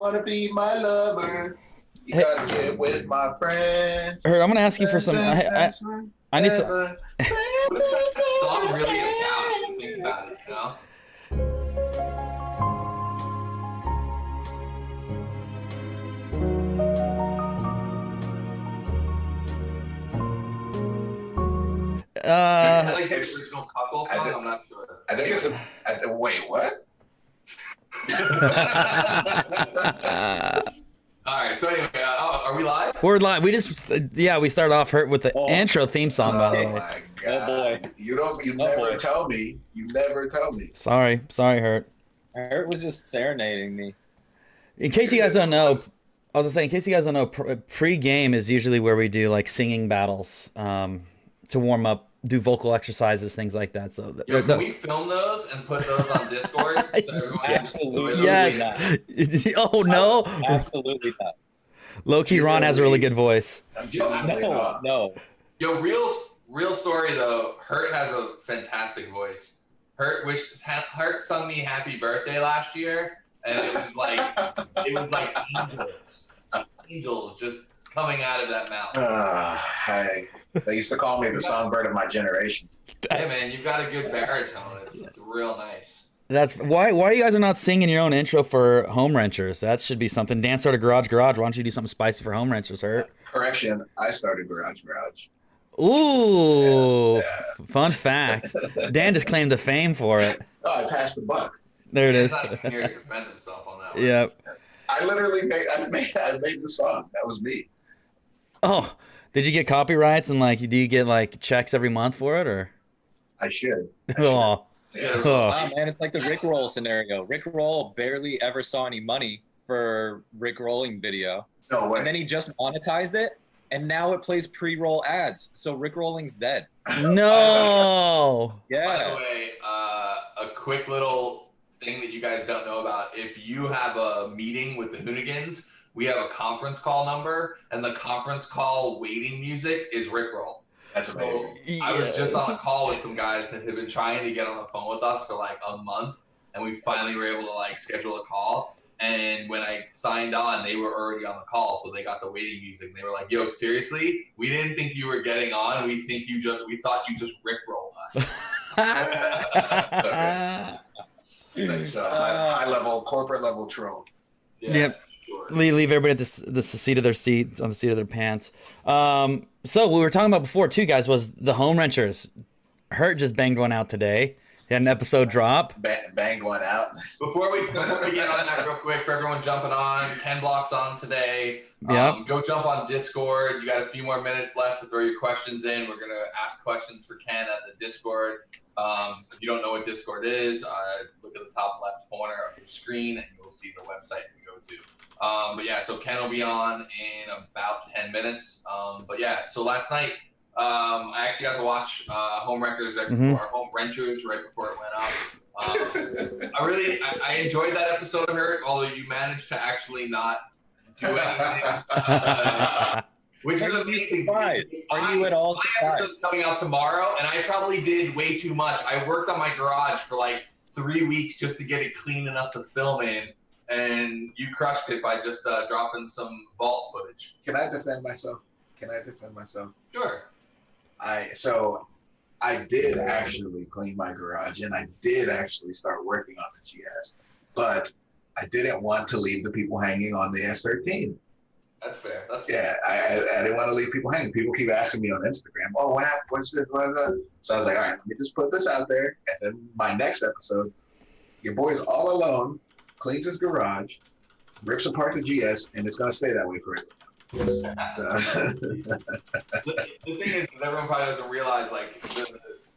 Wanna be my lover? You Hey. gotta get with my friends. Her, I'm gonna ask you for some. I need some. What is that song really about? If you think about it, you know? Is that like the original Cuckle song? I'm not sure. I think it's a. Wait, what? All right. So anyway, are we live? We're live. We just, we started off Hurt with the intro theme song. By the way. My God. Boy. You never tell me. You never tell me. Sorry, Hurt. Hurt was just serenading me. In case you guys don't know, I was gonna say, in case you guys don't know, pre-game is usually where we do like singing battles to warm up, do vocal exercises, things like that. So Can we film those and put those on Discord? So everyone can Absolutely yes. not. Oh no! Absolutely not. Low-key, Ron has a really good voice. No. Yo, real story though. Hurt has a fantastic voice. Hurt sung me "Happy Birthday" last year, and it was like angels just coming out of that mouth. Hey, they used to call me the songbird of my generation. Hey man, you've got a good baritone. It's real nice. That's why you guys are not singing your own intro for Home Wrenchers. That should be something. Dan started Garage. Why don't you do something spicy for Home Wrenchers, Hurt? Correction, I started Garage. Ooh, Yeah. Fun fact. Dan just claimed the fame for it. Oh, I passed the buck. There it He's is. not even here to defend himself on that one. Yep. I literally made the song. That was me. Oh, did you get copyrights and do you get checks every month for it or? I should. Oh. Yeah. Oh. Wow, man, it's like the Rick Roll scenario. Rick Roll barely ever saw any money for Rick Rolling video. No way. And then he just monetized it, and now it plays pre-roll ads. So Rick Rolling's dead. No. By the Yeah. way, a quick little thing that you guys don't know about: if you have a meeting with the Hoonigans, we have a conference call number, and the conference call waiting music is Rickroll. That's amazing. I was just on a call with some guys that have been trying to get on the phone with us for like a month, and we finally were able to schedule a call. And when I signed on, they were already on the call, so they got the waiting music. They were like, "Yo, seriously, we didn't think you were getting on. We thought you just Rickrolled us." That's high level, corporate level troll. Yeah, Yep. sure. Leave everybody at the seat of their seat, on the seat of their pants. So what we were talking about before too, guys, was the Home Wrenchers. Hurt just banged one out today. He had an episode drop. Banged one out. Before we get on that real quick, for everyone jumping on, Ken Block's on today. Yep. Go jump on Discord. You got a few more minutes left to throw your questions in. We're going to ask questions for Ken at the Discord. If you don't know what Discord is, look at the top left corner of your screen and you'll see the website to go to. But yeah, so Ken will be on in about 10 minutes. But yeah, so last night, I actually got to watch Home Wreckers right before Home Wrenchers right before it went up. I enjoyed that episode of her, although you managed to actually not do anything, which is amazing. Are you at all My surprised? episode's coming out tomorrow, and I probably did way too much. I worked on my garage for 3 weeks just to get it clean enough to film in, and you crushed it by just dropping some vault footage. Can I defend myself? Sure. I did actually clean my garage and I did actually start working on the GS, but I didn't want to leave the people hanging on the S13. That's fair. Yeah, I didn't want to leave people hanging. People keep asking me on Instagram, "Oh, what happened? What's this? What is that?" So I was like, "All right, let me just put this out there." And then my next episode, your boy's all alone, cleans his garage, rips apart the GS, and it's gonna stay that way forever. So. The thing is, because everyone probably doesn't realize,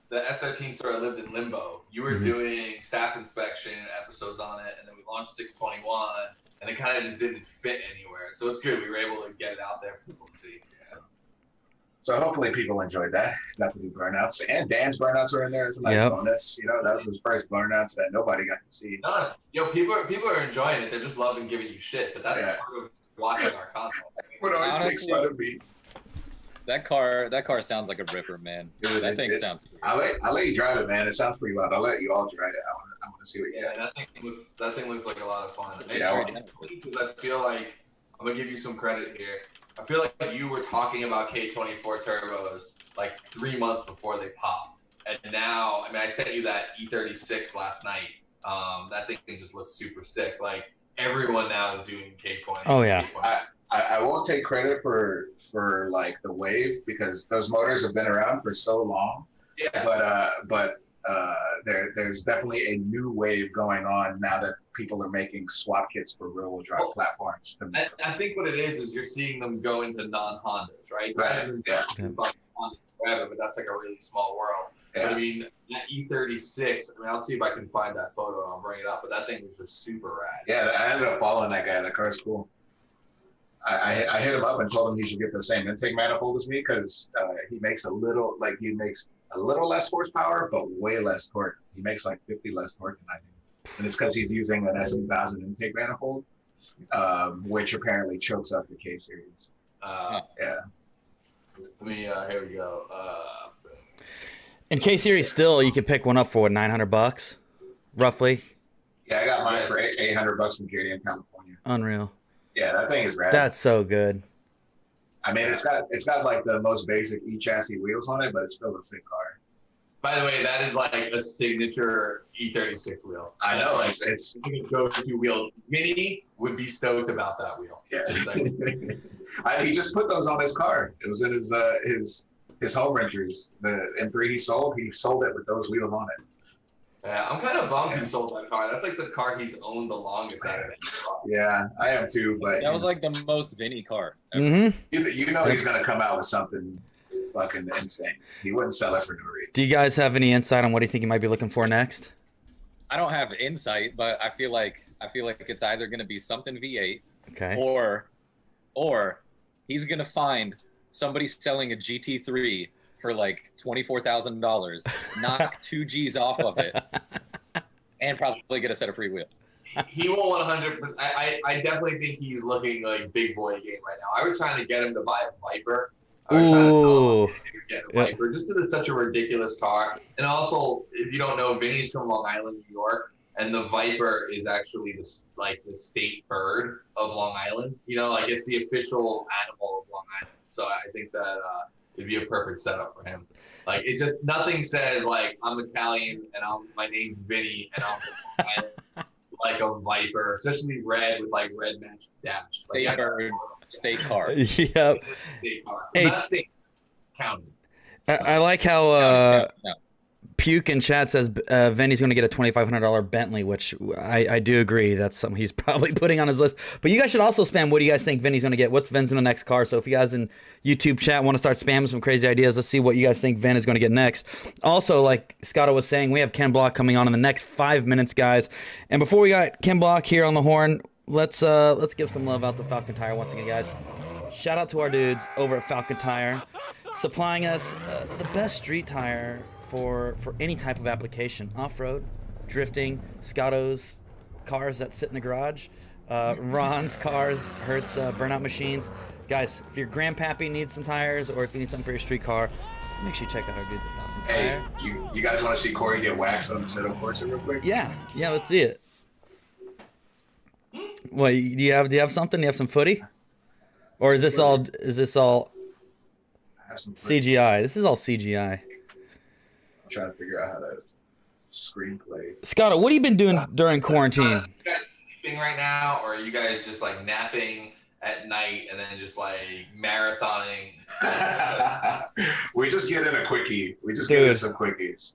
the S13 sort of lived in limbo. You were doing staff inspection episodes on it, and then we launched 621, and it kind of just didn't fit anywhere. So it's good. We were able to get it out there for people to see. So hopefully people enjoyed that. Got to do burnouts, and Dan's burnouts were in there as a nice bonus. That was his first burnouts that nobody got to see. No, people are enjoying it. They're just loving giving you shit, but that's part of watching our content. Would always makes fun of me. That car sounds like a ripper, man. That thing sounds. I'll let you drive it, man. It sounds pretty loud. I'll let you all drive it. want to see what you Yeah, got. that thing looks like a lot of fun. Yeah, Because I feel like I'm gonna give you some credit here. I feel like you were talking about K24 turbos like 3 months before they popped, and now, I mean, I sent you that E36 last night. That thing just looks super sick. Like everyone now is doing K20. Oh, yeah. K20. I won't take credit for like the wave because those motors have been around for so long. Yeah. But there's definitely a new wave going on now that people are making swap kits for rear-wheel drive platforms. I think what it is you're seeing them go into non-Hondas, right? Right. Yeah. Honda forever, but that's like a really small world. Yeah. But I mean, that E36, I mean, I'll see if I can find that photo and I'll bring it up, but that thing was just super rad. Yeah, I ended up following that guy. That car's cool. I hit him up and told him he should get the same intake manifold as me because he makes a little less horsepower, but way less torque. He makes like 50 less torque than I do. And it's because he's using an S1000 intake manifold, which apparently chokes up the K series. Yeah. Let me, here we go. In K series, still you can pick one up for what, $900, roughly. Yeah, I got mine for $800 from JD in California. Unreal. Yeah, that thing is rad. That's so good. I mean, it's got like the most basic E-chassis wheels on it, but it's still a sick car. By the way, that is like a signature E36 wheel. I know. Like, It's a go-to wheel. Vinny would be stoked about that wheel. yeah. Just like, He just put those on his car. It was in his home renters. The M3 he sold it with those wheels on it. yeah, I'm kind of bummed he sold that car. That's like the car he's owned the longest out of any car. Yeah, I am too. But That was like the most Vinny car ever. Mm-hmm. you know he's gonna come out with something fucking insane. He wouldn't sell it for no reason. Do you guys have any insight on what do you think you might be looking for next? I don't have insight, but I feel like it's either going to be something V8 Okay. or he's going to find somebody selling a GT3 for like $24,000, knock 2 G's off of it, and probably get a set of free wheels. He will 100%. I definitely think he's looking like big boy game right now. I was trying to get him to buy a Viper. I was trying to tell him to get a Viper just because it's such a ridiculous car. And also, if you don't know, Vinny's from Long Island, New York, and the Viper is actually the state bird of Long Island. You know, like it's the official animal of Long Island. So I think that it'd be a perfect setup for him. Like it just nothing said like I'm Italian and my name's Vinny and I'm like a Viper, especially red with like red matched dash. Like, State bird, state car. Yep. State car. Hey. Not state county. I like how No. Puke in chat says Vinny's going to get a $2,500 Bentley, which I do agree. That's something he's probably putting on his list. But you guys should also spam what do you guys think Vinny's going to get? What's Vin's in the next car? So if you guys in YouTube chat want to start spamming some crazy ideas, let's see what you guys think Vin is going to get next. Also, like Scotto was saying, we have Ken Block coming on in the next 5 minutes, guys. And before we got Ken Block here on the horn, let's give some love out to Falcon Tire once again, guys. Shout out to our dudes over at Falcon Tire, supplying us the best street tire for any type of application. Off-road, drifting, Scotto's cars that sit in the garage, Ron's cars, Hertz burnout machines. Guys, if your grandpappy needs some tires or if you need something for your street car, make sure you check out our dudes at Falcon Tire. Hey, you guys want to see Corey get waxed on the Seto Corsa real quick? Yeah, let's see it. What, do you have something? Do you have some footy? Or is this all I have some footage. CGI? This is all CGI. I'm trying to figure out how to screenplay. Scotto, what have you been doing during quarantine? Are you guys sleeping right now, or are you guys just like napping at night and then just like marathoning? We just get in a quickie. We just get in some quickies.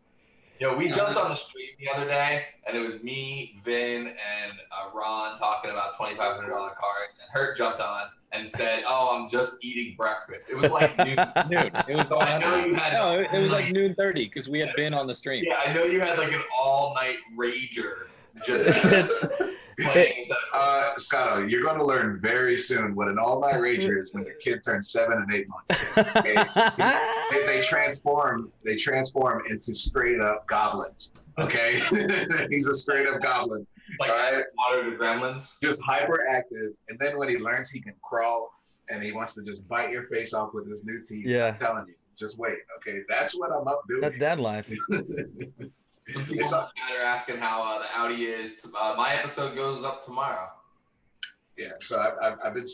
Yo, we jumped on the stream the other day, and it was me, Vin, and Ron talking about $2,500 cars, and Hurt jumped on and said, "Oh, I'm just eating breakfast." It was like noon. It was So I know you had. no, it was like noon 30 because we had been on the stream. Yeah, I know you had like an all-night rager just playing. Scotto, you're going to learn very soon what an all-night rager is when your kid turns 7 and 8 months. Okay? They transform into straight-up goblins. Okay, he's a straight-up goblin. Like all right? water to gremlins. Just hyperactive, and then when he learns he can crawl and he wants to just bite your face off with his new teeth, Yeah. I'm telling you, just wait. Okay, that's what I'm up doing. That's dad life. Some people are asking how the Audi is. My episode goes up tomorrow. Yeah, so I've been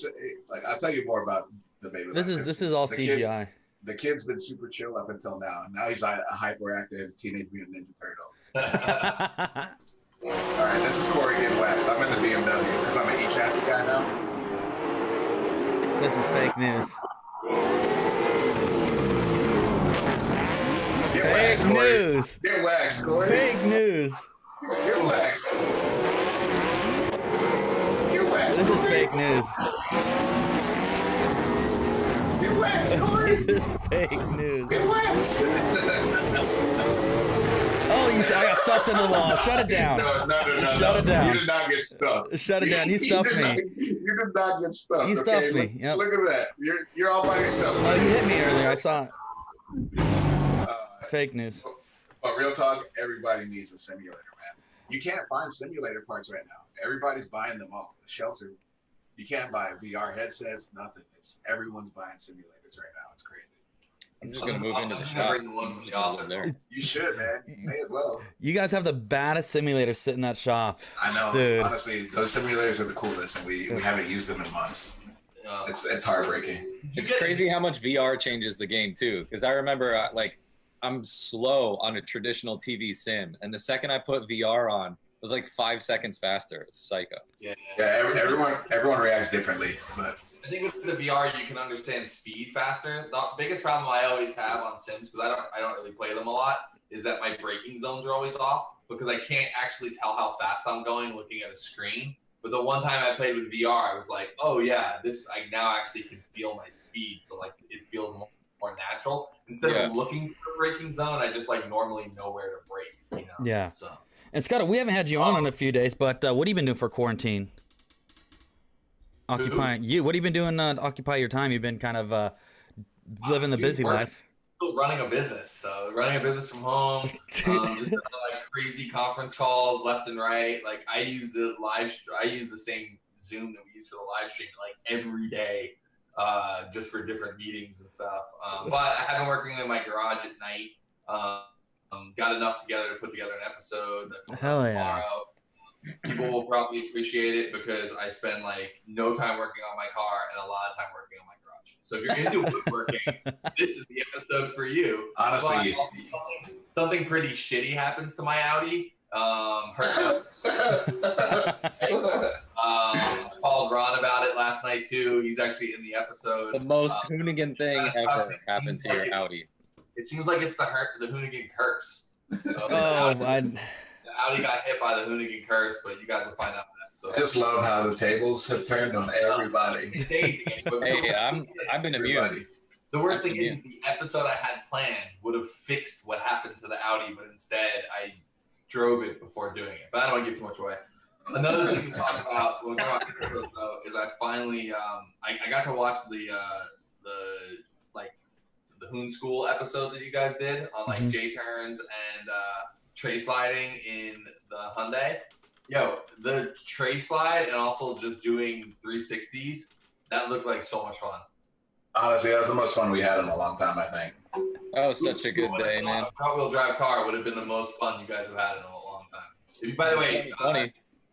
like, I'll tell you more about the baby. This is all CGI. The kid's been super chill up until now. Now he's a hyperactive Teenage Mutant Ninja Turtle. All right, this is Corey getting waxed. I'm in the BMW because I'm an E-chassis guy now. This is fake news. Get Fake waxed, Corey. news. Get waxed, Corey. Fake news. Get waxed. Get waxed. This is fake news. Get waxed, Corey. This is fake news. Get waxed. Oh, I got stuffed in the wall. Shut it down. No. Shut it down. You did not get stuffed. Shut it down. He stuffed me. You did not get stuffed. He stuffed me. Yep. Look at that. You're all by yourself. No, you hit me earlier. I saw it. Fake news. But real talk, everybody needs a simulator, man. You can't find simulator parts right now. Everybody's buying them all. The shelves are. You can't buy VR headsets. Nothing. Everyone's buying simulators right now. It's crazy. I'm just gonna move into the I'm shop. bring the one from the office. There. You should, man. You may as well. You guys have the baddest simulators sitting in that shop. I know. Dude. Honestly, those simulators are the coolest, and we haven't used them in months. It's heartbreaking. It's crazy how much VR changes the game too. Because I remember, I'm slow on a traditional TV sim, and the second I put VR on, it was like 5 seconds faster. It's psycho. Yeah. Everyone reacts differently, but. I think with the VR, you can understand speed faster. The biggest problem I always have on Sims, because I don't really play them a lot, is that my braking zones are always off because I can't actually tell how fast I'm going looking at a screen. But the one time I played with VR, I was like, oh yeah, I now actually can feel my speed, so like it feels more natural. Instead of looking for a braking zone, I just like normally know where to brake. You know? Yeah. So. And Scott, we haven't had you on in a few days, but what have you been doing for quarantine? Occupying you. What have you been doing to occupy your time? You've been kind of living the busy life. Still running a business. So running a business from home. Just like crazy conference calls left and right. Like I use the same Zoom that we use for the live stream like every day, just for different meetings and stuff. But I have been working in my garage at night. Got enough together to put together an episode. Hell yeah. Tomorrow. People will probably appreciate it because I spend like no time working on my car and a lot of time working on my garage. So if you're into woodworking, this is the episode for you. Honestly, something pretty shitty happens to my Audi. I called Ron about it last night too. He's actually in the episode. The most Hoonigan thing ever happened to your Audi. It seems like it's the Hoonigan curse. So the Audi got hit by the Hoonigan curse, but you guys will find out that. So I just love how the tables have turned on everybody. Hey, I've been immune. The worst thing is the episode I had planned would have fixed what happened to the Audi, but instead I drove it before doing it. But I don't want to give too much away. Another thing to talk about when we're talking about episodes, though, is I finally I got to watch the Hoon School episodes that you guys did on like J turns and tray sliding in the Hyundai. Yo, the tray slide and also just doing 360s, that looked like so much fun. Honestly, that was the most fun we had in a long time, I think. That was such a good day, man. A front-wheel drive car would have been the most fun you guys have had in a long time. By the way,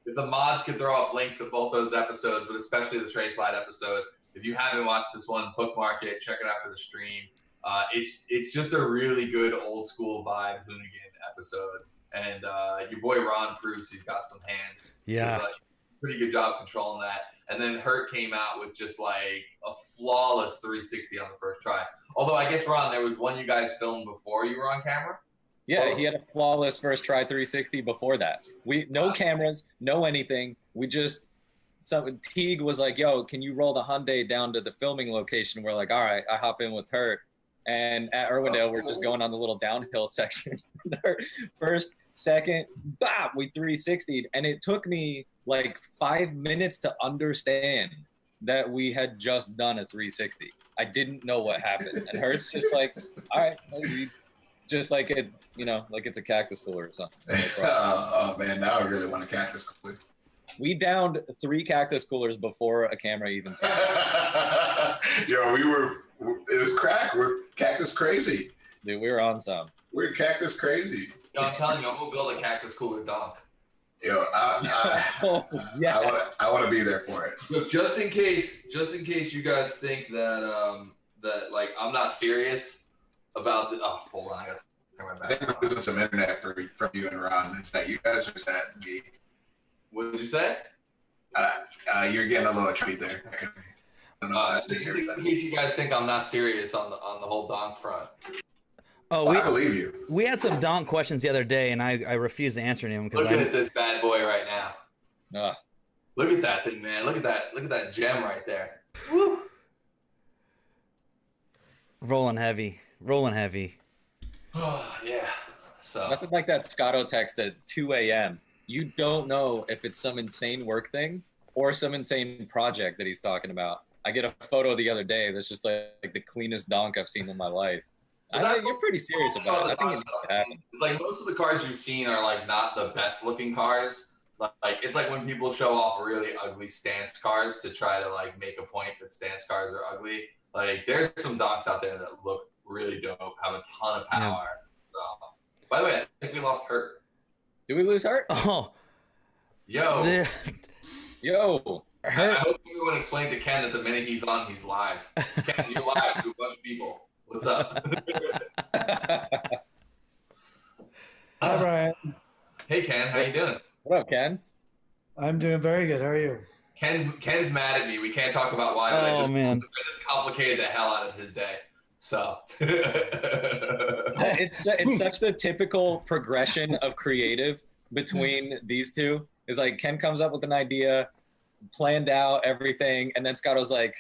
if the mods could throw up links to both those episodes, but especially the tray slide episode, if you haven't watched this one, bookmark it, check it after the stream. It's just a really good old school vibe Hoonigan episode, and your boy Ron proves he's got some hands. Yeah, pretty good job controlling that. And then Hurt came out with just like a flawless 360 on the first try. Although I guess Ron, there was one you guys filmed before you were on camera. Yeah, he had a flawless first try 360 before that. No cameras, no anything. Teague was like, "Yo, can you roll the Hyundai down to the filming location?" We're like, "All right." I hop in with Hurt. And at Irwindale, we're just going on the little downhill section. First, second, bop, we 360'd. And it took me like 5 minutes to understand that we had just done a 360. I didn't know what happened. And Hurt's just like, all right, just like it, like it's a cactus cooler or something. Oh man, now I really want a cactus cooler. We downed 3 cactus coolers before a camera even turned. Yo, it was crack. We're cactus crazy. Dude, we were on some. We're cactus crazy. No, I'm telling you, I'm gonna build a cactus cooler dunk. Yo, Oh, yes. I want to be there for it. So just in case you guys think that that like I'm not serious about the. Oh, hold on, I got to turn my I back. think we're losing some internet from you and Ron. Is that you guys or is that me? What did you say? You're getting a little treat there. I don't know if that's me Just or in if that's. case you guys think I'm not serious on the whole donk front. Oh, I believe you. we had some donk questions the other day, and I refused to answer them because Look at this bad boy right now. Ugh. Look at that thing, man. Look at that gem right there. Woo. rolling heavy. Oh yeah. So Nothing like that Scotto text at 2 a.m. You don't know if it's some insane work thing or some insane project that he's talking about. I get a photo the other day that's just like the cleanest donk I've seen in my life. I think you're pretty serious about it. I think it needs to happen. It's like most of the cars you've seen are like not the best looking cars. Like it's like when people show off really ugly stance cars to try to like make a point that stance cars are ugly. Like there's some donks out there that look really dope, have a ton of power. So, by the way, I think we lost Hurt. Did we lose Hurt? Oh, Yo, Yo. I hope everyone explained to Ken that the minute he's on, he's live. Ken, you're live to a bunch of people. What's up? Hi, Brian. Hey, Ken, how you doing? What up, Ken? I'm doing very good. How are you? Ken's mad at me. We can't talk about why. But I just complicated the hell out of his day. So It's such the typical progression of creative between these two. Is like Ken comes up with an idea, planned out everything, and then Scotto's like,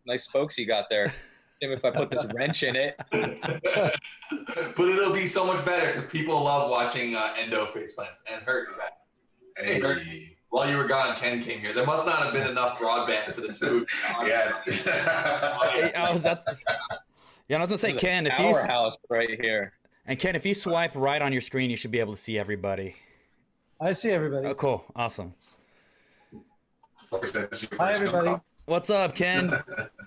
"Nice spokes you got there. Damn, if I put this wrench in it." But it'll be so much better because people love watching endo face plants and Hurt. Hey. Hurt. While you were gone, Ken came here. There must not have been enough broadband for the two. Yeah. Yeah, I was gonna say, Ken, if Our house right here. Ken, if you swipe right on your screen, you should be able to see everybody. I see everybody. Oh, cool, awesome. Hi, everybody. What's up, Ken?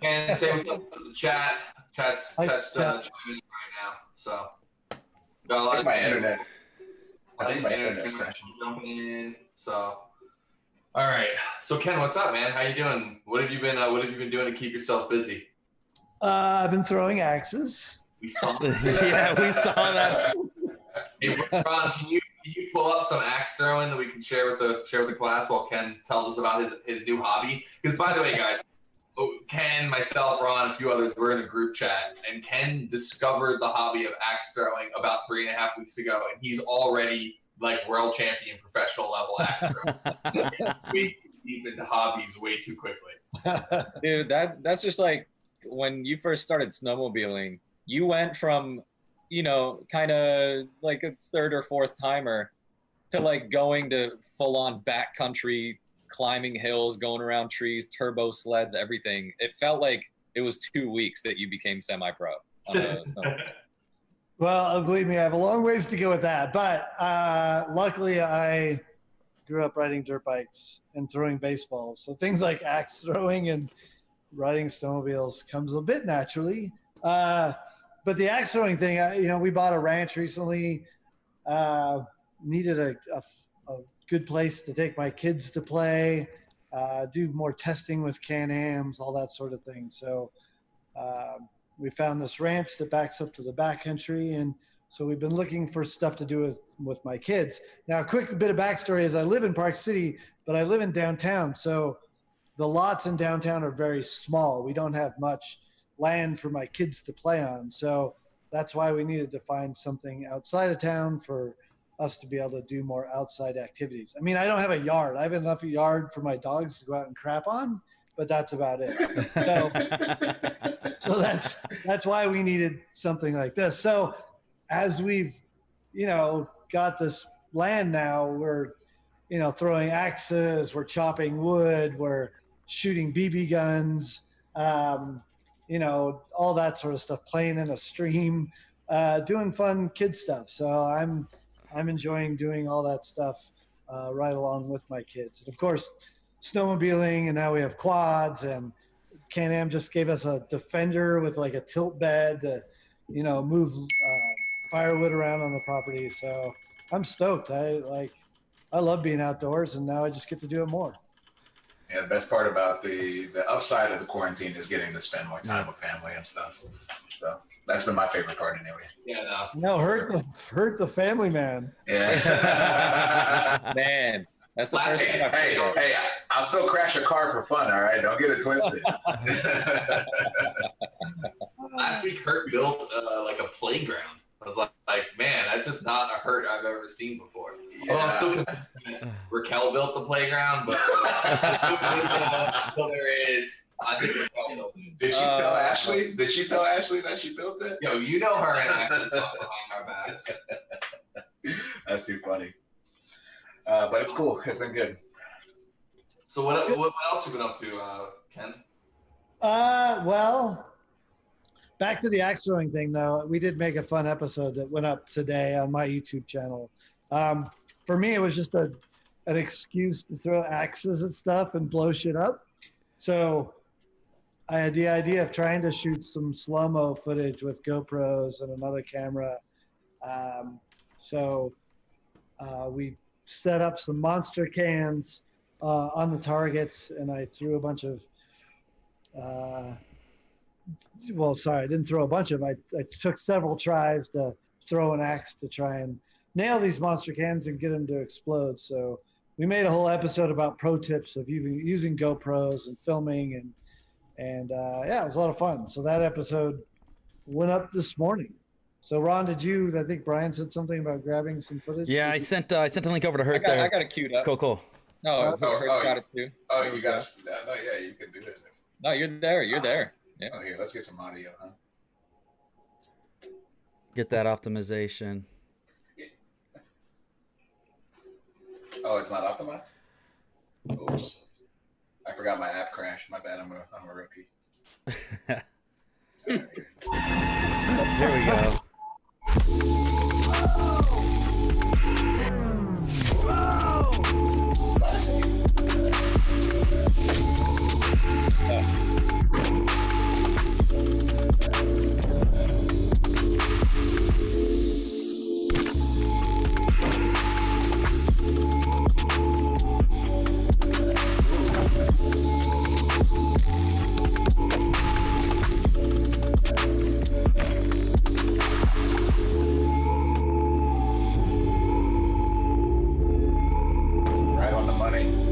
Ken, say what's up to the chat. Chat's Hi, chiming in chat. right now. So got a lot of my internet. I I think my internet's crashing. jumping in. So all right. So Ken, what's up, man? How you doing? What have you been doing to keep yourself busy? I've been throwing axes. We saw Yeah, we saw that. Hey, Ron, can you pull up some axe throwing that we can share with the class while Ken tells us about his new hobby? Because by the way, guys, Ken, myself, Ron, a few others, we're in a group chat, and Ken discovered the hobby of axe throwing about 3.5 weeks ago, and he's already like world champion, professional level axe throwing. Way too deep into hobbies, way too quickly. Dude, that's just like when you first started snowmobiling, you went from, kind of like a third or fourth timer to like going to full on backcountry, climbing hills, going around trees, turbo sleds, everything. It felt like it was 2 weeks that you became semi-pro on a snowmobile. Well, believe me, I have a long ways to go with that. But luckily, I grew up riding dirt bikes and throwing baseballs. So things like axe throwing and riding snowmobiles comes a bit naturally. But the axe throwing thing, we bought a ranch recently. Needed a good place to take my kids to play, do more testing with Can-Ams, all that sort of thing. So we found this ranch that backs up to the backcountry, and so we've been looking for stuff to do with my kids. Now, a quick bit of backstory is I live in Park City, but I live in downtown, so the lots in downtown are very small. We don't have much land for my kids to play on, so that's why we needed to find something outside of town for us to be able to do more outside activities. I mean, I don't have a yard. I have enough yard for my dogs to go out and crap on, but that's about it. So that's why we needed something like this. So as we've, got this land now, we're, throwing axes, we're chopping wood, we're shooting BB guns, all that sort of stuff, playing in a stream, doing fun kid stuff. So I'm enjoying doing all that stuff right along with my kids. And of course, snowmobiling, and now we have quads, and Can-Am just gave us a Defender with like a tilt bed to, move firewood around on the property. So I'm stoked. I love being outdoors, and now I just get to do it more. Yeah, the best part about the upside of the quarantine is getting to spend more time with family and stuff. So that's been my favorite part anyway. Yeah, No, hurt the family, man. Yeah. Man, that's the first thing I've heard. Hey, I'll still crash a car for fun, all right? Don't get it twisted. Last week, Hurt built like a playground. I was like, man, that's just not a Hurt I've ever seen before. Yeah. I'm still confused. Raquel built the playground, but until there is, I think Raquel built it. Did she tell Ashley? Did she tell Ashley that she built it? Yo, you know her and actually talk behind our backs. That's too funny. But it's cool. It's been good. So what else you been up to, Ken? Well, back to the axe throwing thing, though. We did make a fun episode that went up today on my YouTube channel. For me, it was just an excuse to throw axes at stuff and blow shit up. So I had the idea of trying to shoot some slow-mo footage with GoPros and another camera. So we set up some monster cans on the targets, and I threw a bunch of I didn't throw a bunch of I took several tries to throw an axe to try and nail these monster cans and get them to explode. So we made a whole episode about pro tips of using GoPros and filming, and yeah, it was a lot of fun. So that episode went up this morning. So Ron, I think Brian said something about grabbing some footage? Yeah, I sent a link over to Hurt there. I got it queued up. Cool. No, Hurt got it too. Oh, you got it. No, yeah, you can do it. No, you're there. You're there. Yeah. Oh, here, let's get some audio, huh? Get that optimization. Oh, it's not optimized? Oops. I forgot my app crashed. My bad. I'm a rookie. Here we go. Spicy.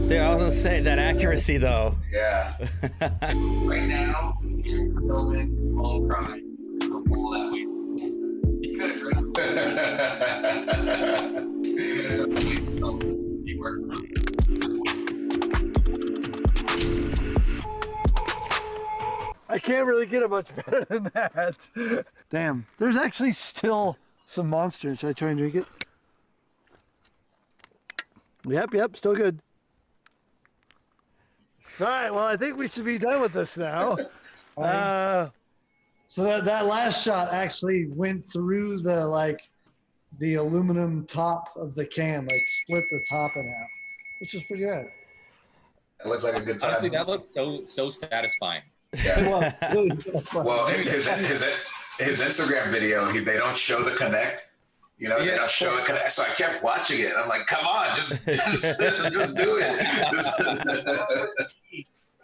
Dude, I was gonna say that accuracy though. Yeah. Right now, he's filming his phone crying. There's a wall that way. He could have drowned. He works. I can't really get it much better than that. Damn, there's actually still some monsters. Should I try and drink it? Yep, still good. All right, well, I think we should be done with this now. So that last shot actually went through the aluminum top of the can, like split the top in half, which is pretty good. It looks like a good time. Honestly, that looked so satisfying. Yeah. Well, Well, his Instagram video, they don't show the connect. You know, they don't show it connect. So I kept watching it. I'm like, come on, just do it.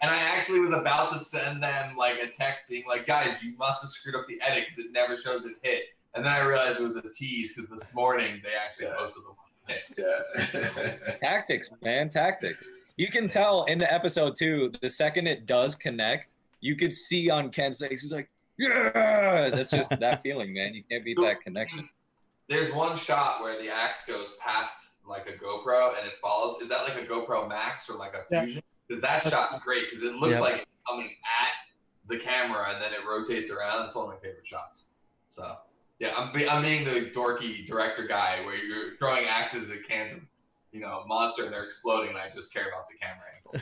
And I actually was about to send them like a text being like, guys, you must have screwed up the edit because it never shows it hit. And then I realized it was a tease because this morning they actually posted the one hits. Yeah. Tactics, man, tactics. You can tell in the episode too, the second it does connect, you could see on Ken's face, he's like, yeah, that's just that feeling, man. You can't beat that connection. There's one shot where the axe goes past like a GoPro and it follows. Is that like a GoPro Max or like a Fusion? Because that shot's great because it looks like it's coming at the camera and then it rotates around. It's one of my favorite shots. So yeah, I'm being the dorky director guy where you're throwing axes at cans of monster and they're exploding and I just care about the camera angle.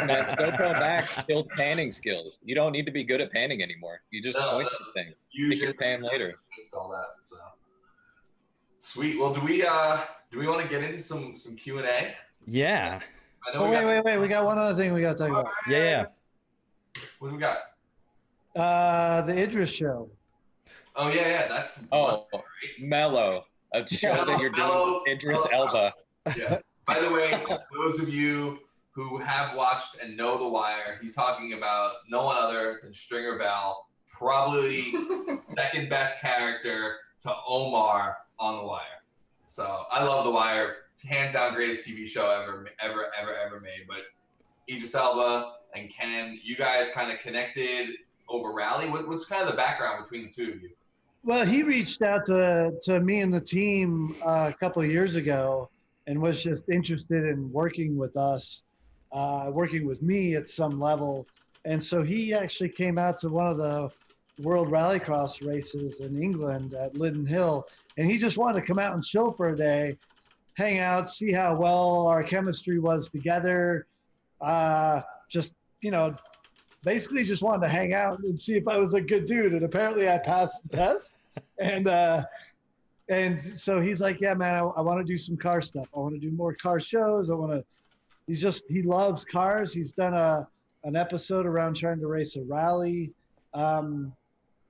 Man, GoPro Max build panning skills. You don't need to be good at panning anymore. You just point to things. You can pan later. All that. So sweet. Well, do we want to get into some Q&A? Yeah. I know wait. We got one other thing we got to talk about. Yeah. What do we got? The Idris show. Oh yeah, that's Mellow. A show that you're doing with Idris Elba. Yeah. By the way, for those of you who have watched and know The Wire, he's talking about no one other than Stringer Bell, probably second best character to Omar on The Wire. So I love The Wire, hands down greatest TV show ever made. But Idris Elba and Ken, you guys kind of connected over Rally. What's kind of the background between the two of you? Well, he reached out to me and the team a couple of years ago and was just interested in working with us, working with me at some level. And so he actually came out to one of the World Rallycross races in England at Linden Hill. And he just wanted to come out and chill for a day, hang out, see how well our chemistry was together. Basically just wanted to hang out and see if I was a good dude. And apparently I passed the test. And so he's like, yeah, man, I want to do some car stuff. I want to do more car shows. He loves cars. He's done an episode around trying to race a rally. And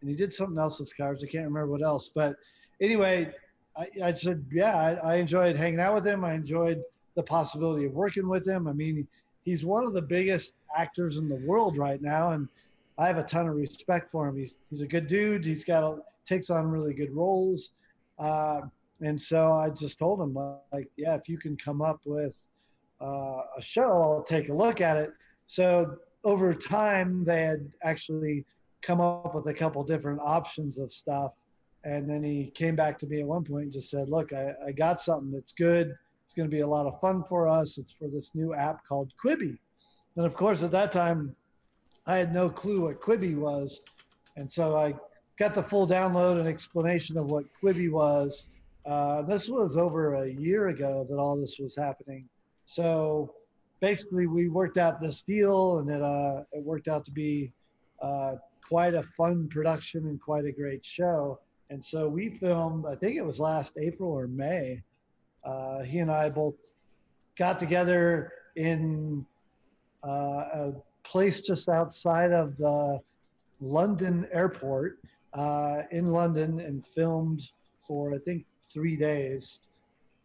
he did something else with cars. I can't remember what else. But anyway, I said, yeah, I enjoyed hanging out with him. I enjoyed the possibility of working with him. I mean, he's one of the biggest actors in the world right now. And I have a ton of respect for him. He's a good dude. Takes on really good roles. And so I just told him, like, yeah, if you can come up with a show, I'll take a look at it. So over time, they had actually come up with a couple different options of stuff. And then he came back to me at one point and just said, look, I got something that's good. It's going to be a lot of fun for us. It's for this new app called Quibi. And of course, at that time, I had no clue what Quibi was. And so I got the full download and explanation of what Quibi was. This was over a year ago that all this was happening. So basically we worked out this deal, and it worked out to be quite a fun production and quite a great show. And so we filmed, I think it was last April or May. He and I both got together in a place just outside of the London airport in London and filmed for, I think, 3 days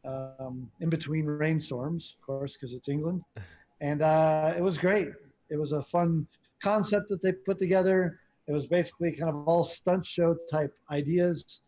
in between rainstorms, of course, because it's England. And it was great. It was a fun concept that they put together. It was basically kind of all stunt show type ideas,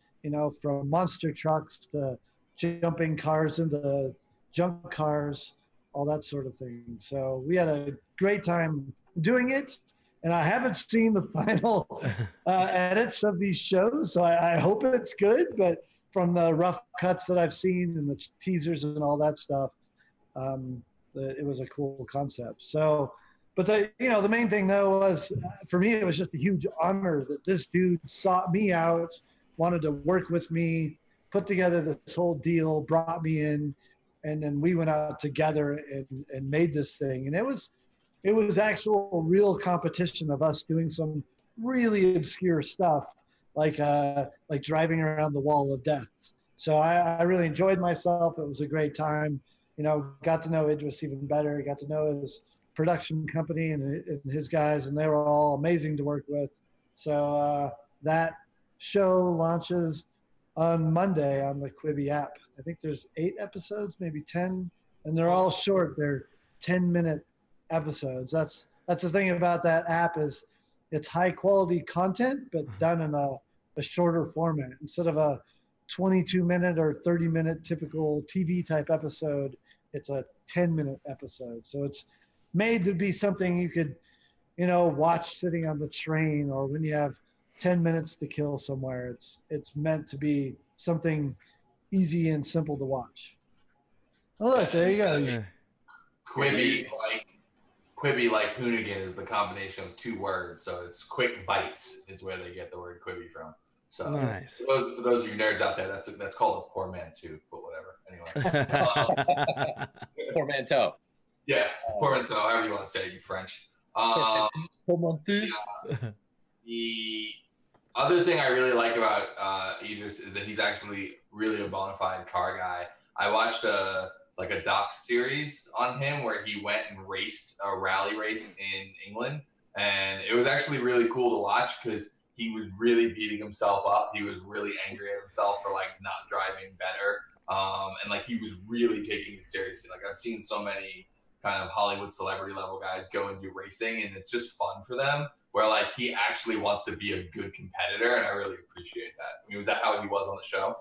from monster trucks to jumping cars into junk cars, all that sort of thing. So we had a great time doing it. And I haven't seen the final edits of these shows, so I hope it's good. But from the rough cuts that I've seen and the teasers and all that stuff, it was a cool concept. So, but the main thing though was, for me, it was just a huge honor that this dude sought me out, wanted to work with me, put together this whole deal, brought me in, and then we went out together and made this thing. And it was actual real competition of us doing some really obscure stuff, like driving around the Wall of Death. So I really enjoyed myself. It was a great time. Got to know Idris even better. Got to know his production company and his guys, and they were all amazing to work with. So that show launches on Monday on the Quibi app. I think there's 8 episodes, maybe 10, and they're all short. They're 10-minute episodes. That's the thing about that app, is it's high quality content but done in a shorter format. Instead of a 22-minute or 30-minute typical TV type episode, it's a 10-minute episode. So it's made to be something you could watch sitting on the train, or when you have 10 minutes to kill somewhere. It's meant to be something easy and simple to watch. Oh, look, there you go. Yeah. Quibi, like Hoonigan, is the combination of 2 words, so it's quick bites is where they get the word Quibi from. So nice. For those of you nerds out there, that's called a portmanteau, but whatever. Anyway, Portmanteau. Yeah, portmanteau, however you want to say it, you French. Portmanteau. The other thing I really like about Idris is that he's actually really a bona fide car guy. I watched a doc series on him where he went and raced a rally race in England, and it was actually really cool to watch because he was really beating himself up. He was really angry at himself for like not driving better. And like he was really taking it seriously. Like I've seen so many kind of Hollywood celebrity level guys go and do racing, and it's just fun for them. Where like he actually wants to be a good competitor, and I really appreciate that. I mean, was that how he was on the show?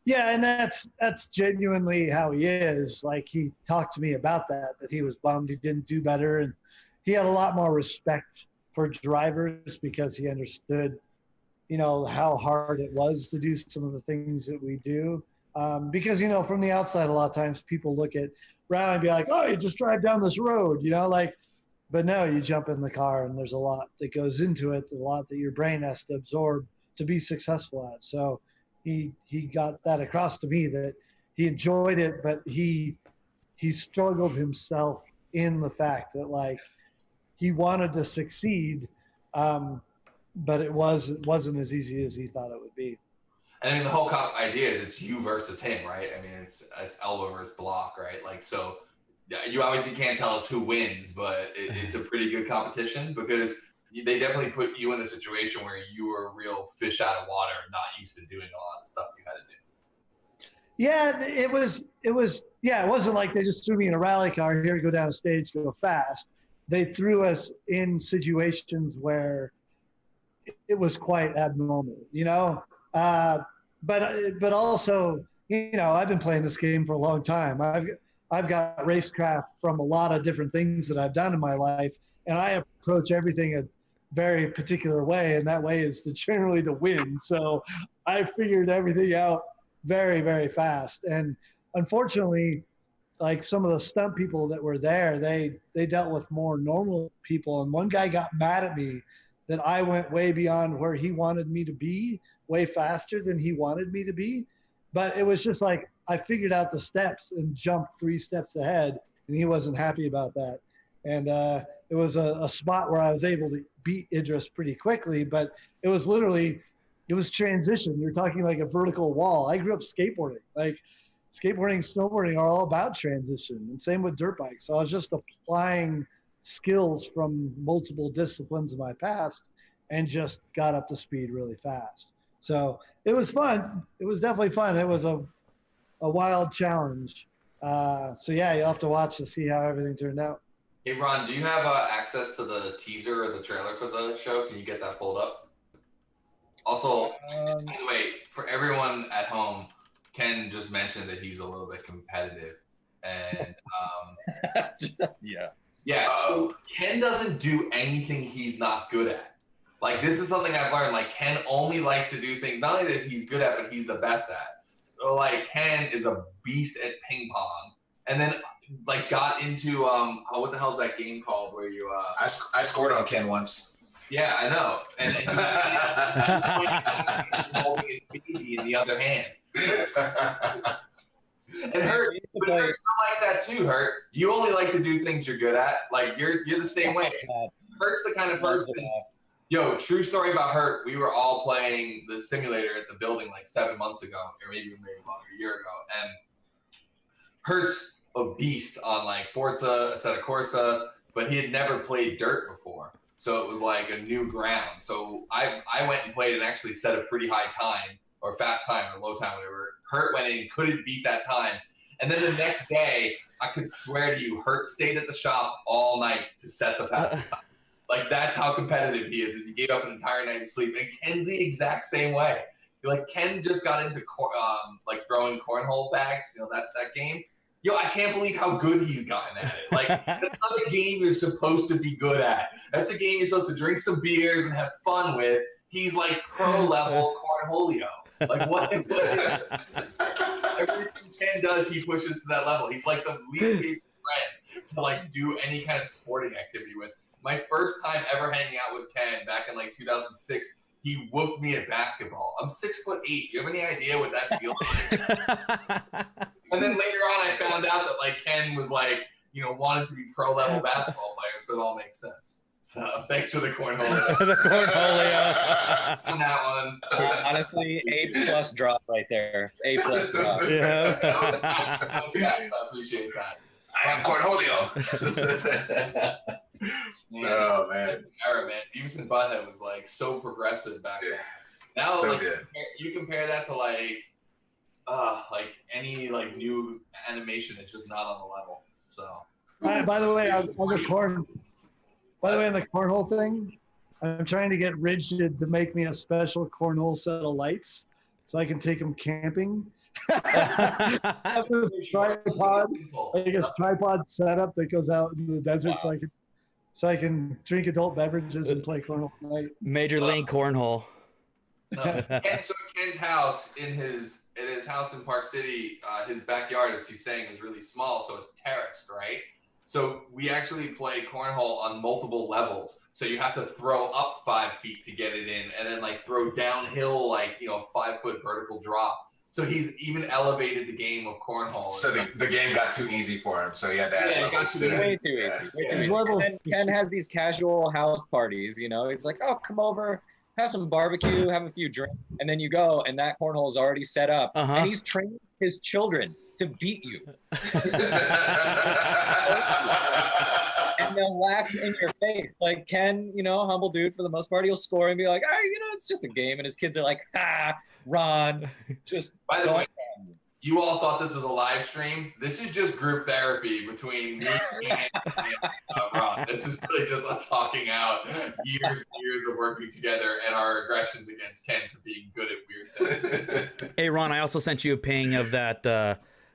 Yeah, and that's genuinely how he is. Like he talked to me about that he was bummed he didn't do better, and he had a lot more respect for drivers because he understood, you know, how hard it was to do some of the things that we do. Because, you know, from the outside, a lot of times people look at Brown and be like, oh, you just drive down this road, you know, like, but no, you jump in the car and there's a lot that goes into it, a lot that your brain has to absorb to be successful at. So he got that across to me that he enjoyed it, but he struggled himself in the fact that like he wanted to succeed, but it wasn't as easy as he thought it would be. And I mean, the whole idea is it's you versus him, right? I mean, it's elbow versus block, right? Like, so you obviously can't tell us who wins, but it's a pretty good competition because they definitely put you in a situation where you were a real fish out of water, not used to doing a lot of stuff you had to do. Yeah, it wasn't like they just threw me in a rally car, here to go down a stage, go fast. They threw us in situations where it was quite abnormal, you know? But also, you know, I've been playing this game for a long time. I've got racecraft from a lot of different things that I've done in my life, and I approach everything a very particular way, and that way is generally to win. So I figured everything out very, very fast. And unfortunately, like some of the stunt people that were there, they dealt with more normal people. And one guy got mad at me that I went way beyond where he wanted me to be, way faster than he wanted me to be. But it was just like I figured out the steps and jumped 3 steps ahead, and he wasn't happy about that. And it was a spot where I was able to beat Idris pretty quickly, but it was transition. You're talking like a vertical wall. I grew up skateboarding. Like skateboarding, snowboarding are all about transition, and same with dirt bikes. So I was just applying skills from multiple disciplines in my past and just got up to speed really fast. So it was fun. It was definitely fun. It was a wild challenge. So yeah, you'll have to watch to see how everything turned out. Hey, Ron, do you have access to the teaser or the trailer for the show? Can you get that pulled up? Also, by the way, for everyone at home, Ken just mentioned that he's a little bit competitive. And yeah, so Ken doesn't do anything he's not good at. Like, this is something I've learned. Like, Ken only likes to do things not only that he's good at, but he's the best at. So, like, Ken is a beast at ping pong. And then, like, got into, what the hell is that game called where you... I scored on Ken once. Yeah, I know. And he's holding his baby in the other hand. And Hurt, but Hurt, I like that too, Hurt. You only like to do things you're good at. Like, you're the same way. Hurt's the kind of person... Yo, true story about Hurt. We were all playing the simulator at the building like 7 months ago, or maybe longer, a year ago. And Hurt's a beast on like Forza, Assetto Corsa, but he had never played dirt before. So it was like a new ground. So I went and played and actually set a pretty high time, or fast time, or low time, whatever. Hurt went in, couldn't beat that time. And then the next day, I could swear to you, Hurt stayed at the shop all night to set the fastest time. Like, that's how competitive he is he gave up an entire night of sleep. And Ken's the exact same way. Like, Ken just got into like throwing cornhole bags, you know, that game. Yo, I can't believe how good he's gotten at it. Like, that's not a game you're supposed to be good at. That's a game you're supposed to drink some beers and have fun with. He's like pro-level cornholio. Like, what? Everything Ken does, he pushes to that level. He's like the least favorite friend to like do any kind of sporting activity with. My first time ever hanging out with Ken back in like 2006, he whooped me at basketball. I'm 6'8". You have any idea what that feels like? And then later on, I found out that like Ken was like, you know, wanted to be pro-level basketball player, so it all makes sense. So thanks for the cornhole. The cornholio. On that one. Honestly, A+ drop right there. A+ drop. Yeah. I appreciate that. I am cornholio. Oh man! Era, man. Beavis and Butthead was like so progressive back then. Now, So like good. you compare that to like any like new animation, it's just not on the level. So. By the way, on the cornhole thing, I'm trying to get Rigid to make me a special cornhole set of lights so I can take them camping. I have this tripod, like this tripod setup that goes out into the desert so I can drink adult beverages and play cornhole at night. Major League Cornhole. So Ken's house in his house in Park City, his backyard, as he's saying, is really small, so it's terraced, right? So we actually play cornhole on multiple levels. So you have to throw up 5 feet to get it in, and then like throw downhill, like 5 foot vertical drop. So he's even elevated the game of cornhole. So the game got too easy for him, so he had to add levels to it. Way too easy. And Ken has these casual house parties. He's like, "Oh, come over, have some barbecue, have a few drinks," and then you go, and that cornhole is already set up, and he's training his children to beat you. And they'll laugh in your face. Like Ken, humble dude for the most part, he'll score and be like, it's just a game. And his kids are like, Ron, just. By the way, you all thought this was a live stream. This is just group therapy between me and Ron. This is really just us talking out years and years of working together and our aggressions against Ken for being good at weird things. Hey, Ron, I also sent you a ping of that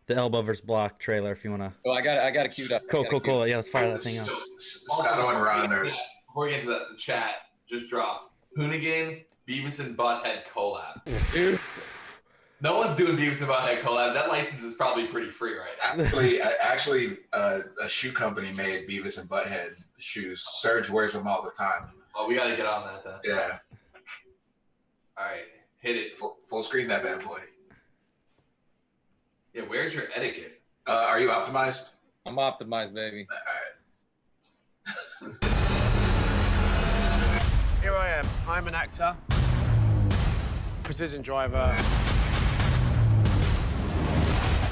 the Elbow vs. Block trailer if you want to. Oh, I got it queued up. Cool. Yeah, let's fire that thing up. Sato and Ron are. Before we get into that, the chat just dropped. Hoonigan, Beavis and Butthead collab. Dude. No one's doing Beavis and Butthead collabs. That license is probably pretty free right now. Actually, a shoe company made Beavis and Butthead shoes. Serge wears them all the time. Oh, we got to get on that then. Yeah. All right, hit it. Full screen that bad boy. Yeah, where's your etiquette? Are you optimized? I'm optimized, baby. All right. Here I am. I'm an actor, precision driver.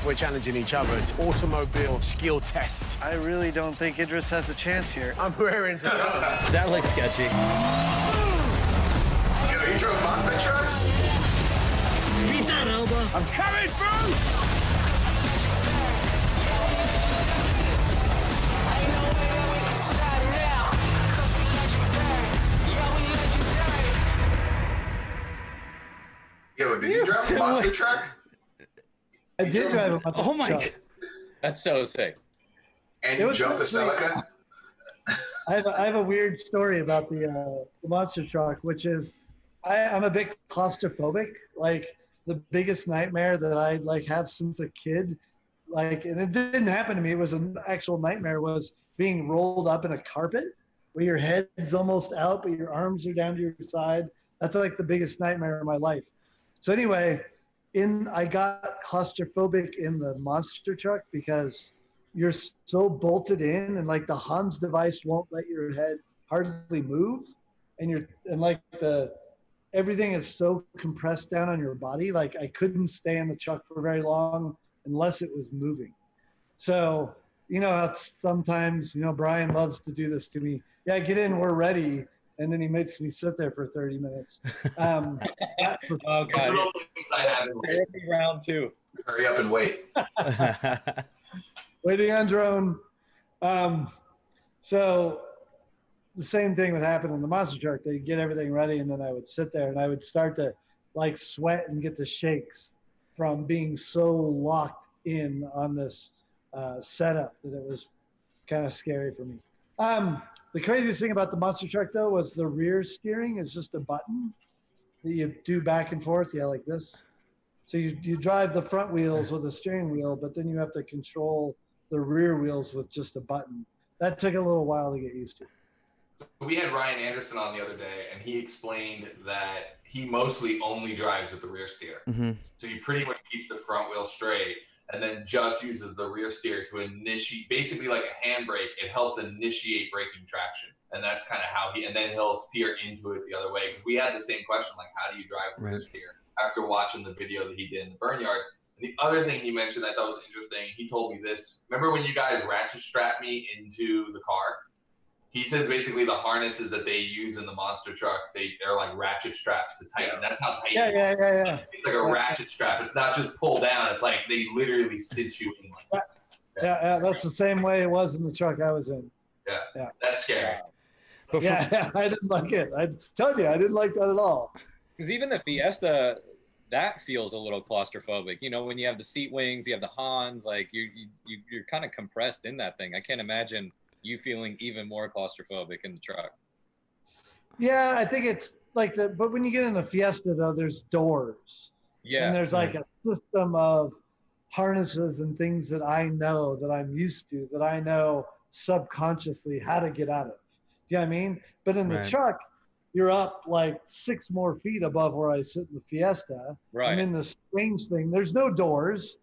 We're challenging each other. It's automobile skill test. I really don't think Idris has a chance here. I'm raring to go. That looks sketchy. Yo, you drove monster trucks? Beat that, Elba. I'm coming through. Yo, did you drive a monster truck? I did drive a monster truck. Oh my God. That's so sick. And you jumped the Celica? I have a weird story about the monster truck, which is I'm a bit claustrophobic. Like the biggest nightmare that I have since a kid, and it didn't happen to me. It was an actual nightmare. Was being rolled up in a carpet where your head's almost out, but your arms are down to your side. That's like the biggest nightmare of my life. So anyway, I got claustrophobic in the monster truck because you're so bolted in, and like the Hans device won't let your head hardly move, and everything is so compressed down on your body. Like I couldn't stay in the truck for very long unless it was moving. So how sometimes Brian loves to do this to me. Yeah, get in, we're ready. And then he makes me sit there for 30 minutes. Oh, God. Therapy round 2. Hurry up and wait. Waiting on drone. So the same thing would happen in the monster truck. They'd get everything ready, and then I would sit there, and I would start to sweat and get the shakes from being so locked in on this setup that it was kind of scary for me. The craziest thing about the monster truck, though, was the rear steering is just a button that you do back and forth, like this. So you drive the front wheels with a steering wheel, but then you have to control the rear wheels with just a button. That took a little while to get used to. We had Ryan Anderson on the other day, and he explained that he mostly only drives with the rear steer. Mm-hmm. So he pretty much keeps the front wheel straight and then just uses the rear steer to initiate, basically like a handbrake. It helps initiate braking traction. And that's kind of how and then he'll steer into it the other way. We had the same question, like, how do you drive with rear steer? After watching the video that he did in the Burnyard. And the other thing he mentioned I thought was interesting, he told me this. Remember when you guys ratchet strapped me into the car? He says basically the harnesses that they use in the monster trucks, they're like ratchet straps to tighten. That's how tight. Yeah. It's like a ratchet strap. It's not just pull down. It's like they literally sit you in like. Yeah. That's the same way it was in the truck I was in. Yeah. That's scary. Yeah, I didn't like it. I told you, I didn't like that at all. Because even the Fiesta, that feels a little claustrophobic. You know, when you have the seat wings, you have the Hans, like you're kind of compressed in that thing. I can't imagine you feeling even more claustrophobic in the truck. Yeah, I think it's like but when you get in the Fiesta though, there's doors. Yeah. And there's like a system of harnesses and things that I know, that I'm used to, that I know subconsciously how to get out of. Do you know what I mean? But in the truck, you're up like 6 more feet above where I sit in the Fiesta. Right. I'm in the strange thing. There's no doors.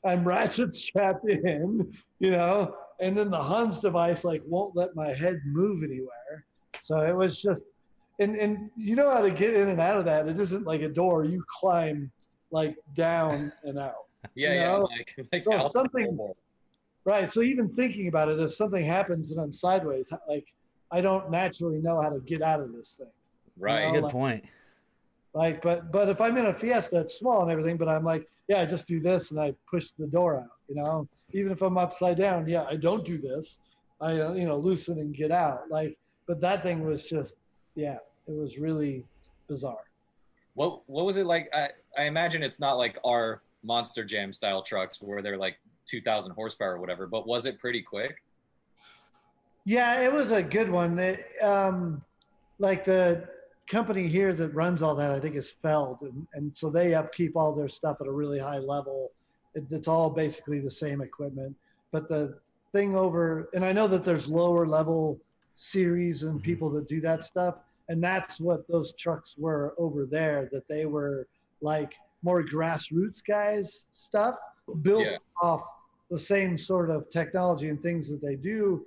I'm ratchet strapped in, you know, and then the Hans device like won't let my head move anywhere. So it was just, and you know how to get in and out of that. It isn't like a door. You climb like down and out. Yeah, like so something, right. So even thinking about it, if something happens and I'm sideways, like I don't naturally know how to get out of this thing. Right. You know, Good point. Like, but if I'm in a Fiesta, it's small and everything, but I'm like, yeah, I just do this and I push the door out, you know, even if I'm upside down, yeah, I don't do this. I, loosen and get out. Like, but that thing was just, yeah, it was really bizarre. What was it like? I imagine it's not like our Monster Jam style trucks where they're like 2,000 horsepower or whatever, but was it pretty quick? Yeah, it was a good one. Like the company here that runs all that, I think, is Feld, and so they upkeep all their stuff at a really high level. It's all basically the same equipment, but the thing over, and I know that there's lower level series and people that do that stuff, and that's what those trucks were over there, that they were like more grassroots guys stuff, built off the same sort of technology and things that they do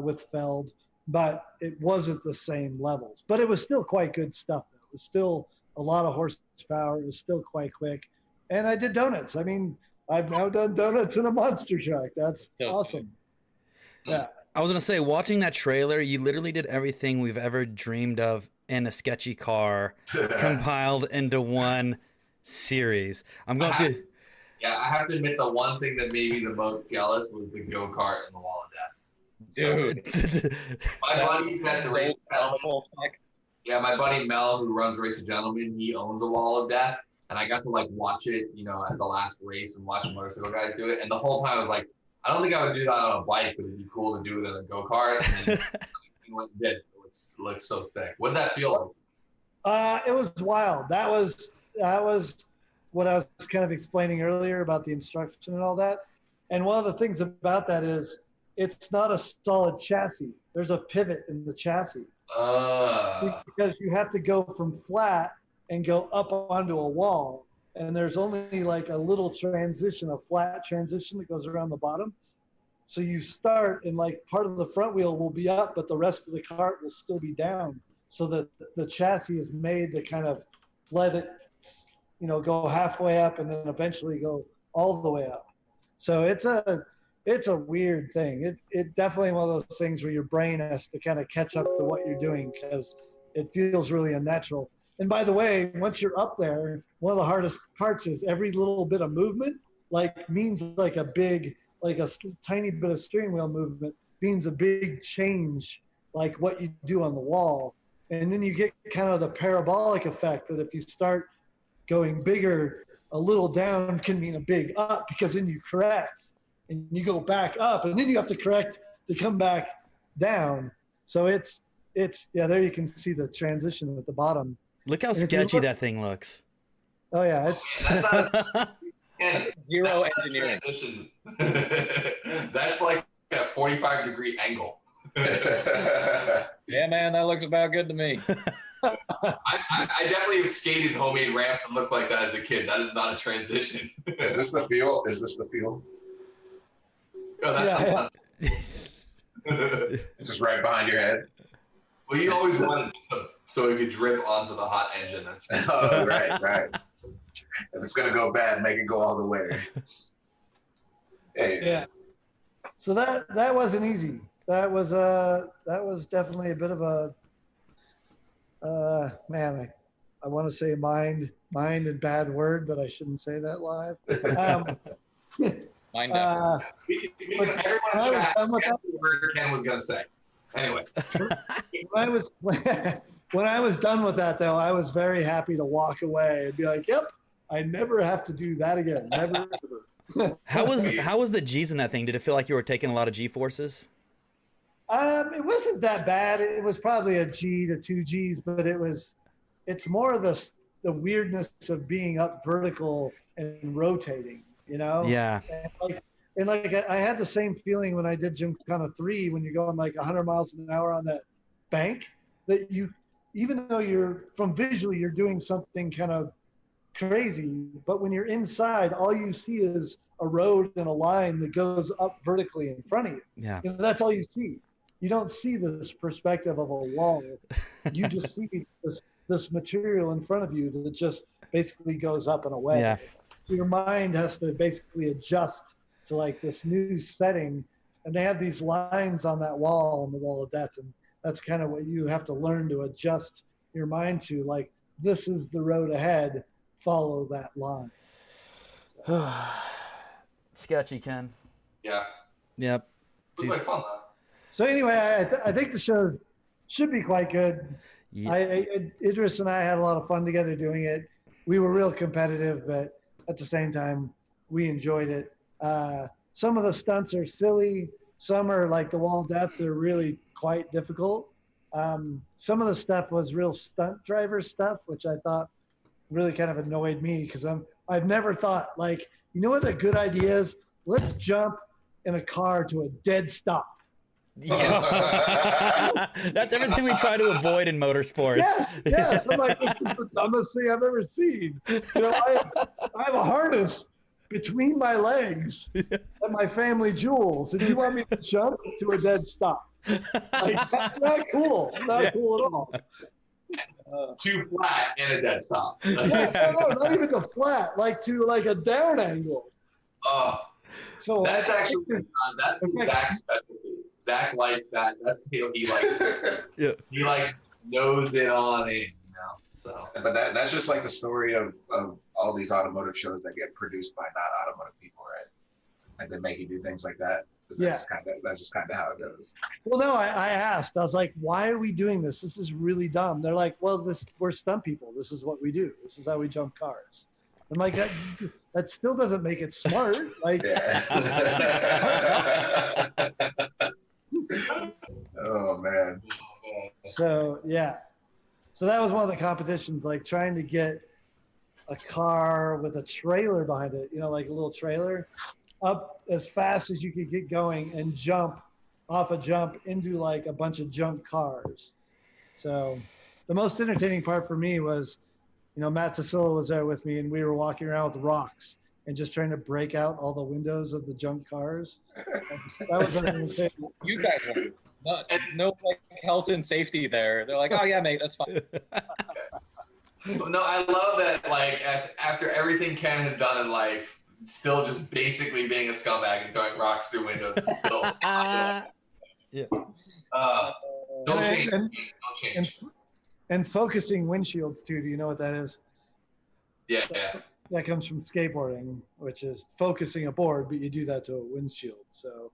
with Feld, but it wasn't the same levels. But it was still quite good stuff, though. It was still a lot of horsepower. It was still quite quick. And I did donuts. I mean, I've now done donuts in a monster truck. That's awesome. Yeah. I was going to say, watching that trailer, you literally did everything we've ever dreamed of in a sketchy car compiled into one series. I'm going to... Yeah, I have to admit the one thing that made me the most jealous was the go-kart in the Wall of Death. Dude. My buddy's at the Race of Gentlemen. Yeah, my buddy Mel, who runs Race of Gentlemen, he owns a Wall of Death. And I got to like watch it, at the last race and watch motorcycle guys do it. And the whole time I was like, I don't think I would do that on a bike, but it'd be cool to do it in a go-kart. And then he went and did it. It looks so sick. What did that feel like? It was wild. That was what I was kind of explaining earlier about the instruction and all that. And one of the things about that is it's not a solid chassis. There's a pivot in the chassis. Because you have to go from flat and go up onto a wall. And there's only like a little transition, a flat transition that goes around the bottom. So you start and like part of the front wheel will be up, but the rest of the cart will still be down. So that the chassis is made to kind of let it, go halfway up and then eventually go all the way up. So it's a weird thing. It definitely one of those things where your brain has to kind of catch up to what you're doing because it feels really unnatural. And by the way, once you're up there, one of the hardest parts is every little bit of movement means like a tiny bit of steering wheel movement means a big change, like what you do on the wall. And then you get kind of the parabolic effect that if you start going bigger, a little down can mean a big up because then you correct and you go back up and then you have to correct to come back down. So it's there you can see the transition at the bottom. Look how sketchy that thing looks. Oh yeah, it's zero engineering. That's like a 45-degree angle. Yeah, man, that looks about good to me. I definitely have skated homemade ramps and looked like that as a kid. That is not a transition. Is this the feel? Oh, that's It's just right behind your head. Well, you always wanted so it could drip onto the hot engine. That's Oh, right. If it's gonna go bad, make it go all the way. Hey. Yeah. So that wasn't easy. that was definitely a bit of a man. I want to say mind and bad word, but I shouldn't say that live. Mind We can everyone in chat guess what Ken was going to say. Anyway. When I was done with that, though, I was very happy to walk away and be like, "Yep, I never have to do that again. Never." Ever. How was the G's in that thing? Did it feel like you were taking a lot of G forces? It wasn't that bad. It was probably a G to 2 Gs, but it's more the weirdness of being up vertical and rotating, you know? Yeah. And I had the same feeling when I did Gymkhana 3, when you're going like 100 miles an hour on that bank, that even though visually you're doing something kind of crazy, but when you're inside, all you see is a road and a line that goes up vertically in front of you. Yeah. And that's all you see. You don't see this perspective of a wall. You just see this material in front of you that just basically goes up and away. Yeah. So your mind has to basically adjust to like this new setting. And they have these lines on that wall, on the wall of death. And that's kind of what you have to learn to adjust your mind to. Like, this is the road ahead. Follow that line. Sketchy, Ken. Yeah. Yep. It was quite fun, though. So anyway, I think the show should be quite good. Yeah. Idris and I had a lot of fun together doing it. We were real competitive, but at the same time, we enjoyed it. Some of the stunts are silly. Some are like the wall of death. They're really quite difficult. Some of the stuff was real stunt driver stuff, which I thought really kind of annoyed me because I've never thought, like, you know what a good idea is? Let's jump in a car to a dead stop. Yeah. That's everything we try to avoid in motorsports. Yes. I'm like, this is the dumbest thing I've ever seen. You know, I have a harness between my legs and my family jewels, and you want me to jump to a dead stop? Like, that's not cool. Not cool at all. Too flat and a dead stop. Yes, no, not even to flat, like to like a down angle. Oh, So that's actually that's Zach's specialty. Zach likes that. That's he likes. Yeah. He likes nose it on in, you know. So, But that's just like the story of all these automotive shows that get produced by not automotive people, right? Like they make you do things like that. Yeah. That's just kind of how it goes. Well, no, I asked. I was like, why are we doing this? This is really dumb. They're like, well, we're stunt people. This is what we do. This is how we jump cars. I'm like, that still doesn't make it smart. Like, Oh man. so yeah. So that was one of the competitions, like trying to get a car with a trailer behind it, you know, like a little trailer, up as fast as you could get going and jump off a jump into like a bunch of junk cars. So the most entertaining part for me was, you know, Matt Tassila was there with me and we were walking around with rocks and just trying to break out all the windows of the junk cars. That was entertaining. You guys were no like health and safety there. They're like, oh yeah, mate, that's fine. no, I love that. Like after everything Ken has done in life, still just basically being a scumbag and throwing rocks through windows is still. Yeah. Don't change. And- Don't change. And focusing windshields too. Do you know what that is? Yeah. That comes from skateboarding, which is focusing a board, but you do that to a windshield. So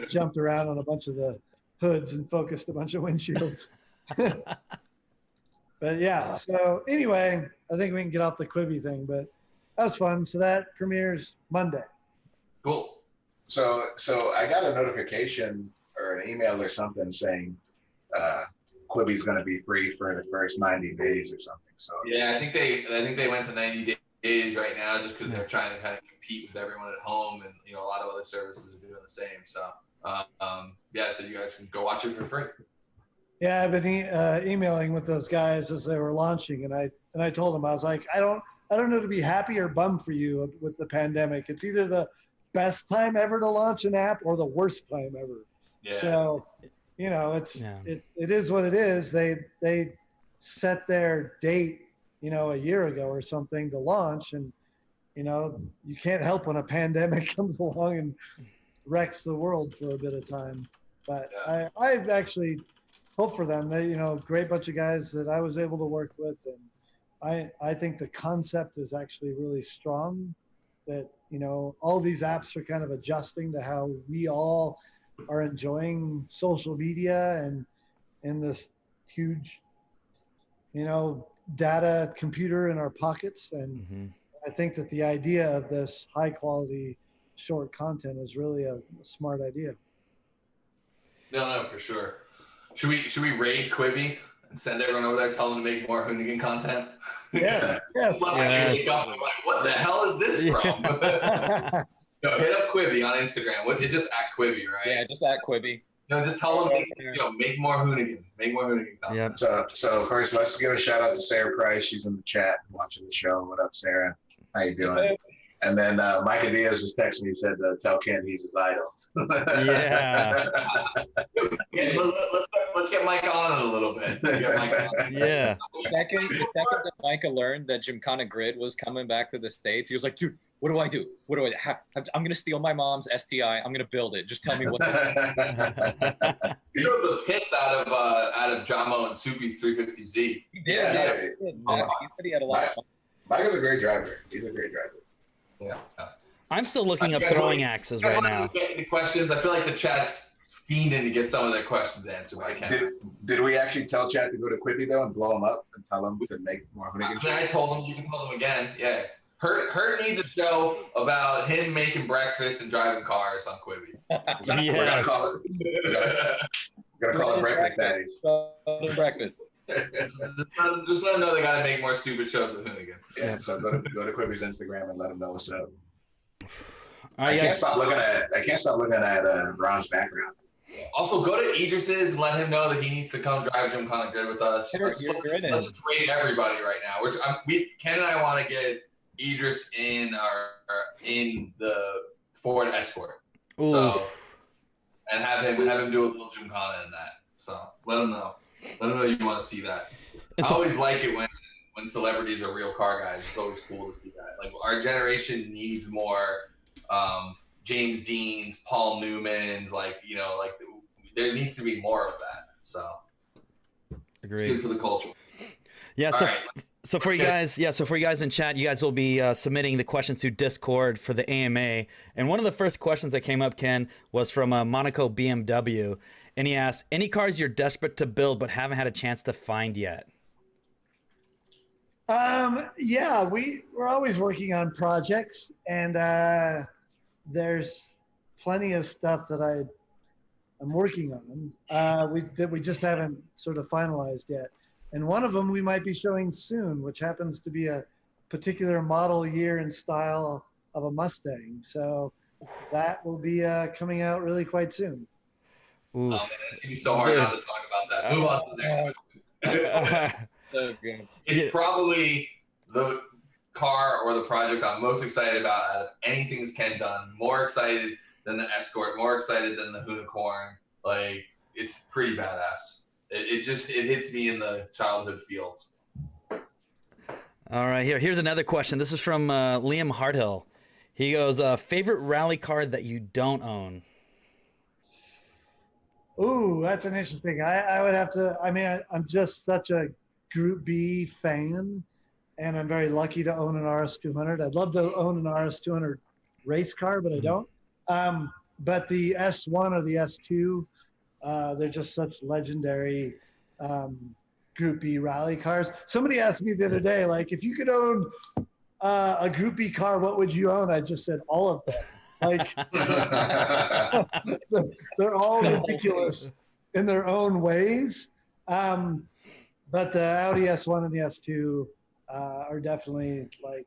jumped around on a bunch of the hoods and focused a bunch of windshields. But yeah, so anyway, I think we can get off the Quibi thing, but that was fun. So that premieres Monday. Cool. So I got a notification or an email or something saying Quibi's going to be free for the first 90 days or something. So Yeah, I think they went to 90 days right now just because they're trying to kind of compete with everyone at home, and you know a lot of other services are doing the same. So yeah, so you guys can go watch it for free. Yeah, I've been emailing with those guys as they were launching, and I told them, I was like, I don't know to be happy or bummed for you with the pandemic. It's either the best time ever to launch an app or the worst time ever. Yeah. So, you know, it is what it is. They set their date, you know, a year ago or something to launch, and you know, you can't help when a pandemic comes along and wrecks the world for a bit of time. But I actually hope for them. They, great bunch of guys that I was able to work with, and I think the concept is actually really strong. That all these apps are kind of adjusting to how we all are enjoying social media and in this huge, data computer in our pockets. And I think that the idea of this high quality short content is really a smart idea. No, for sure. Should we raid Quibi and send everyone over there, tell them to make more Hoonigan content? Yeah. Yes. Like, what the hell is this from? Hit up Quibi on Instagram. It's just at Quibi, right? Yeah, just at Quibi. Just tell them, make more Hoonigan. Make more Hoonigan content. Yep. So first, let's give a shout out to Sarah Price. She's in the chat watching the show. What up, Sarah? How you doing? And then Micah Diaz just texted me and said, tell Ken he's his idol. Yeah. Let's get Mike on it a little bit. Yeah. The second that Micah learned that Gymkhana Grid was coming back to the States, he was like, dude, what do I do? I'm going to steal my mom's STI. I'm going to build it. Just tell me what to do. You drove the pits out of Jamo and Soupy's 350Z. He did. Yeah. He said he had a lot of fun. Micah's a great driver. He's a great driver. Yeah. I'm still looking up throwing axes right now. Get any questions? I feel like the chat's fiending to get some of their questions answered. But I can't. Did we actually tell chat to go to Quibi though and blow them up and tell them to make more Hoonigan? I told him. You can tell them again. Yeah. Hurt needs a show about him making breakfast and driving cars on Quibi. Yes. We're gonna call it Breakfast Daddies. Breakfast. Just let them know they got to make more stupid shows with Hoonigan. Yeah, so go to Quibi's Instagram and let them know what's up. I can't stop looking at Ron's background. Also, go to Idris's and let him know that he needs to come drive Gymkhana Grid with us. Let's just rate everybody right now. Ken and I want to get Idris in the Ford Escort. Ooh. So, and have him do a little Gymkhana in that. So let him know. Let him know you want to see that. I always like it when celebrities are real car guys. It's always cool to see that. Like, our generation needs more James Deans, Paul Newmans. There needs to be more of that. So Agreed. It's good for the culture. Yeah. All right. So for you guys in chat, you guys will be submitting the questions to Discord for the AMA. And one of the first questions that came up, Ken, was from Monaco BMW. And he asked, any cars you're desperate to build but haven't had a chance to find yet? Yeah, we're always working on projects, and there's plenty of stuff that I'm working on. We just haven't sort of finalized yet. And one of them we might be showing soon, which happens to be a particular model year and style of a Mustang. So that will be coming out really quite soon. Oh, man, it's going to be so hard not to talk about that. Move on to the next one. So good. It's probably the car or the project I'm most excited about out of anything that's Ken done. More excited than the Escort, more excited than the Hoonicorn. Like, it's pretty badass. It hits me in the childhood feels. All right, here's another question. This is from Liam Harthill. He goes, favorite rally car that you don't own? Ooh, that's an interesting. I would have to. I mean, I'm just such a Group B fan, and I'm very lucky to own an RS200. I'd love to own an RS200 race car, but I don't. But the S1 or the S2, they're just such legendary Group B rally cars. Somebody asked me the other day, like, if you could own a Group B car, what would you own? I just said all of them. Like, they're all ridiculous in their own ways. But the Audi S1 and the S2 are definitely like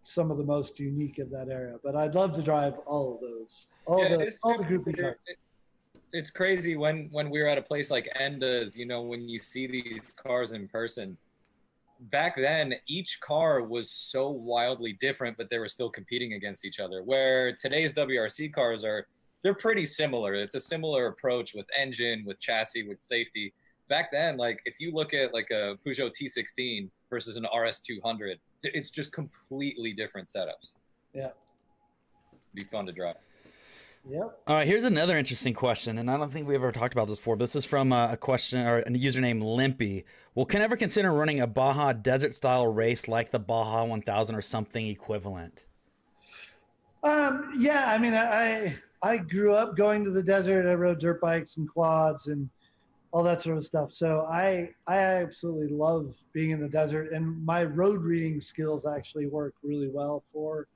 some of the most unique of that era. But I'd love to drive all of those, all the Group B cars. It's crazy when we were at a place like Enda's, when you see these cars in person. Back then, each car was so wildly different, but they were still competing against each other. Where today's WRC cars they're pretty similar. It's a similar approach with engine, with chassis, with safety. Back then, like, if you look at like a Peugeot T16 versus an RS200, it's just completely different setups. Yeah. Be fun to drive. Yep. All right, here's another interesting question, and I don't think we ever talked about this before. But this is from a question or a username Limpy. Will Ken ever consider running a Baja desert style race like the Baja 1000 or something equivalent? Yeah, I mean, I grew up going to the desert. I rode dirt bikes and quads and all that sort of stuff. So I absolutely love being in the desert, and my road reading skills actually work really well for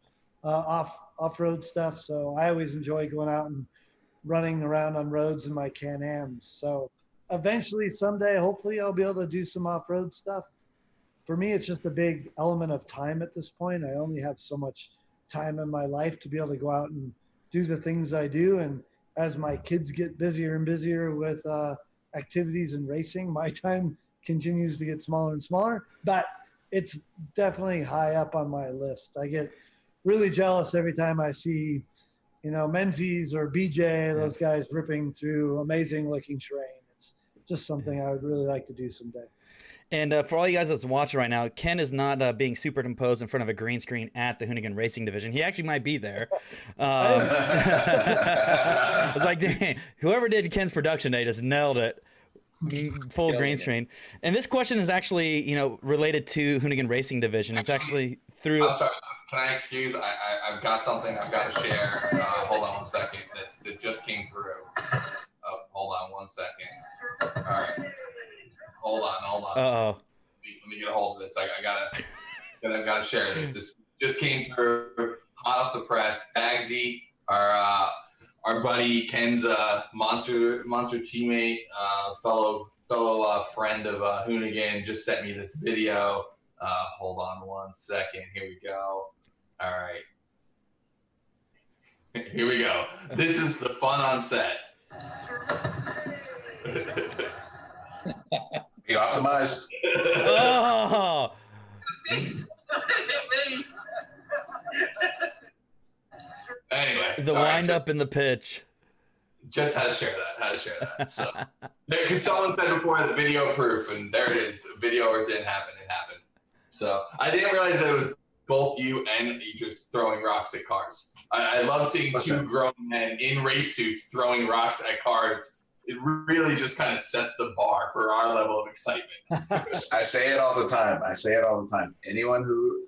off-road stuff. So I always enjoy going out and running around on roads in my Can-Ams. So eventually, someday, hopefully, I'll be able to do some off-road stuff. For me, it's just a big element of time at this point. I only have so much time in my life to be able to go out and do the things I do. And as my kids get busier and busier with activities and racing, my time continues to get smaller and smaller. But it's definitely high up on my list. I get really jealous every time I see, Menzies or BJ, those guys ripping through amazing looking terrain. It's just something I would really like to do someday. And for all you guys that's watching right now, Ken is not being superimposed in front of a green screen at the Hoonigan Racing Division. He actually might be there. It's like, dang, whoever did Ken's production day just nailed it. Full green screen. And this question is actually, related to Hoonigan Racing Division. It's actually through. I'm sorry. Can I excuse? I've got something I've got to share. Hold on one second. That just came through. Oh, hold on one second. All right. Hold on. Uh-oh. Let me get a hold of this. I gotta share this. This just came through, hot off the press. Bagsy, our buddy Ken's monster teammate, fellow friend of Hoonigan, just sent me this video. Hold on one second. Here we go. All right. Here we go. This is the fun on set. You optimized. Oh! Anyway, The wind up in the pitch. Just had to share that. So, because someone said before the video proof, and there it is. The video or it didn't happen. It happened. So I didn't realize that it was both you and just throwing rocks at cars. I love seeing two grown men in race suits throwing rocks at cars. It really just kind of sets the bar for our level of excitement. I say it all the time. Anyone who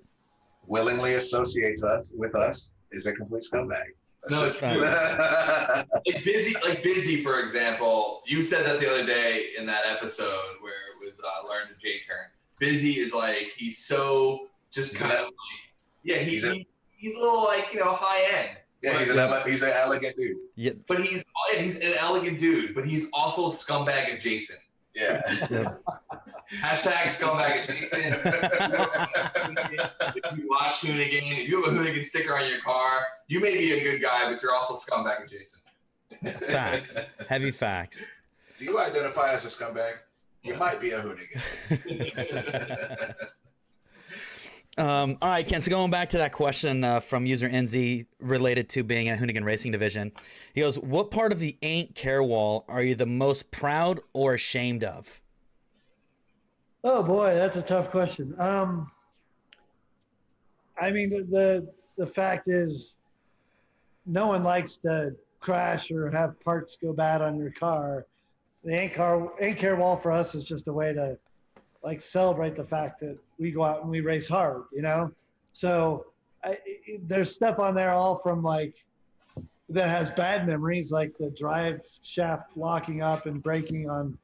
willingly associates us with us is a complete scumbag. No, it's true. Like busy, for example. You said that the other day in that episode where it was Learn to J-Turn. Busy is like, he's so just kind of like, he's a little like, high end. Yeah, he's an elegant dude. Yeah. But he's an elegant dude, but he's also scumbag adjacent. Yeah. Hashtag scumbag adjacent. If you watch Hoonigan, if you have a Hoonigan sticker on your car, you may be a good guy, but you're also scumbag adjacent. Facts. Heavy facts. Do you identify as a scumbag? You might be a Hoonigan. All right, Ken, so going back to that question from user NZ related to being at Hoonigan Racing Division, he goes, what part of the ain't care wall are you the most proud or ashamed of? Oh boy, that's a tough question. I mean, the fact is, no one likes to crash or have parts go bad on your car. The ain't care wall for us is just a way to celebrate the fact that we go out and we race hard, So there's stuff on there all from that has bad memories, like the drive shaft locking up and breaking on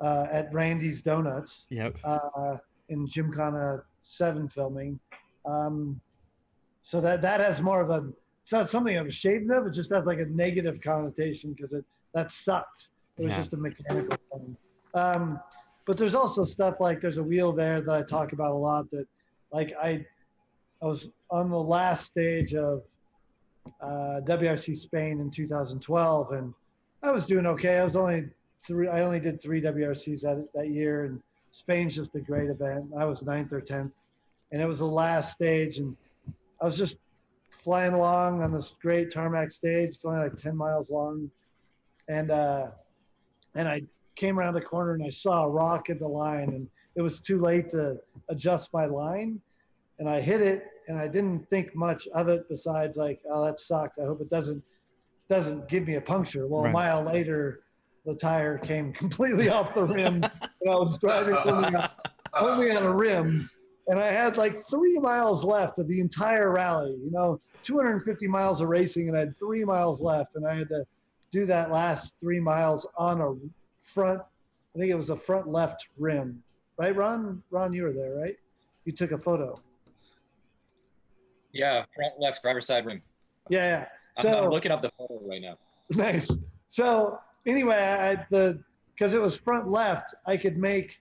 at Randy's Donuts. Yep. In Gymkhana 7 filming. So that has more of it's not something I'm ashamed of. It just has a negative connotation because that sucked. It was just a mechanical thing. But there's also stuff there's a wheel there that I talk about a lot that I was on the last stage of WRC Spain in 2012 and I was doing okay. I only did 3 WRCs that year, and Spain's just a great event. I was 9th or 10th, and it was the last stage, and I was just flying along on this great tarmac stage. It's only 10 miles long, and I came around a corner and I saw a rock at the line, and it was too late to adjust my line, and I hit it, and I didn't think much of it besides oh, that sucked. I hope it doesn't doesn't give me a puncture. Well, Right. a mile later, the tire came completely off the rim, and I was driving only on a rim, and I had like 3 miles left of the entire rally. 250 miles of racing, and I had 3 miles left, and I had to do that last 3 miles on a front. I think it was a front left rim, right, Ron? Ron, you were there, right? You took a photo. Yeah, front left driver's side rim. Yeah. I'm looking up the photo right now. Nice. So anyway, because it was front left, I could make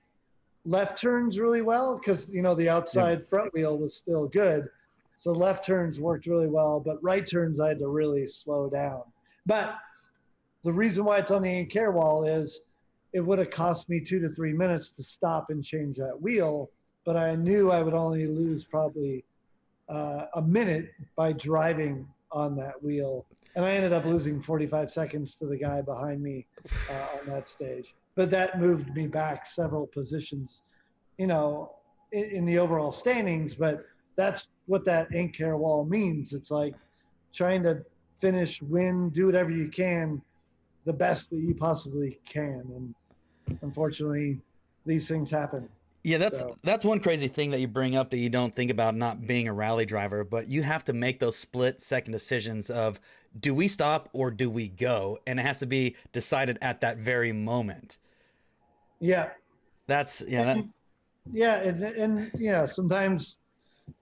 left turns really well because the outside front wheel was still good. So left turns worked really well, but right turns I had to really slow down. But the reason why it's on the ain't care wall is it would have cost me 2 to 3 minutes to stop and change that wheel, but I knew I would only lose probably a minute by driving on that wheel. And I ended up losing 45 seconds to the guy behind me on that stage. But that moved me back several positions, in the overall standings. But that's what that ain't care wall means. It's like trying to finish, win, do whatever you can, the best that you possibly can. And unfortunately, these things happen. Yeah, that's one crazy thing that you bring up that you don't think about not being a rally driver, but you have to make those split-second decisions of do we stop or do we go, and it has to be decided at that very moment. Yeah, that's and sometimes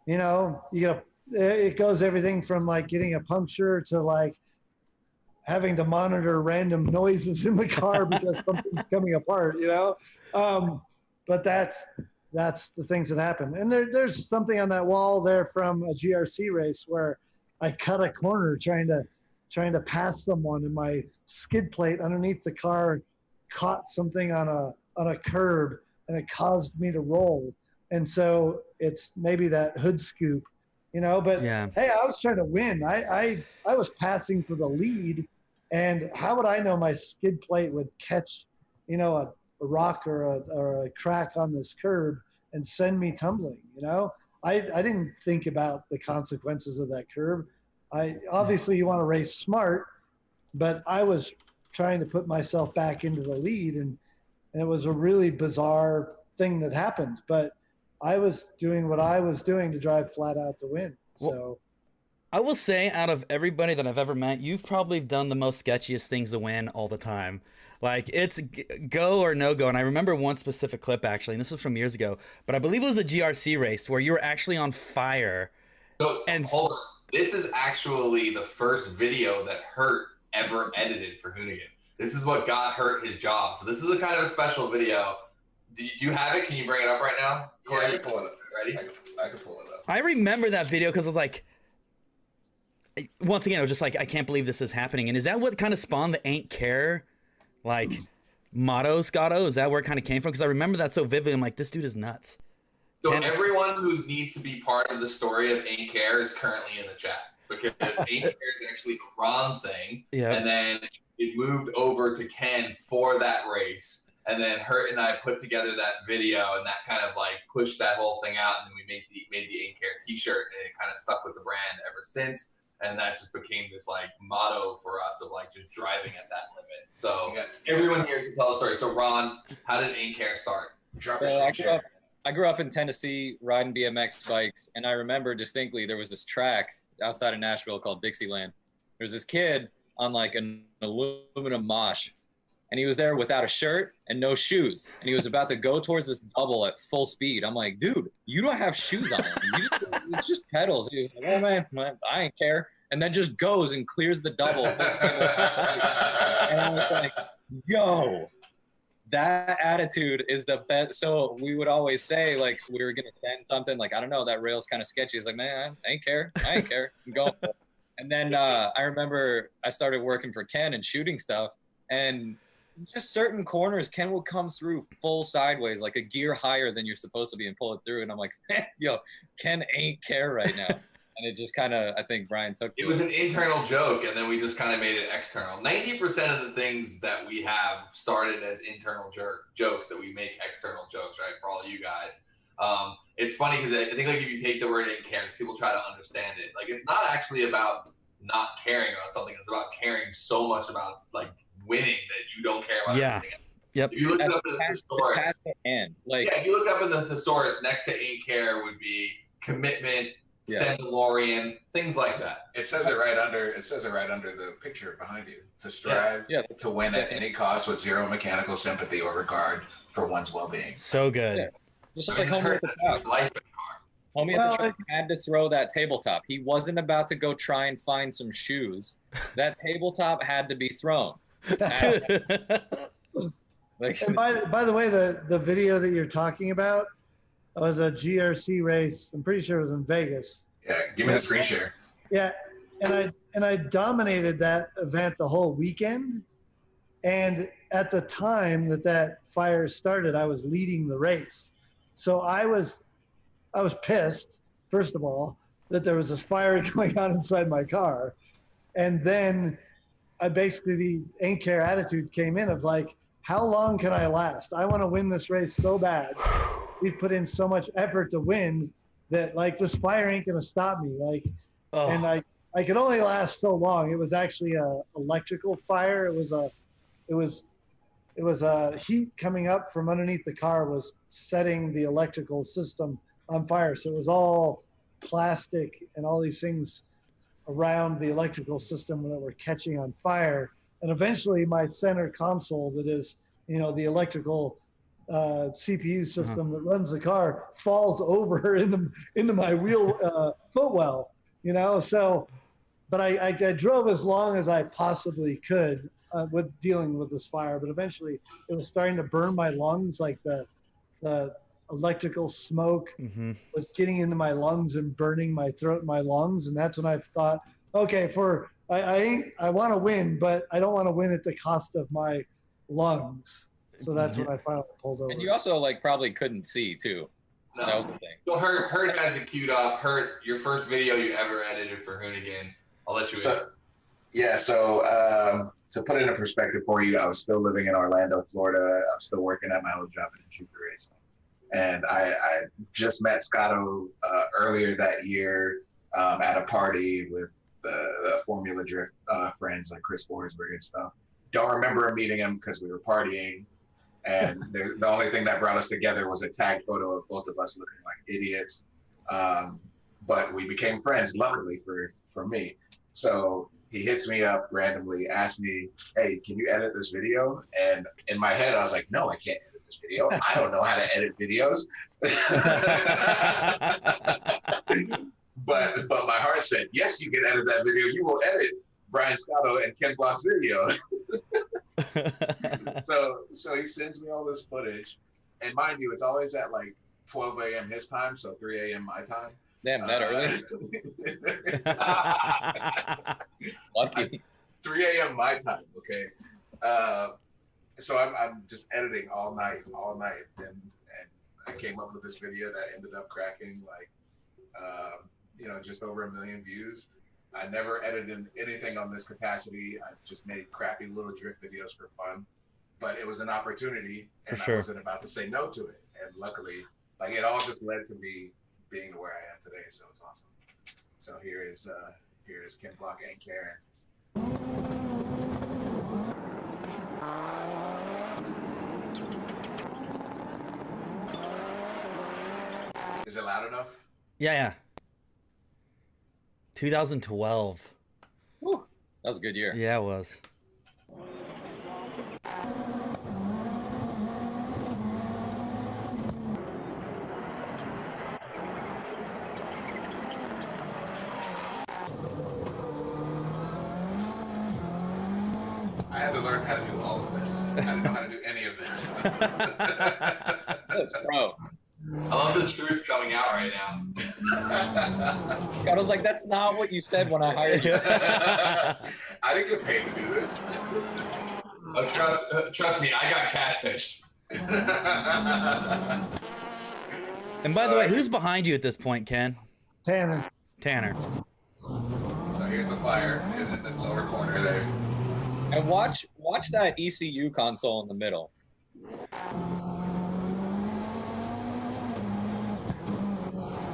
it goes everything from like getting a puncture to like having to monitor random noises in the car because something's coming apart. But that's the things that happen. And there's something on that wall there from a GRC race where I cut a corner trying to pass someone, and my skid plate underneath the car caught something on a curb, and it caused me to roll. And so it's maybe that hood scoop, But yeah. Hey, I was trying to win. I was passing for the lead, and how would I know my skid plate would catch, a rock or a crack on this curb and send me tumbling? I didn't think about the consequences of that curb. Obviously you want to race smart, but I was trying to put myself back into the lead, and it was a really bizarre thing that happened, but I was doing what I was doing to drive flat out to win. So I will say, out of everybody that I've ever met, you've probably done the most sketchiest things to win all the time. Like, it's go or no go. And I remember one specific clip, actually, and this was from years ago, but I believe it was a GRC race where you were actually on fire. So, hold on. This is actually the first video that Hurt ever edited for Hoonigan. This is what got Hurt his job. So this is a kind of a special video. Do you have it? Can you bring it up right now? Yeah, I can pull it up. Ready? I can pull it up. I remember that video because I was like, once again, it was just like, I can't believe this is happening. And is that what kind of spawned the ain't care, like, motto, Scotto? Is that where it kind of came from? Because I remember that so vividly. I'm like, this dude is nuts. So everyone who needs to be part of the story of Ain't Care is currently in the chat, because Ain't Care is actually the Ron thing. Yeah. And then it moved over to Ken for that race. And then Hurt and I put together that video, and that kind of like pushed that whole thing out. And then we made the Ain't Care t-shirt, and it kind of stuck with the brand ever since. And that just became this like motto for us of like just driving at that limit. So everyone here can tell a story. So Ron, how did Ain't Care start? I grew up in Tennessee riding BMX bikes, and I remember distinctly there was this track outside of Nashville called Dixieland. There's this kid on like an aluminum mosh, and he was there without a shirt and no shoes, and he was about to go towards this double at full speed. I'm like, dude, you don't have shoes on. It's just pedals. He was like, oh man, I ain't care. And then just goes and clears the double. And I was like, yo, that attitude is the best. So we would always say, like, we were going to send something, like, I don't know, that rail's kind of sketchy. It's like, man, I ain't care. I'm going. And then I remember I started working for Ken and shooting stuff. And just certain corners, Ken will come through full sideways, like a gear higher than you're supposed to be, and pull it through. And I'm like, yo, Ken ain't care right now. And it just kind of, I think Brian took it. It was an internal joke, and then we just kind of made it external. 90% of the things that we have started as internal jokes that we make external jokes, right, for all you guys. It's funny because I think like if you take the word "ain't care," people try to understand it. Like, it's not actually about not caring about something. It's about caring so much about like winning that you don't care about anything else. Yep. If you look up in the That's thesaurus, the end. Like, if you look up in the thesaurus, next to ain't care would be commitment, Sendalorian, things like that. It says it right under. It says it right under the picture behind you. To strive to win at any cost with zero mechanical sympathy or regard for one's well-being. So good. Yeah. Just like Homie at the top. Homie at the top had to throw that tabletop. He wasn't about to go try and find some shoes. That tabletop had to be thrown. Like, And by the way, the video that you're talking about was a GRC race. I'm pretty sure it was in Vegas. Yeah, give me the screen share. Yeah, and I dominated that event the whole weekend. And at the time that fire started, I was leading the race. So I was pissed, first of all, that there was this fire going on inside my car. And then I basically, the ain't care attitude came in of like, how long can I last? I want to win this race so bad. We've put in so much effort to win that like this fire ain't going to stop me. Like, and I could only last so long. It was actually a electrical fire. It was a heat coming up from underneath the car was setting the electrical system on fire. So it was all plastic and all these things around the electrical system that were catching on fire. And eventually my center console that is, the electrical CPU system that runs the car falls over into my wheel footwell, so, but I drove as long as I possibly could with dealing with this fire, but eventually it was starting to burn my lungs, like the electrical smoke was getting into my lungs and burning my throat and my lungs. And that's when I thought, okay, I want to win, but I don't want to win at the cost of my lungs. So that's when I finally pulled over. and you also like probably couldn't see too. No. That was the thing. So Hurt has it queued up. Hurt, your first video you ever edited for Hoonigan. I'll let you in. Yeah, so to put it into perspective for you, I was still living in Orlando, Florida. I'm still working at my old job in Chuka Racing. And I just met Scotto earlier that year at a party with the Formula Drift friends like Chris Forsberg and stuff. Don't remember meeting him because we were partying. And the only thing that brought us together was a tag photo of both of us looking like idiots. But we became friends, luckily for me. So he hits me up randomly, asks me, hey, can you edit this video? And in my head, I was like, no, I can't edit this video. I don't know how to edit videos. But my heart said, yes, you can edit that video. You will edit Brian Scotto and Ken Block's video. So he sends me all this footage. And mind you, it's always at like 12 a.m. his time, so 3 a.m. my time. Damn, that early? Lucky. 3 a.m. my time, okay? So I'm just editing all night. And I came up with this video that ended up cracking like, just over 1 million views. I never edited anything on this capacity. I just made crappy little drift videos for fun. But it was an opportunity, and I wasn't about to say no to it. And luckily, like it all just led to me being where I am today. So it's awesome. So here is Ken Block and Karen. Is it loud enough? Yeah. 2012. Whew. That was a good year. Yeah, it was. I had to learn how to do all of this. I didn't know how to do any of this. That's pro. I love the truth coming out right now. I was like, that's not what you said when I hired you. I didn't get paid to do this. Oh, trust me, I got catfished. And by the way, who's behind you at this point, Ken? Tanner. So here's the fire in this lower corner there. And watch that ECU console in the middle.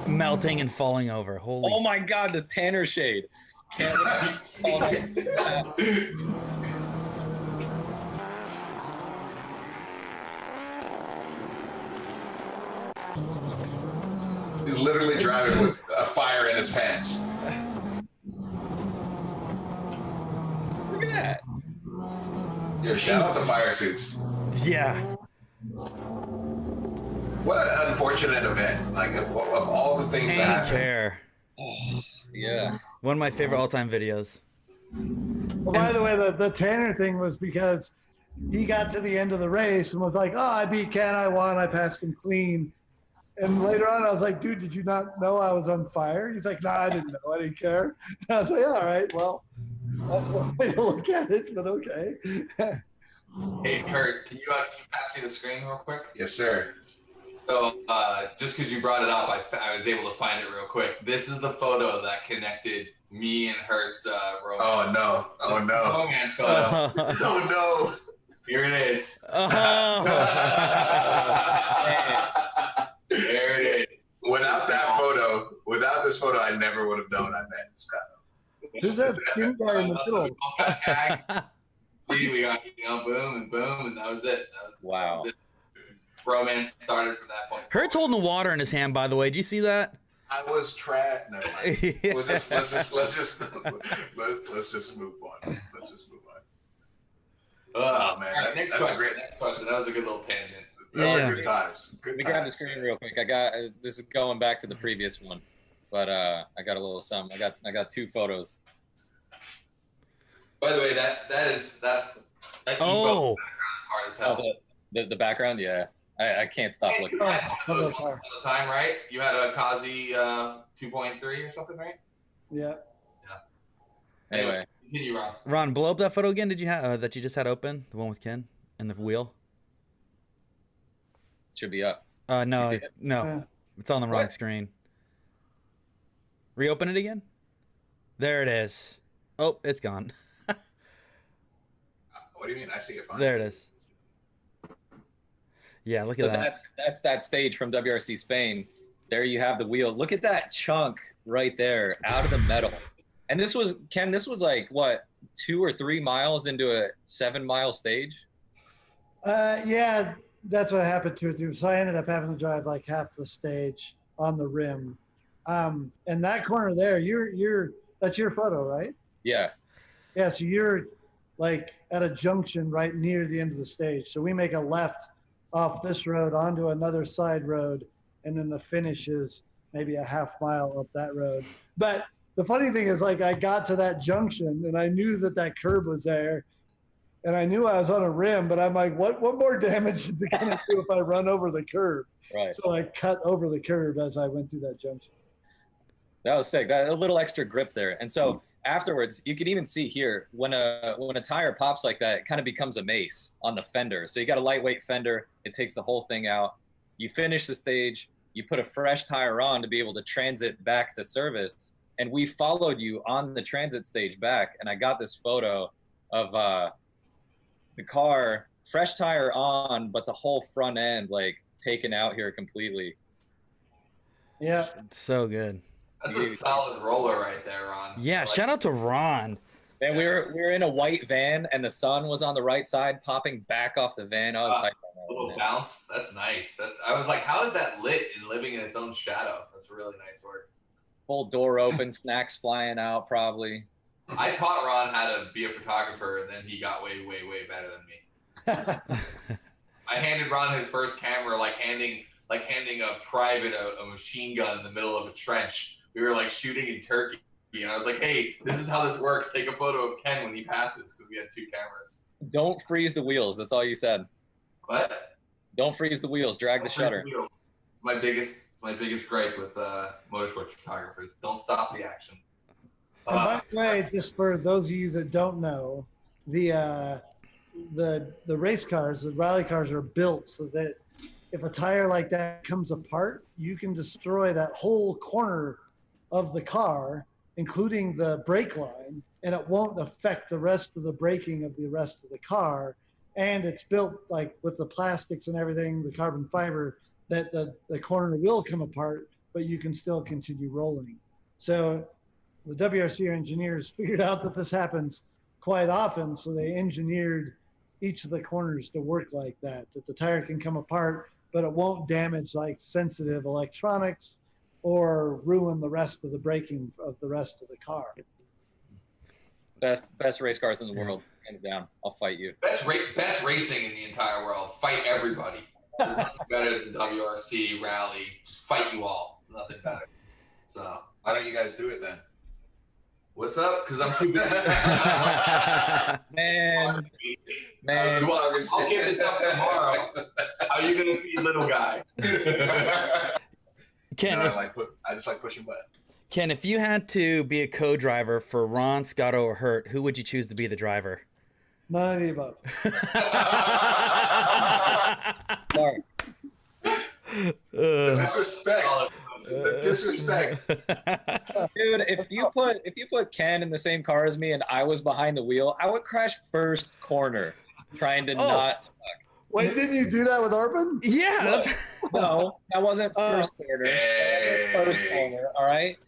Melting and falling over. Holy. Oh my God, the Tanner shade. He's literally driving with a fire in his pants. Look at that. Yo, shout out to fire suits. Yeah. What an unfortunate event. Like, of all the things that Ain't happen. care. Yeah. One of my favorite all-time videos. Well, by the way, the Tanner thing was because he got to the end of the race and was like, "Oh, I beat Ken. I won. I passed him clean." And later on, I was like, "Dude, did you not know I was on fire?" He's like, "No, I didn't know. I didn't care." And I was like, "All right, well, that's one way to look at it, but okay." Hey, Kurt, can you pass me the screen real quick? Yes, sir. So, just because you brought it up, I was able to find it real quick. This is the photo that connected me and Hertz romance. Oh, no. Oh, no. Romance photo. Oh, no. Here it is. Oh. There it is. Without this photo, I never would have known I met Scott. There's that skin guy in the So we middle. both got tagged. See, we got, boom, and that was it. Wow. That was it. Romance started from that point. Hertz holding the water in his hand, by the way. Did you see that? I was trapped. Never mind. Let's just move on. Let's just move on. Oh, man, All right, next question. That was a good little tangent. Yeah. Good times. Let me grab the screen real quick. I got this is going back to the previous one, but I got a little something. I got 2 photos. By the way, that Oh. background is hard as hell. The background, yeah. I can't stop looking. You had those once upon a time, right? You had a Kazi 2.3 or something, right? Yeah. Anyway, continue, Ron. Ron, blow up that photo again. Did you have that you just had open? The one with Ken and the wheel? should be up. No, see it? no, it's on the wrong What? screen. Reopen it again. There it is. Oh, it's gone. What do you mean? I see it fine. There it is. Yeah, look at So that. that's that stage from WRC Spain. There you have the wheel. Look at that chunk right there out of the metal. And this was, Ken, this was like, what, 2 or 3 miles into a 7-mile stage? Yeah, that's what happened 2 or 3. So I ended up having to drive like half the stage on the rim. And that corner there, that's your photo, right? Yeah. Yeah, so you're like at a junction right near the end of the stage. So we make a left off this road onto another side road, and then the finish is maybe a half mile up that road. But the funny thing is, like, I got to that junction and I knew that curb was there, and I knew I was on a rim, but I'm like, what more damage is it gonna do if I run over the curb? Right. So I cut over the curb as I went through that junction. That was sick. That a little extra grip there. And so afterwards, you can even see here when a tire pops like that, it kind of becomes a mace on the fender. So you got a lightweight fender. It takes the whole thing out. You finish the stage. You put a fresh tire on to be able to transit back to service. And we followed you on the transit stage back. And I got this photo of the car, fresh tire on, but the whole front end like taken out here completely. Yeah. It's so good. That's a solid roller right there, Ron. Yeah, I like shout out to Ron. And we were in a white van, and the sun was on the right side, popping back off the van. I was hyped on a that. little Man. bounce. That's nice. I was like, how is that lit and living in its own shadow? That's really nice work. Full door open, snacks flying out, probably. I taught Ron how to be a photographer, and then he got way, way, way better than me. I handed Ron his first camera, like handing a private a machine gun in the middle of a trench. We were like shooting in Turkey, and I was like, "Hey, this is how this works. Take a photo of Ken when he passes," because we had 2 cameras. Don't freeze the wheels. That's all you said. What? Don't freeze the wheels. Drag the shutter. It's my biggest gripe with motorsport photographers. Don't stop the action. And by the way, just for those of you that don't know, the race cars, the rally cars are built so that if a tire like that comes apart, you can destroy that whole corner of the car, including the brake line, and it won't affect the rest of the braking of the rest of the car. And it's built like with the plastics and everything, the carbon fiber, that the corner will come apart, but you can still continue rolling. So the WRC engineers figured out that this happens quite often, so they engineered each of the corners to work like that the tire can come apart, but it won't damage like sensitive electronics or ruin the rest of the braking of the rest of the car. Best race cars in the world, hands down. I'll fight you. Best racing in the entire world. Fight everybody. There's nothing better than WRC, rally. Just fight you all. Nothing better. So Why don't you guys do it then? what's up? Because I'm too busy. Man. I'll give this up tomorrow. How are you gonna feed little guy? Ken, I just like pushing buttons. Ken, if you had to be a co-driver for Ron, Scotto, or Hurt, who would you choose to be the driver? None of the above. Sorry. The disrespect. The disrespect. Dude, if you put Ken in the same car as me and I was behind the wheel, I would crash first corner, trying to not suck. Wait, didn't you do that with Orban? Yeah. No, that wasn't first corner. First corner, all right?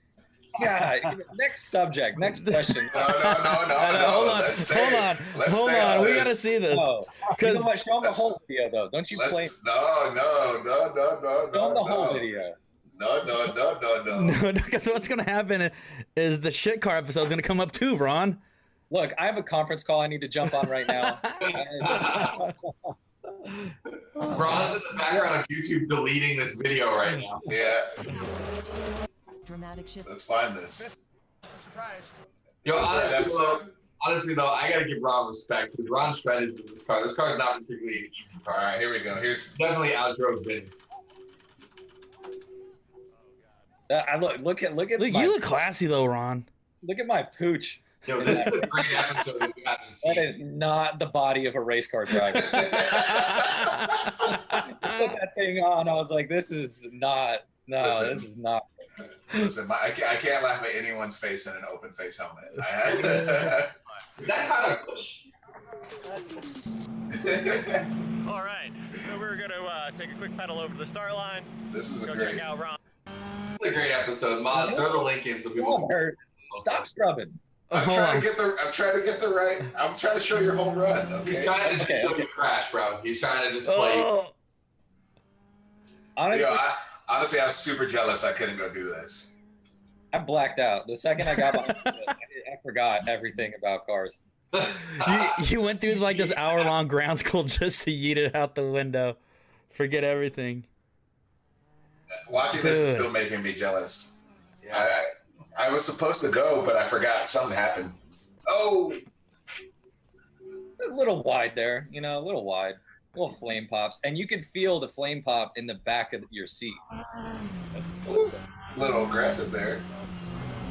Yeah, next subject, next question. No. Hold on. Let's Hold stay on. We this. gotta see this. No, you know what? Show them the whole video, though. Don't you play? No. Show them the whole video. No. No, because what's gonna happen is the shit car episode is gonna come up too, Ron. Look, I have a conference call I need to jump on right now. Ron's in the background of YouTube deleting this video right now. Yeah, Dramatic shift. let's find this. Yo, That's honestly though, I gotta give Ron respect because Ron shredded with this car. This car is not particularly an easy car. All right, here we go. Here's Definitely outdrove Vinny. Look at Look, my, you look classy though, Ron. look at my pooch. Yo, this is a great episode that we haven't seen. That is not the body of a race car driver. Put that thing on. I was like, this is not. No, Listen. this is not. listen. I can't laugh at anyone's face in an open face helmet. Is that kind of push? All right, so we're going to take a quick pedal over to the start line. This is a Go great. check out Ron. This is a great episode. Moz, throw the link in so people Don't hurt. Stop scrubbing. I'm Hold trying on. to get the right. I'm trying to show your whole run. He's Okay. trying to just Okay. show you crash, bro. He's trying to just play. Oh. Honestly, Honestly, I was super jealous. I couldn't go do this. I blacked out. The second I got behind it, I forgot everything about cars. You went through like this hour-long ground school just to yeet it out the window. Forget everything. Watching this is Good. still making me jealous. Yeah. I was supposed to go, but I forgot. Something happened. Oh, A little wide there, a little wide. Little flame pops. And you can feel the flame pop in the back of your seat. a little aggressive there.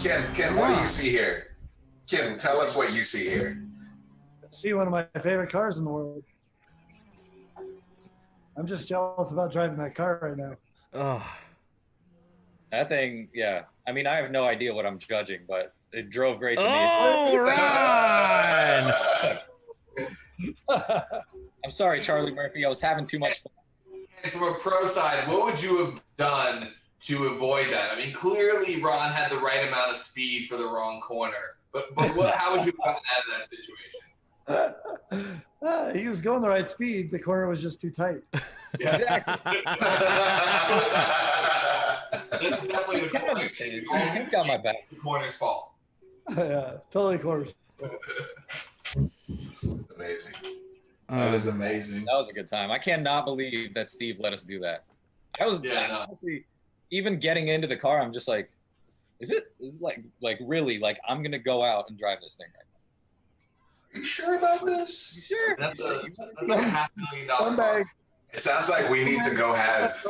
Ken, what do you see here? Ken, tell us what you see here. See one of my favorite cars in the world. I'm just jealous about driving that car right now. Oh. That thing, yeah. I mean, I have no idea what I'm judging, but it drove great to me. Oh, Ron! I'm sorry, Charlie Murphy. I was having too much fun. And from a pro side, what would you have done to avoid that? I mean, clearly Ron had the right amount of speed for the wrong corner, but how would you have gotten out of that situation? He was going the right speed. The corner was just too tight. Yeah. Exactly. That's definitely the You can understand. He's got my back. the corner's fault. Yeah, totally corners. Amazing. That is amazing. That was a good time. I cannot believe that Steve let us do that. I was honestly, even getting into the car, I'm just like, is it like really like I'm gonna go out and drive this thing right now? Are you sure about this? Sure. That's like a $500,000 car. It sounds like we need to go have.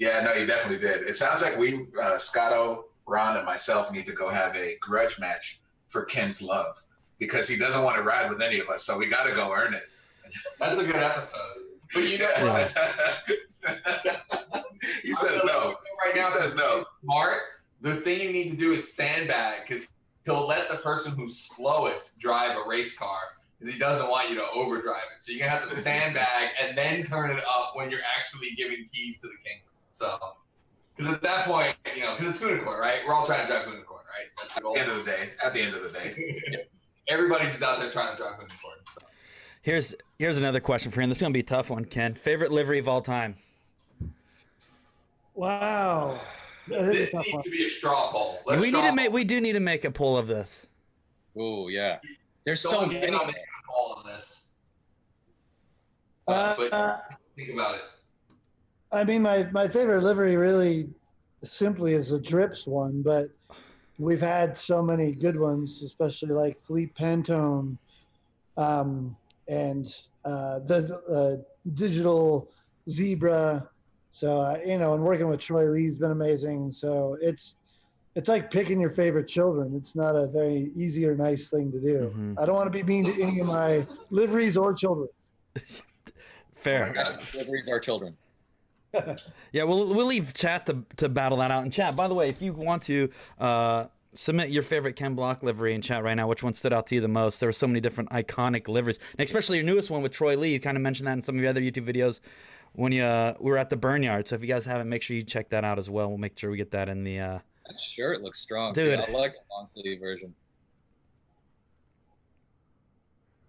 Yeah, no, you definitely did. It sounds like we, Scotto, Ron, and myself need to go have a grudge match for Ken's love because he doesn't want to ride with any of us, so we got to go earn it. That's a good episode. But you know Yeah. what? He says no. Right He now, says no. Smart. The thing you need to do is sandbag because he'll let the person who's slowest drive a race car because he doesn't want you to overdrive it. So you're gonna have to sandbag and then turn it up when you're actually giving keys to the kingdom. So Because at that point, you know, because it's Hoonicorn, right? We're all trying to drive Hoonicorn, right? That's the goal. At the end of the day. Everybody's just out there trying to drive Hoonicorn. So. Here's another question for you. This is gonna be a tough one, Ken. Favorite livery of all time? Wow. This needs to be a straw poll. We do need to make a poll of this. Oh yeah. There's so Someone's many. gonna make a poll on this. But think about it. I mean, my favorite livery really simply is a Drips one, but we've had so many good ones, especially like Fleet Pantone, and the digital Zebra. So you know, and working with Troy Lee's been amazing. So it's like picking your favorite children. It's not a very easy or nice thing to do. Mm-hmm. I don't want to be mean to any of my liveries or children. Fair. Liveries are children. Yeah, we'll leave chat to battle that out. And chat, by the way, if you want to submit your favorite Ken Block livery in chat right now, which one stood out to you the most? There were so many different iconic liveries, and especially your newest one with Troy Lee. You kind of mentioned that in some of your other YouTube videos when you we were at the Burnyard. So if you guys haven't, make sure you check that out as well. We'll make sure we get that in the. That shirt looks strong, dude. Too. I like the long sleeve version.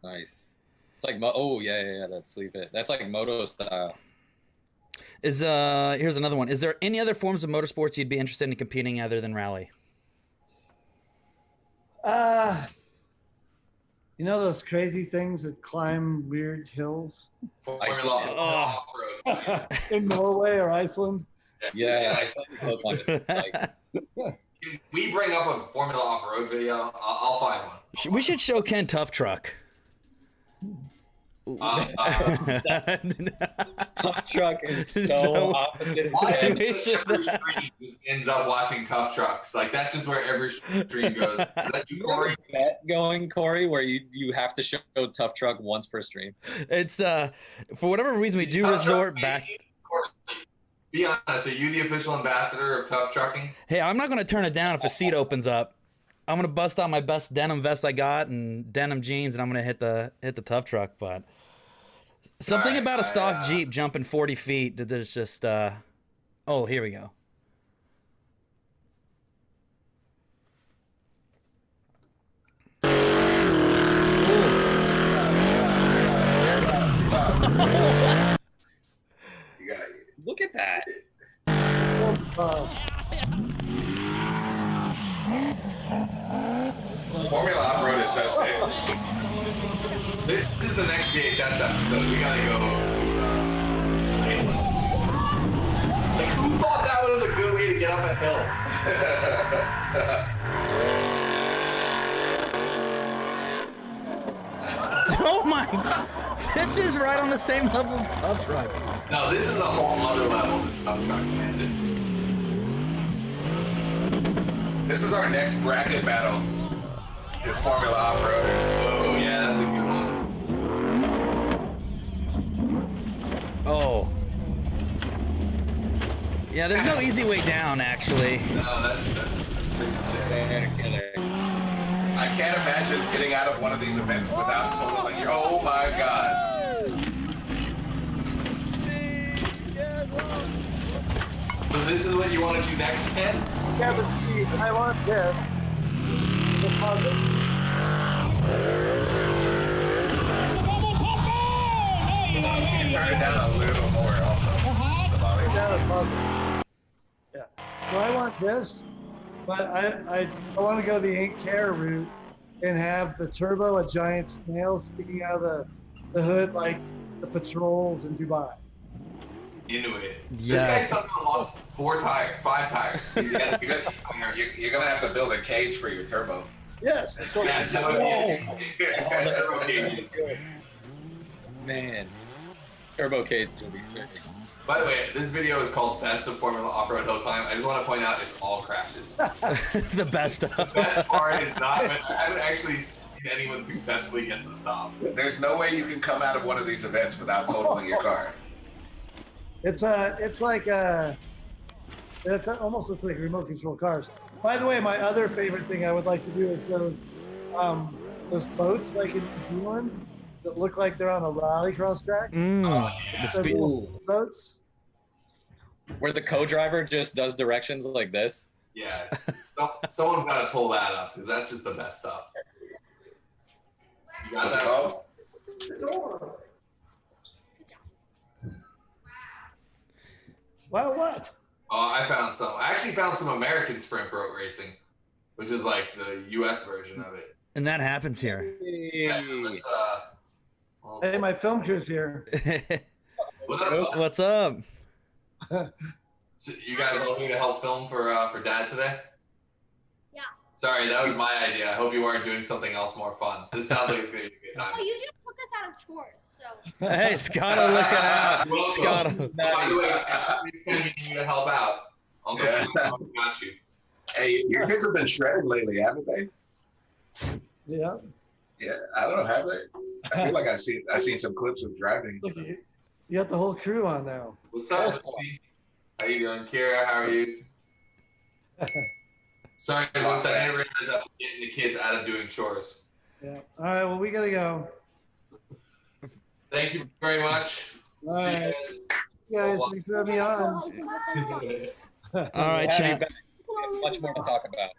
Nice. It's like that sleeve fit. That's like moto style. Here's another one. Is there any other forms of motorsports you'd be interested in competing other than rally? You know those crazy things that climb weird hills in Norway or Iceland? Yeah, Iceland. Can we bring up a Formula off-road video? I'll find one. We should show Ken Tough Truck. Tough Truck is so opposite. Every stream just ends up watching Tough Trucks. Like that's just where every stream goes. Is that you, Corey? Going, Corey, where you have to show Tough Truck once per stream. It's for whatever reason we do resort back. Be honest, are you the official ambassador of Tough Trucking? Hey, I'm not gonna turn it down if a seat opens up. I'm gonna bust out my best denim vest I got and denim jeans, and I'm gonna hit the Tough Truck. But something about a stock Jeep jumping 40 feet. There's just oh, here we go. Look at that. Formula Off-Road is so sick. This is the next VHS episode. We gotta go to Iceland. Like, who thought that was a good way to get up a hill? Oh my God. This is right on the same level as Tough Truck. No, this is a whole other level than Tough Truck, man. This is our next bracket battle. It's Formula Off-Roaders. Oh, yeah, that's a good one. Oh. Yeah, there's no easy way down, actually. No, that's pretty much it. I can't imagine getting out of one of these events without totaling your. Oh my God. So this is what you want to do next, Ken? Yeah, but see, I want this. You can turn it down a little more also. The volume. Yeah. So I want this, but I want to go the Ain't Care route and have the turbo a giant snail sticking out of the hood like the patrols in Dubai. Into it. Yeah. This guy somehow lost 5 tires. You're gonna have to build a cage for your turbo. Yes. That's what Yes, turbo cages. Man. Turbo cage will be sick. By the way, this video is called Best of Formula Off-Road Hill Climb. I just want to point out it's all crashes. The best of. The best part is not, I haven't actually seen anyone successfully get to the top. There's no way you can come out of one of these events without totaling your car. It almost looks like remote control cars. By the way, my other favorite thing I would like to do is those boats like in New Zealand that look like they're on a rallycross track. The speed. Boats. Where the co-driver just does directions like this. Yeah, someone's got to pull that up because that's just the best stuff. You got What's it that? called? Well, what? Oh, I actually found some American sprint boat racing, which is like the U.S. version of it. And that happens here. Yeah, let's, Hey, my film crew's here. what up? What's up? So you guys all here to help film for Dad today? Yeah. Sorry, that was my idea. I hope you weren't doing something else more fun. This sounds like it's gonna be a good time. Oh, you just took us out of chores, so. Hey, Scotto, looking out. Welcome. Scotto. By the way, it's you to help out. Uncle Yeah. got you. Hey, your kids have been shredded lately, haven't they? Yeah. Yeah, I don't know, have they? I feel like I seen some clips of driving. Look, you got the whole crew on now. What's up, Steve? How you doing, Kira? How are you? Sorry, Lewis, I didn't realize I was getting the kids out of doing chores. Yeah. All right. Well, we gotta go. Thank you very much. All See right. you Guys, thanks for having me on. guys. All right, Happy chat. back. Much more to talk about.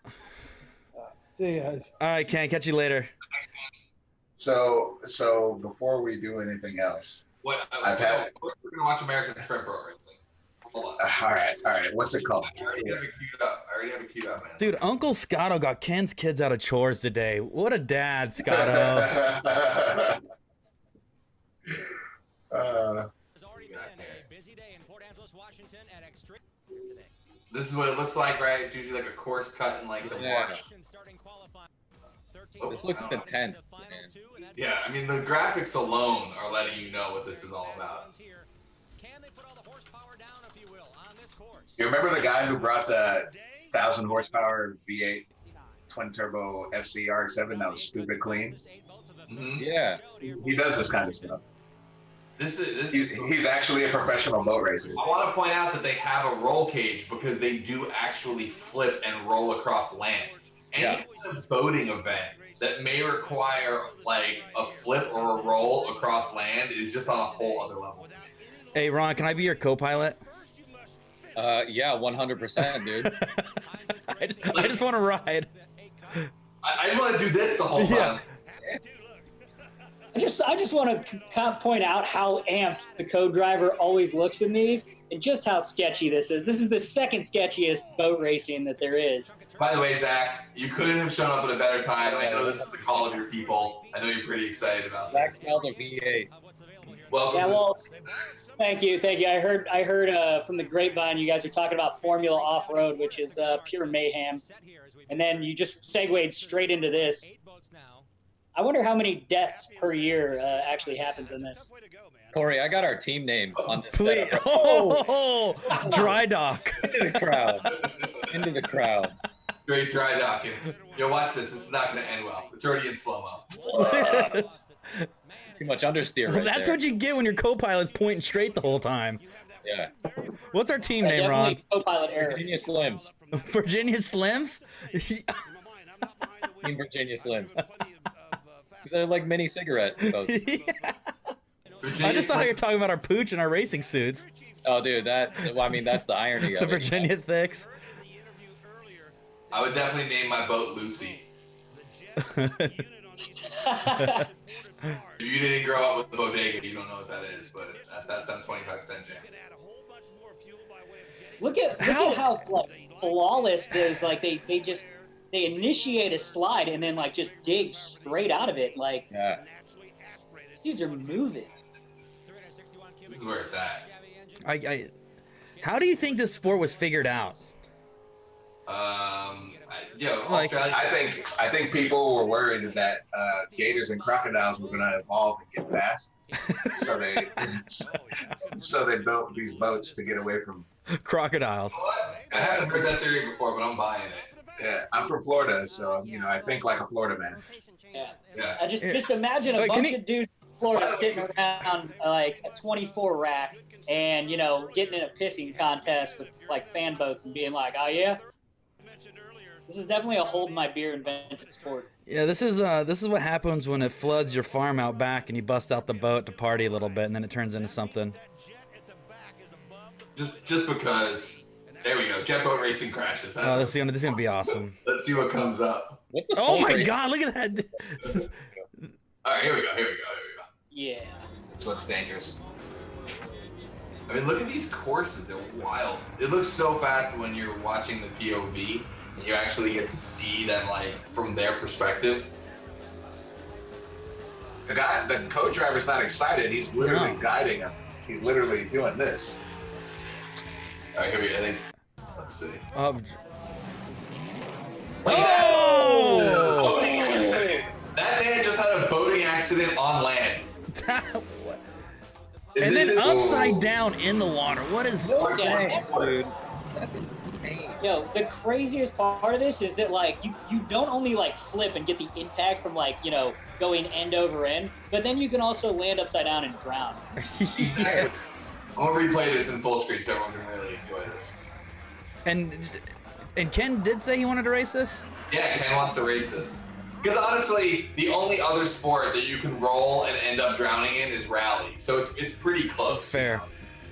See you guys. All right, Ken, catch you later. So before we do anything else, What? I've had it. We're gonna watch American Sprint Boat Racing. Hold on. all right. What's it called? I already have it queued up, man. Dude, Uncle Scotto got Ken's kids out of chores today. What a dad, Scotto. This is what it looks like, right? It's usually like a course cut in like the March. This looks intense, man. Yeah, I mean the graphics alone are letting you know what this is all about. You remember the guy who brought the 1,000 horsepower V8 twin turbo FC RX-7 that was stupid clean? Mm-hmm. Yeah. He does this kind of stuff. He's actually a professional boat racer. I want to point out that they have a roll cage because they do actually flip and roll across land. Any kind of boating event that may require like a flip or a roll across land is just on a whole other level. Hey, Ron, can I be your co-pilot? Yeah, 100%, dude. I just want to ride. I just want to do this the whole time. I just want to point out how amped the co-driver always looks in these, and just how sketchy this is. This is the second sketchiest boat racing that there is. By the way, Zach, you couldn't have shown up at a better time. I know this is the call of your people. I know you're pretty excited about that. Zach smelled a V8. Welcome. Yeah, well, thank you. I heard from the grapevine you guys are talking about Formula Off-Road, which is pure mayhem, and then you just segued straight into this. I wonder how many deaths per year actually happens in this. Corey, I got our team name on this Please. setup. Oh, dry dock. Into the crowd. Into the crowd. Straight dry docking. Yo, watch this. This is not going to end well. It's already in slow-mo. Too much understeer Well, right that's there. what you get when your co-pilot's pointing straight the whole time. Yeah. What's our team name, Ron? Definitely co-pilot error. Virginia Slims. Virginia Slims? Team Virginia Slims. They're like mini cigarette boats. I just thought you were talking about our pooch and our racing suits. Oh, dude, that's the irony of The it. Virginia Thicks. I would definitely name my boat Lucy. If you didn't grow up with the bodega, you don't know what that is, but that's some 25-cent jams. Look at how like flawless those like they initiate a slide and then like just dig straight out of it. Like these dudes are moving. This is where it's at. How do you think this sport was figured out? Australia. I think people were worried that gators and crocodiles were going to evolve and get fast, so they built these boats to get away from crocodiles. What? I haven't heard that theory before, but I'm buying it. Yeah, I'm from Florida, so I think like a Florida man. Yeah. I just imagine a bunch of dudes in Florida sitting around like a 24 rack and getting in a pissing contest with like fan boats and being like, oh yeah. This is definitely a hold my beer invented sport. Yeah, this is what happens when it floods your farm out back and you bust out the boat to party a little bit and then it turns into something. just because. There we go. Jet boat racing crashes. That's This is gonna be awesome. Let's see what comes up. What's the Oh full my race? God! Look at that. All right, here we go. Yeah. This looks dangerous. I mean, look at these courses. They're wild. It looks so fast when you're watching the POV and you actually get to see them like from their perspective. The co-driver's not excited. He's literally guiding him. He's literally doing this. All right, here we go. I think. Let's see. Oh! Boating accident. That man just had a boating accident on land. And then upside down in the water. What is? Dude. That's insane. Yo, the craziest part of this is that like you don't only like flip and get the impact from like, you know, going end over end, but then you can also land upside down and drown. Yeah. I'm gonna replay this in full screen so everyone can really enjoy this. And Ken did say he wanted to race this? Yeah, Ken wants to race this. Because honestly, the only other sport that you can roll and end up drowning in is rally. So it's pretty close. Fair.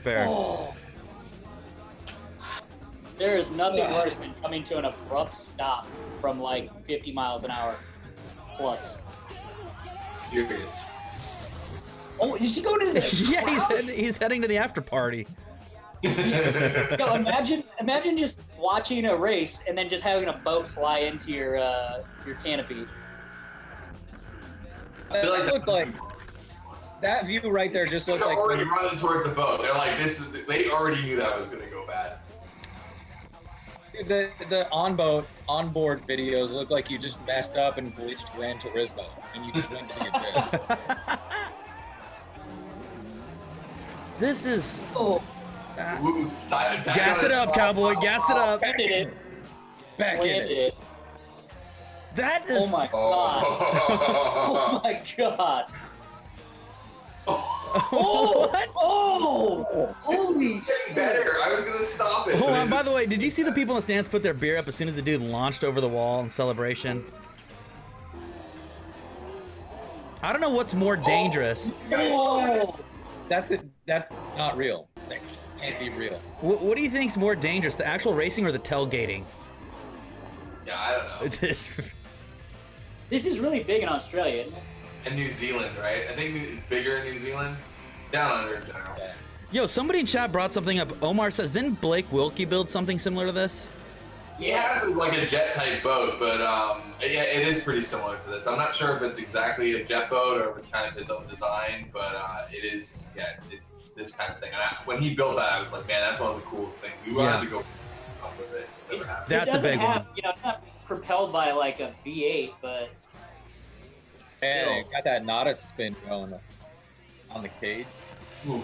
Oh. There is nothing worse than coming to an abrupt stop from like 50 miles an hour plus. Serious. Oh, did she go to the Yeah, he's heading to the after party. Yo, imagine just watching a race and then just having a boat fly into your canopy. I feel like That looked like that view right there just looks they're like already running towards the boat. They're like, they already knew that was gonna go bad. the onboard videos look like you just messed up and glitched Gran Turismo and you just went to get drift. This is. Oh, Ooh, Gas it up, cowboy. Gas it up. landed it. Back in Landed it. it. That is. Oh my god. Oh my god. Oh! What? Oh! Holy! Better. I was gonna stop it. Hold on. By the way, did you see the people in the stands put their beer up as soon as the dude launched over the wall in celebration? I don't know what's more dangerous. Oh! That's it. That's not real. That can't be real. What do you think's more dangerous, the actual racing or the tailgating? Yeah, I don't know. This is really big in Australia, isn't it? And New Zealand, right? I think it's bigger in New Zealand. Down under in general. Yeah. Yo, somebody in chat brought something up. Omar says, didn't Blake Wilkie build something similar to this? He has like a jet type boat, but yeah, it is pretty similar to this. I'm not sure if it's exactly a jet boat or if it's kind of his own design, but it is, yeah, it's this kind of thing. And when he built that, I was like, man, that's one of the coolest things. We wanted to go up with it. It's never happened. That's a big one. You know, it's not propelled by like a V8, but still. Hey, got that Nada spin going on the cage. Ooh.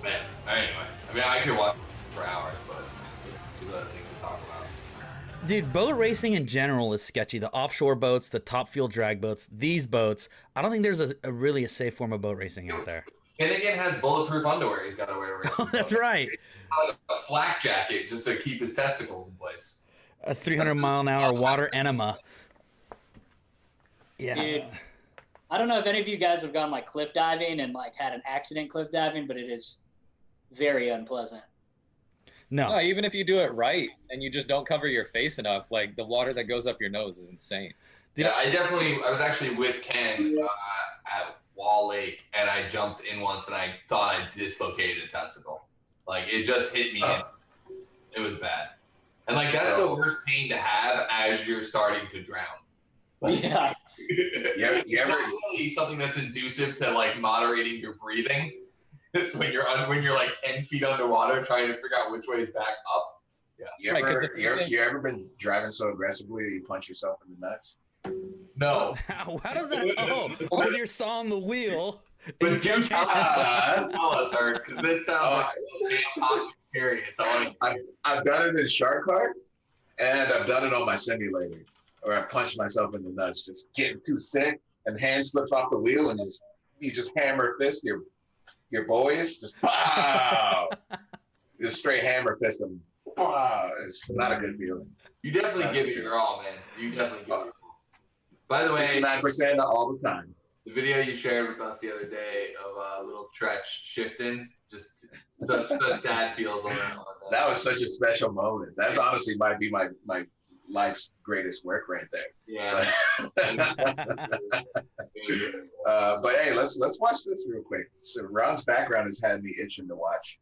Man, anyway, I mean, I could watch for hours, but see the other things to talk about. Dude, boat racing in general is sketchy. The offshore boats, the top fuel drag boats, these boats. I don't think there's a really a safe form of boat racing out there. Finnegan has bulletproof underwear he's got to wear to race. Oh, that's right. A flak jacket just to keep his testicles in place. A 300-mile-an-hour water enema. Yeah. Dude, I don't know if any of you guys have gone like cliff diving and like had an accident cliff diving, but it is very unpleasant. No. Even if you do it right and you just don't cover your face enough, like the water that goes up your nose is insane. Yeah, I was actually with Ken at Wall Lake, and I jumped in once, and I thought I dislocated a testicle. Like, it just hit me. It was bad. And, like, that's the worst pain to have as you're starting to drown. Yeah. You ever Not only something that's inducive to, like, moderating your breathing. It's when you're like 10 feet underwater trying to figure out which way is back up. Yeah. You ever been driving so aggressively you punch yourself in the nuts? No. How does that? Oh, when you're sawing the wheel. But do tell us, sir, because it sounds like a damn experience. I've done it in Shark Park, and I've done it on my simulator, where I punched myself in the nuts, just getting too sick, and hand slips off the wheel, and you just hammer fist your boys, just pow, just straight hammer fist them. Pow. It's not a good feeling. You definitely give it your all, man. You definitely give it your all. By the way, 69% all the time. The video you shared with us the other day of little Tretch shifting, just such dad feels on that. That was such a special moment. That's honestly might be my life's greatest work right there. Yeah. But hey, let's watch this real quick. So Ron's background has had me itching to watch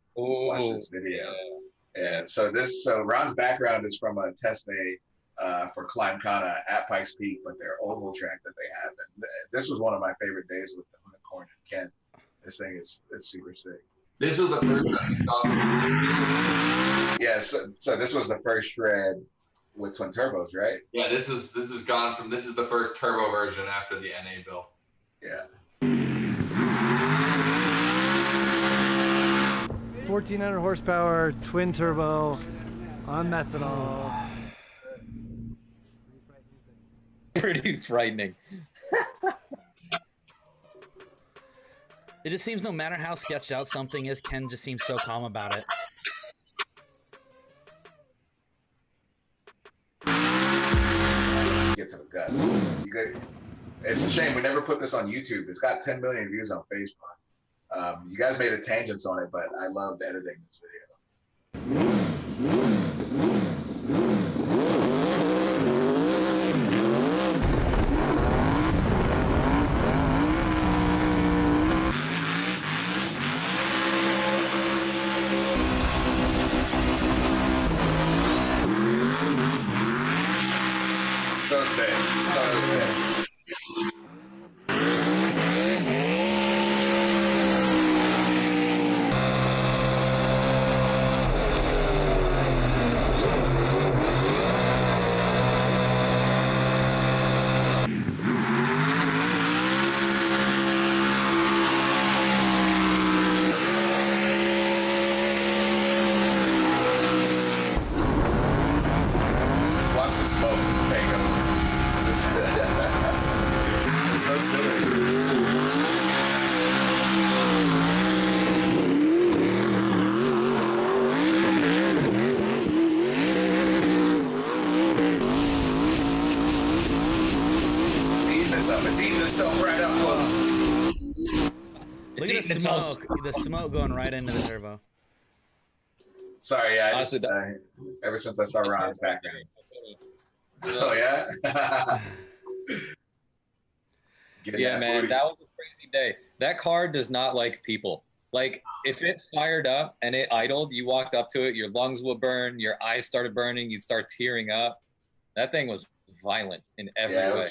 this video. And so Ron's background is from a test day for Climb Kana at Pikes Peak, but their oval track that they have. And this was one of my favorite days with the Unicorn and Ken. This thing it's super sick. This was the first time you saw me. Yeah, so this was the first shred with twin turbos, right? Yeah, this is the first turbo version after the NA build. Yeah. 1,400 horsepower, twin turbo, on methanol. Pretty frightening. It just seems no matter how sketched out something is, Ken just seems so calm about it. Get to the guts. It's a shame we never put this on YouTube. It's got 10 million views on Facebook. You guys made a tangents on it, but I loved editing this video. So sick. So sick. Just watch the smoke just take over. It's so silly. It's eating this stuff right up close. Look at the smoke. The smoke going right into the turbo. Sorry, yeah, ever since I saw Ron's background. Oh yeah. Yeah, man, that was a crazy day. That car does not like people. Like, if it fired up and it idled, you walked up to it, your lungs would burn, your eyes started burning, you'd start tearing up. That thing was violent in every way.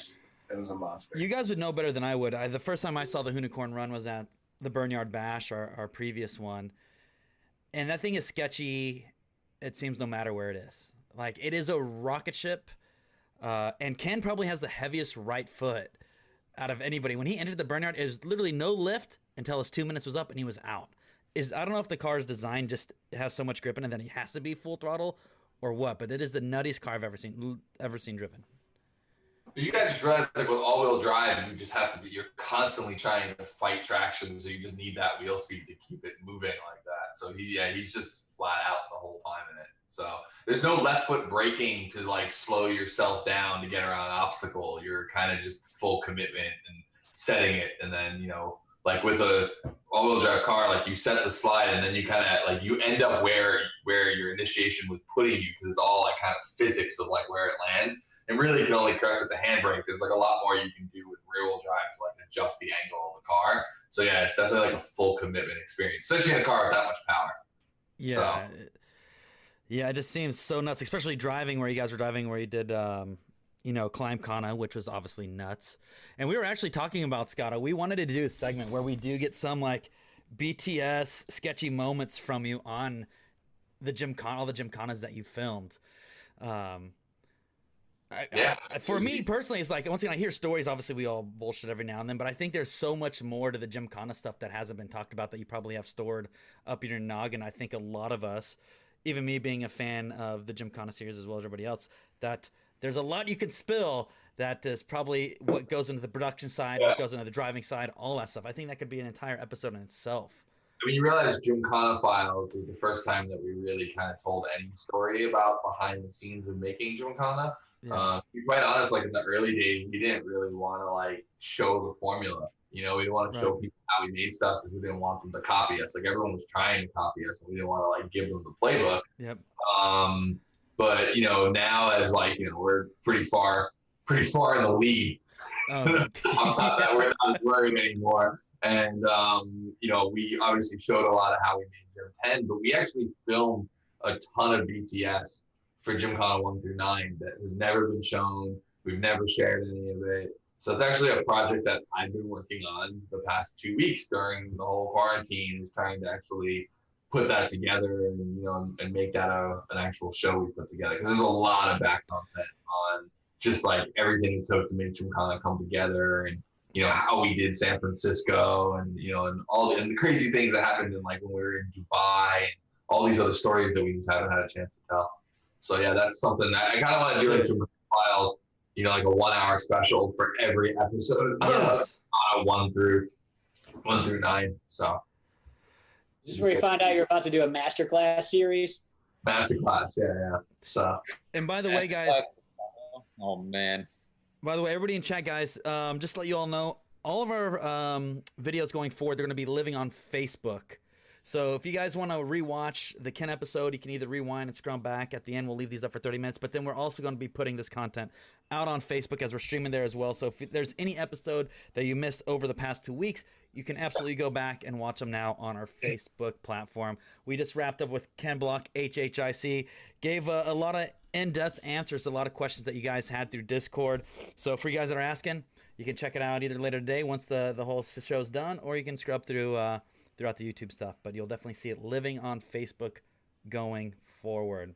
It was a monster. You guys would know better than I would. The first time I saw the Hoonicorn run was at the Burnyard Bash, our previous one. And that thing is sketchy, it seems, no matter where it is. Like, it is a rocket ship. And Ken probably has the heaviest right foot out of anybody. When he entered the Burnyard, it was literally no lift until his 2 minutes was up and he was out. I don't know if the car's design just has so much grip in it that he has to be full throttle or what, but it is the nuttiest car I've ever seen driven. You guys just realize, like, with all-wheel drive, you just have to be, you're constantly trying to fight traction, so you just need that wheel speed to keep it moving like that. So he's just flat out the whole time in it. So there's no left foot braking to, like, slow yourself down to get around an obstacle. You're kind of just full commitment and setting it. And then, you know, like with a all-wheel drive car, like, you set the slide and then you kind of, like, you end up where your initiation was putting you, because it's all, like, kind of physics of, like, where it lands. And really, you can only correct with the handbrake. There's, like, a lot more you can do with rear-wheel drive to, like, adjust the angle of the car. So yeah, it's definitely like a full commitment experience, especially in a car with that much power. Yeah. So. Yeah, it just seems so nuts, especially driving where you guys were driving, where you did, you know, Climb Kana, which was obviously nuts. And we were actually talking about, Scotto, we wanted to do a segment where we do get some, like, BTS sketchy moments from you on the all the Gymkhanas that you filmed. For me personally, it's like, once again, I hear stories. Obviously, we all bullshit every now and then, but I think there's so much more to the Gymkhana stuff that hasn't been talked about that you probably have stored up in your noggin. I think a lot of us, even me being a fan of the Gymkhana series as well as everybody else, that there's a lot you can spill that is probably what goes into the production side, what goes into the driving side, all that stuff. I think that could be an entire episode in itself. I mean, you realize Gymkhana Files was the first time that we really kind of told any story about behind the scenes of making Gymkhana. Yeah. To be quite honest, like, in the early days, we didn't really want to, like, show the formula. You know, we didn't want to show people how we made stuff because we didn't want them to copy us. Like everyone was trying to copy us, and we didn't want to like give them the playbook. Yep. But you know, now as like, you know, we're pretty far in the lead. We're not worried anymore. And you know, we obviously showed a lot of how we made Gym 10, but we actually filmed a ton of BTS for Gymkhana 1 through 9 that has never been shown. We've never shared any of it. So it's actually a project that I've been working on the past 2 weeks during the whole quarantine, is trying to actually put that together and, you know, and make that an actual show we put together. Because there's a lot of back content on just like everything it took to make Gymkhana come together, and, you know, how we did San Francisco, and, you know, and all the crazy things that happened in like when we were in Dubai, and all these other stories that we just haven't had a chance to tell. So yeah, that's something that I kind of want to do in Gym Files, you know, like a 1 hour special for every episode. Yes. 1 through 9. So This is where you find out you're about to do a masterclass series. Masterclass, yeah. So, and by the way, guys. Oh man. By the way, everybody in chat, guys, just to let you all know, all of our videos going forward, they're going to be living on Facebook. So if you guys want to rewatch the Ken episode, you can either rewind and scroll back. At the end, we'll leave these up for 30 minutes. But then we're also going to be putting this content out on Facebook as we're streaming there as well. So if there's any episode that you missed over the past 2 weeks, you can absolutely go back and watch them now on our Facebook platform. We just wrapped up with Ken Block, HHIC, gave a lot of in-depth answers to a lot of questions that you guys had through Discord. So for you guys that are asking, you can check it out either later today once the whole show's done, or you can scrub through throughout the YouTube stuff. But you'll definitely see it living on Facebook going forward.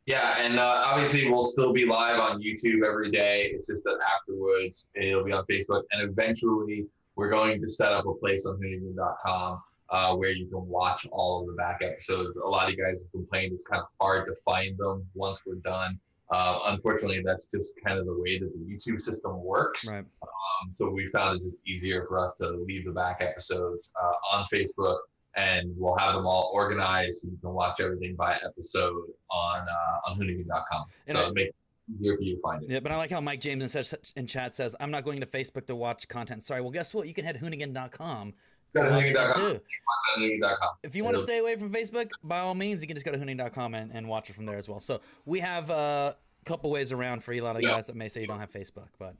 Yeah, and obviously we'll still be live on YouTube every day. It's just that afterwards it'll be on Facebook, and eventually we're going to set up a place on Hoonigan.com where you can watch all of the back episodes. A lot of you guys have complained it's kind of hard to find them once we're done. Unfortunately, that's just kind of the way that the YouTube system works. Right. So we found it just easier for us to leave the back episodes on Facebook, and we'll have them all organized so you can watch everything by episode on Hoonigan.com. So it makes it easier for you to find it. Yeah, but I like how Mike James in chat says, I'm not going to Facebook to watch content. Sorry, well, guess what? You can head to Hoonigan.com. Go to Hoonigan.com. Too. Watch on Hoonigan.com. If you want to stay away from Facebook, by all means, you can just go to Hoonigan.com and watch it from there as well. So we have a couple ways around for a lot of guys that may say you don't have Facebook, but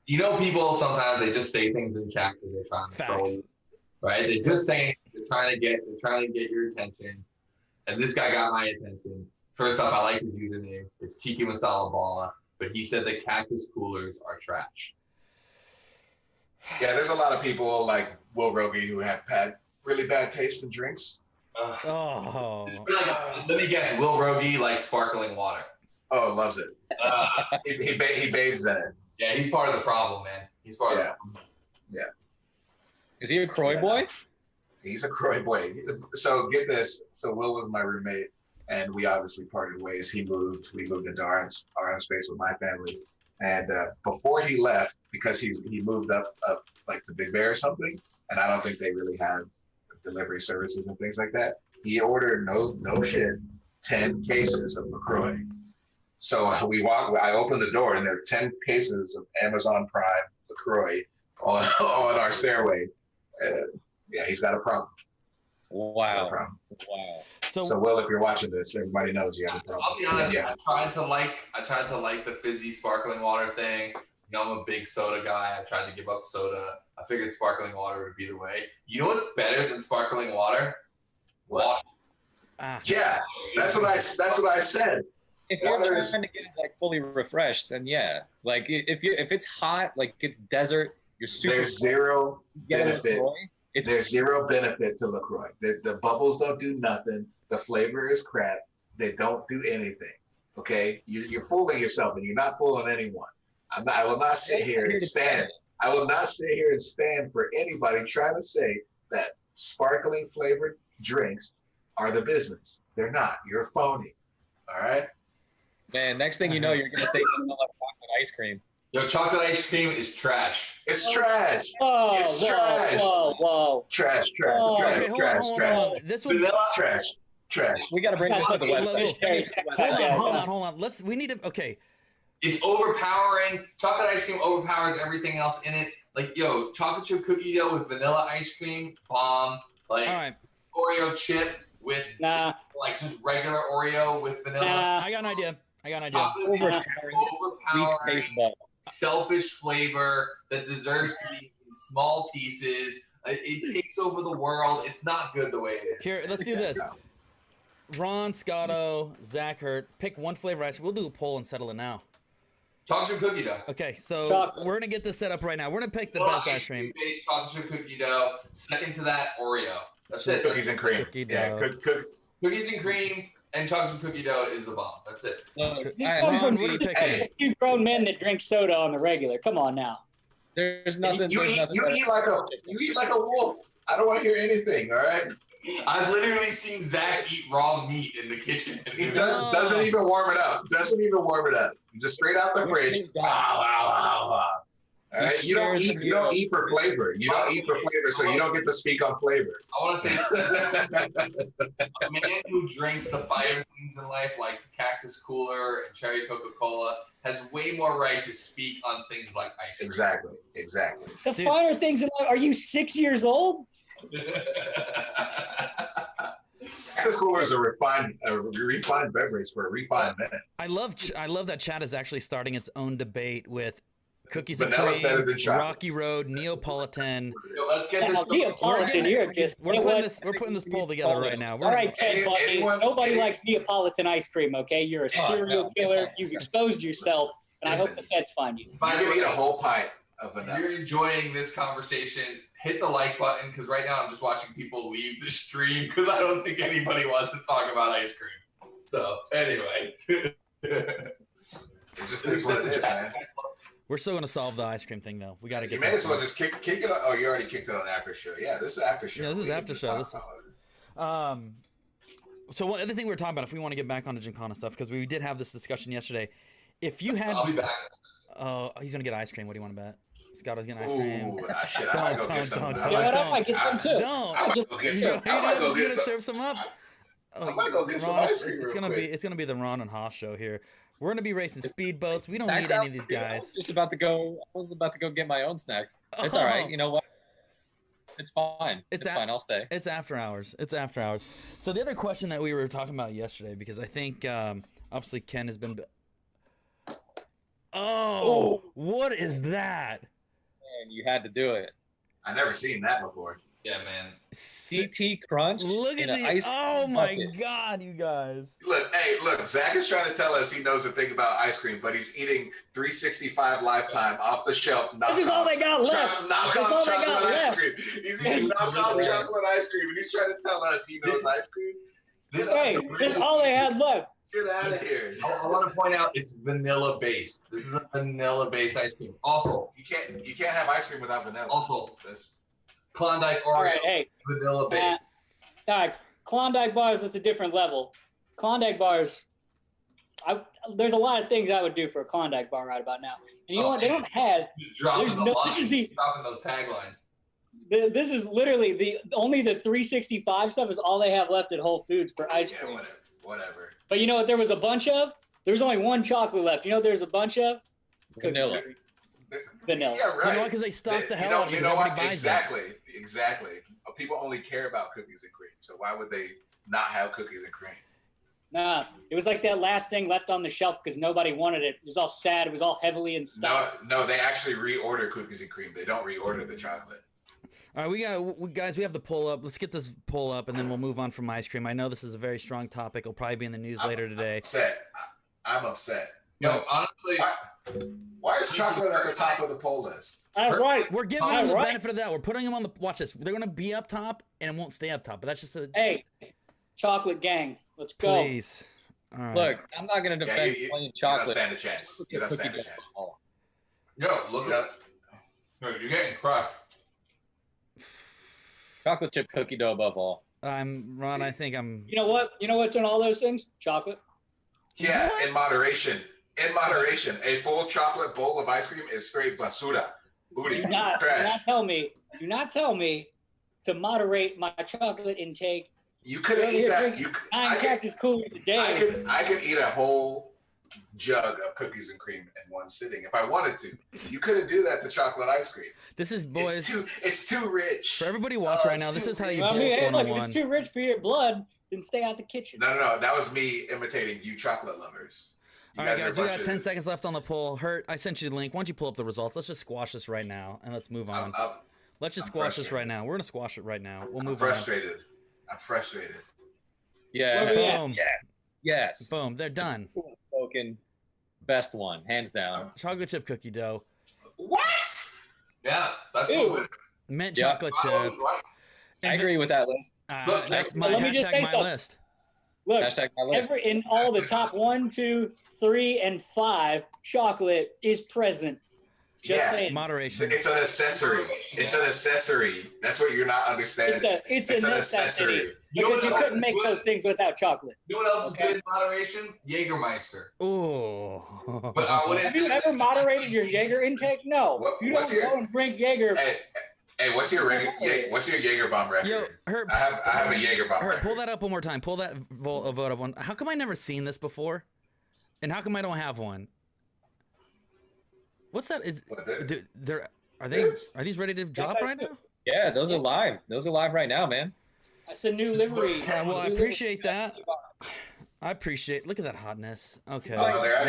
you know, people sometimes they just say things in chat because they're trying to troll you, right? They're just saying they're trying to get your attention, and this guy got my attention. First off, I like his username. It's Tiki Masala Bala, but he said the cactus coolers are trash. Yeah, there's a lot of people like Will Rogie who have had really bad taste in drinks. Let me guess, Will Rogie likes sparkling water. Oh, loves it. He bathes in it. Yeah, he's part of the problem, man. He's part of the problem. Yeah. Is he a Croy boy? He's a Croy boy. So get this. So Will was my roommate, and we obviously parted ways. We moved into our own space with my family. And before he left, because he moved up like to Big Bear or something, and I don't think they really have delivery services and things like that, he ordered no shit 10 cases of LaCroix. So I opened the door, and there are 10 cases of Amazon Prime LaCroix on our stairway. Yeah, he's got a problem. Wow. Wow. So Will, if you're watching this, everybody knows you have a problem. I'll be honest, I tried to like the fizzy sparkling water thing. You know, I'm a big soda guy. I tried to give up soda. I figured sparkling water would be the way. You know what's better than sparkling water? What? Yeah, that's what I said. If you're trying to get it like fully refreshed, then yeah. Like if it's hot, like it's desert, you're super. There's zero benefit. There's zero benefit to LaCroix. The bubbles don't do nothing. The flavor is crap. They don't do anything. Okay, you're fooling yourself, and you're not fooling anyone. I will not sit here and stand. I will not sit here and stand for anybody trying to say that sparkling flavored drinks are the business. They're not. You're phony. All right. Man, next thing you know, you're gonna say something like chocolate ice cream. Yo, chocolate ice cream is trash. It's trash. Whoa, it's whoa, trash. Whoa. Trash. Okay, hold on. This one. Trash. We gotta bring this to the website. Hold on. We need to. Okay. It's overpowering. Chocolate ice cream overpowers everything else in it. Like, yo, chocolate chip cookie dough with vanilla ice cream, bomb. Like, All right. Oreo chip with, like, just regular Oreo with vanilla. I got an idea. Chocolate overpowering, baseball. selfish flavor that deserves to be in small pieces. It takes over the world. It's not good the way it is. Here, let's do this. Ron, Scotto, Zach Hurt, pick one flavor ice cream. We'll do a poll and settle it now. Chocolate chip cookie dough. Okay, so we're gonna get this set up right now. We're gonna pick the best ice cream. Based chocolate chip cookie dough. Second to that, Oreo. That's it. Cookies and cream. Cookies and cream and chocolate chip cookie dough is the bomb. That's it. Ron, what are you picking? Two grown men that drink soda on the regular. Come on now. There's nothing. You eat like a wolf. I don't want to hear anything. All right. I've literally seen Zach eat raw meat in the kitchen. He doesn't even warm it up. Just straight out the fridge. All right? You don't eat for flavor. So you don't get to speak on flavor. I want to say, a man who drinks the finer things in life, like the Cactus Cooler and Cherry Coca-Cola, has way more right to speak on things like ice cream. Exactly. The finer things in life. Are you 6 years old? Cactus Cooler is a refined beverage for a refined man. I love that Chad is actually starting its own debate with cookies Vanilla's and better cream, than chocolate. Rocky Road, Neapolitan. Yo, let's get this. Neapolitan, we're putting this poll together right now. All right, Ted Bundy. Nobody likes Neapolitan ice cream, okay? You're a serial killer. You've exposed yourself, and I hope the feds find you. You can eat a whole pint of vanilla. If you're enjoying this conversation, hit the like button, because right now I'm just watching people leave the stream because I don't think anybody wants to talk about ice cream. So, anyway. It just is what it is, man. We're still gonna solve the ice cream thing, though. We gotta get. You may as well just kick it. Oh, you already kicked it on after show. Yeah, this is after show. Yeah, this is after show. So one other thing we were talking about, if we want to get back onto Gincana stuff, because we did have this discussion yesterday. If you had, I'll be back. Oh, he's gonna get ice cream. What do you want to bet? Scotto's getting ice cream. Ooh, shit! I might go get some. I might get some too. I might go get some. I might go get some. Serve some up. I might go get some ice cream. It's gonna be the Ron and Haas show here. We're gonna be racing speedboats. We don't need any of these guys. I was about to go get my own snacks. It's all right. You know what? It's fine. It's fine. I'll stay. It's after hours. So the other question that we were talking about yesterday, because I think obviously Ken has been. Oh, what is that? Man, you had to do it. I never seen that before. Yeah, man. CT Crunch. Look at these. Oh my God, you guys. Look, Zach is trying to tell us he knows a thing about ice cream, but he's eating 365 Lifetime off the shelf. This is all they got left. Knockoff chocolate ice cream. He's eating knockoff chocolate ice cream, and he's trying to tell us he knows ice cream. Hey, this is all they had left. Get out of here. I want to point out it's vanilla based. This is a vanilla based ice cream. Also, you can't have ice cream without vanilla. Also, Klondike Oreo. All right, hey. Vanilla based. All right, Klondike bars, that's a different level. Klondike bars, there's a lot of things I would do for a Klondike bar right about now. And you know what? They don't have. Just dropping those taglines. This is literally only the 365 stuff is all they have left at Whole Foods for ice cream. Yeah, whatever. But you know what? There was a bunch of. There's only one chocolate left. You know what there's a bunch of? Vanilla. Vanilla. Yeah, right. You know what? Because they stock the hell out of it. Exactly. People only care about cookies and cream. So why would they not have cookies and cream? Nah, it was like that last thing left on the shelf because nobody wanted it. It was all sad. It was all heavily in stock. No, they actually reorder cookies and cream. They don't reorder the chocolate. All right, guys, we have the poll up. Let's get this poll up, and then we'll move on from ice cream. I know this is a very strong topic. It'll probably be in the news later today. I'm upset. No, honestly. Why is chocolate at the top of the poll list? Right. We're giving them the benefit of that. We're putting them on the. Watch this. They're going to be up top, and it won't stay up top. But that's just a. Hey, chocolate gang, let's go. Please. All right. Look, I'm not going to defend plain chocolate. You don't stand a chance. You don't stand a chance. Yo, look at that. You're getting crushed. Chocolate chip cookie dough above all. Ron, I think I'm. You know what? You know what's in all those things? Chocolate. Yeah, in moderation. In moderation. A full chocolate bowl of ice cream is straight basura. Booty. Do not trash. tell me to moderate my chocolate intake. You couldn't eat that. Cactus Cooler today. I could eat a whole jug of cookies and cream in one sitting if I wanted to. You couldn't do that to chocolate ice cream. This is, boys. It's too rich. For everybody watching right now, this is how you I pull mean, hey, look, if 101. it's too rich for your blood, then stay out the kitchen. No. That was me imitating you chocolate lovers. You All right, are a guys, we bunch got of- 10 seconds left on the poll. Hurt, I sent you the link. Why don't you pull up the results? Let's just squash this right now, and let's move on. Let's just squash this right now. We're going to squash it right now. We'll move on. I'm frustrated. Yeah. Boom. Yeah. Yes. Boom. They're done. Spoken. Best one, hands down. Chocolate chip cookie dough. What? Yeah, that's what Mint Yeah. chocolate chip. I agree with that list. Look, That's my let me just say hashtag my something. list. Look, Hashtag my list. in all the top 1, 2, 3, and 5, chocolate is present. Just saying. Moderation. It's an accessory. It's an accessory. That's what you're not understanding. It's a an necessity. accessory. Because you couldn't make those things without chocolate. You know what else is good in moderation? Jägermeister. Ooh. But Have you ever moderated your Jaeger intake? No. You don't go and drink Jaeger. Hey, what's your Jaeger bomb record? Yo, Herb, I have a Jaeger bomb Herb, record. pull that up one more time. Pull that vote up one. How come I never seen this before? And how come I don't have one? What's that? Are these ready to drop right now? Yeah, those are live. Those are live right now, man. That's a new livery. Well, I appreciate that. I appreciate. Look at that hotness. Okay. Oh, they're out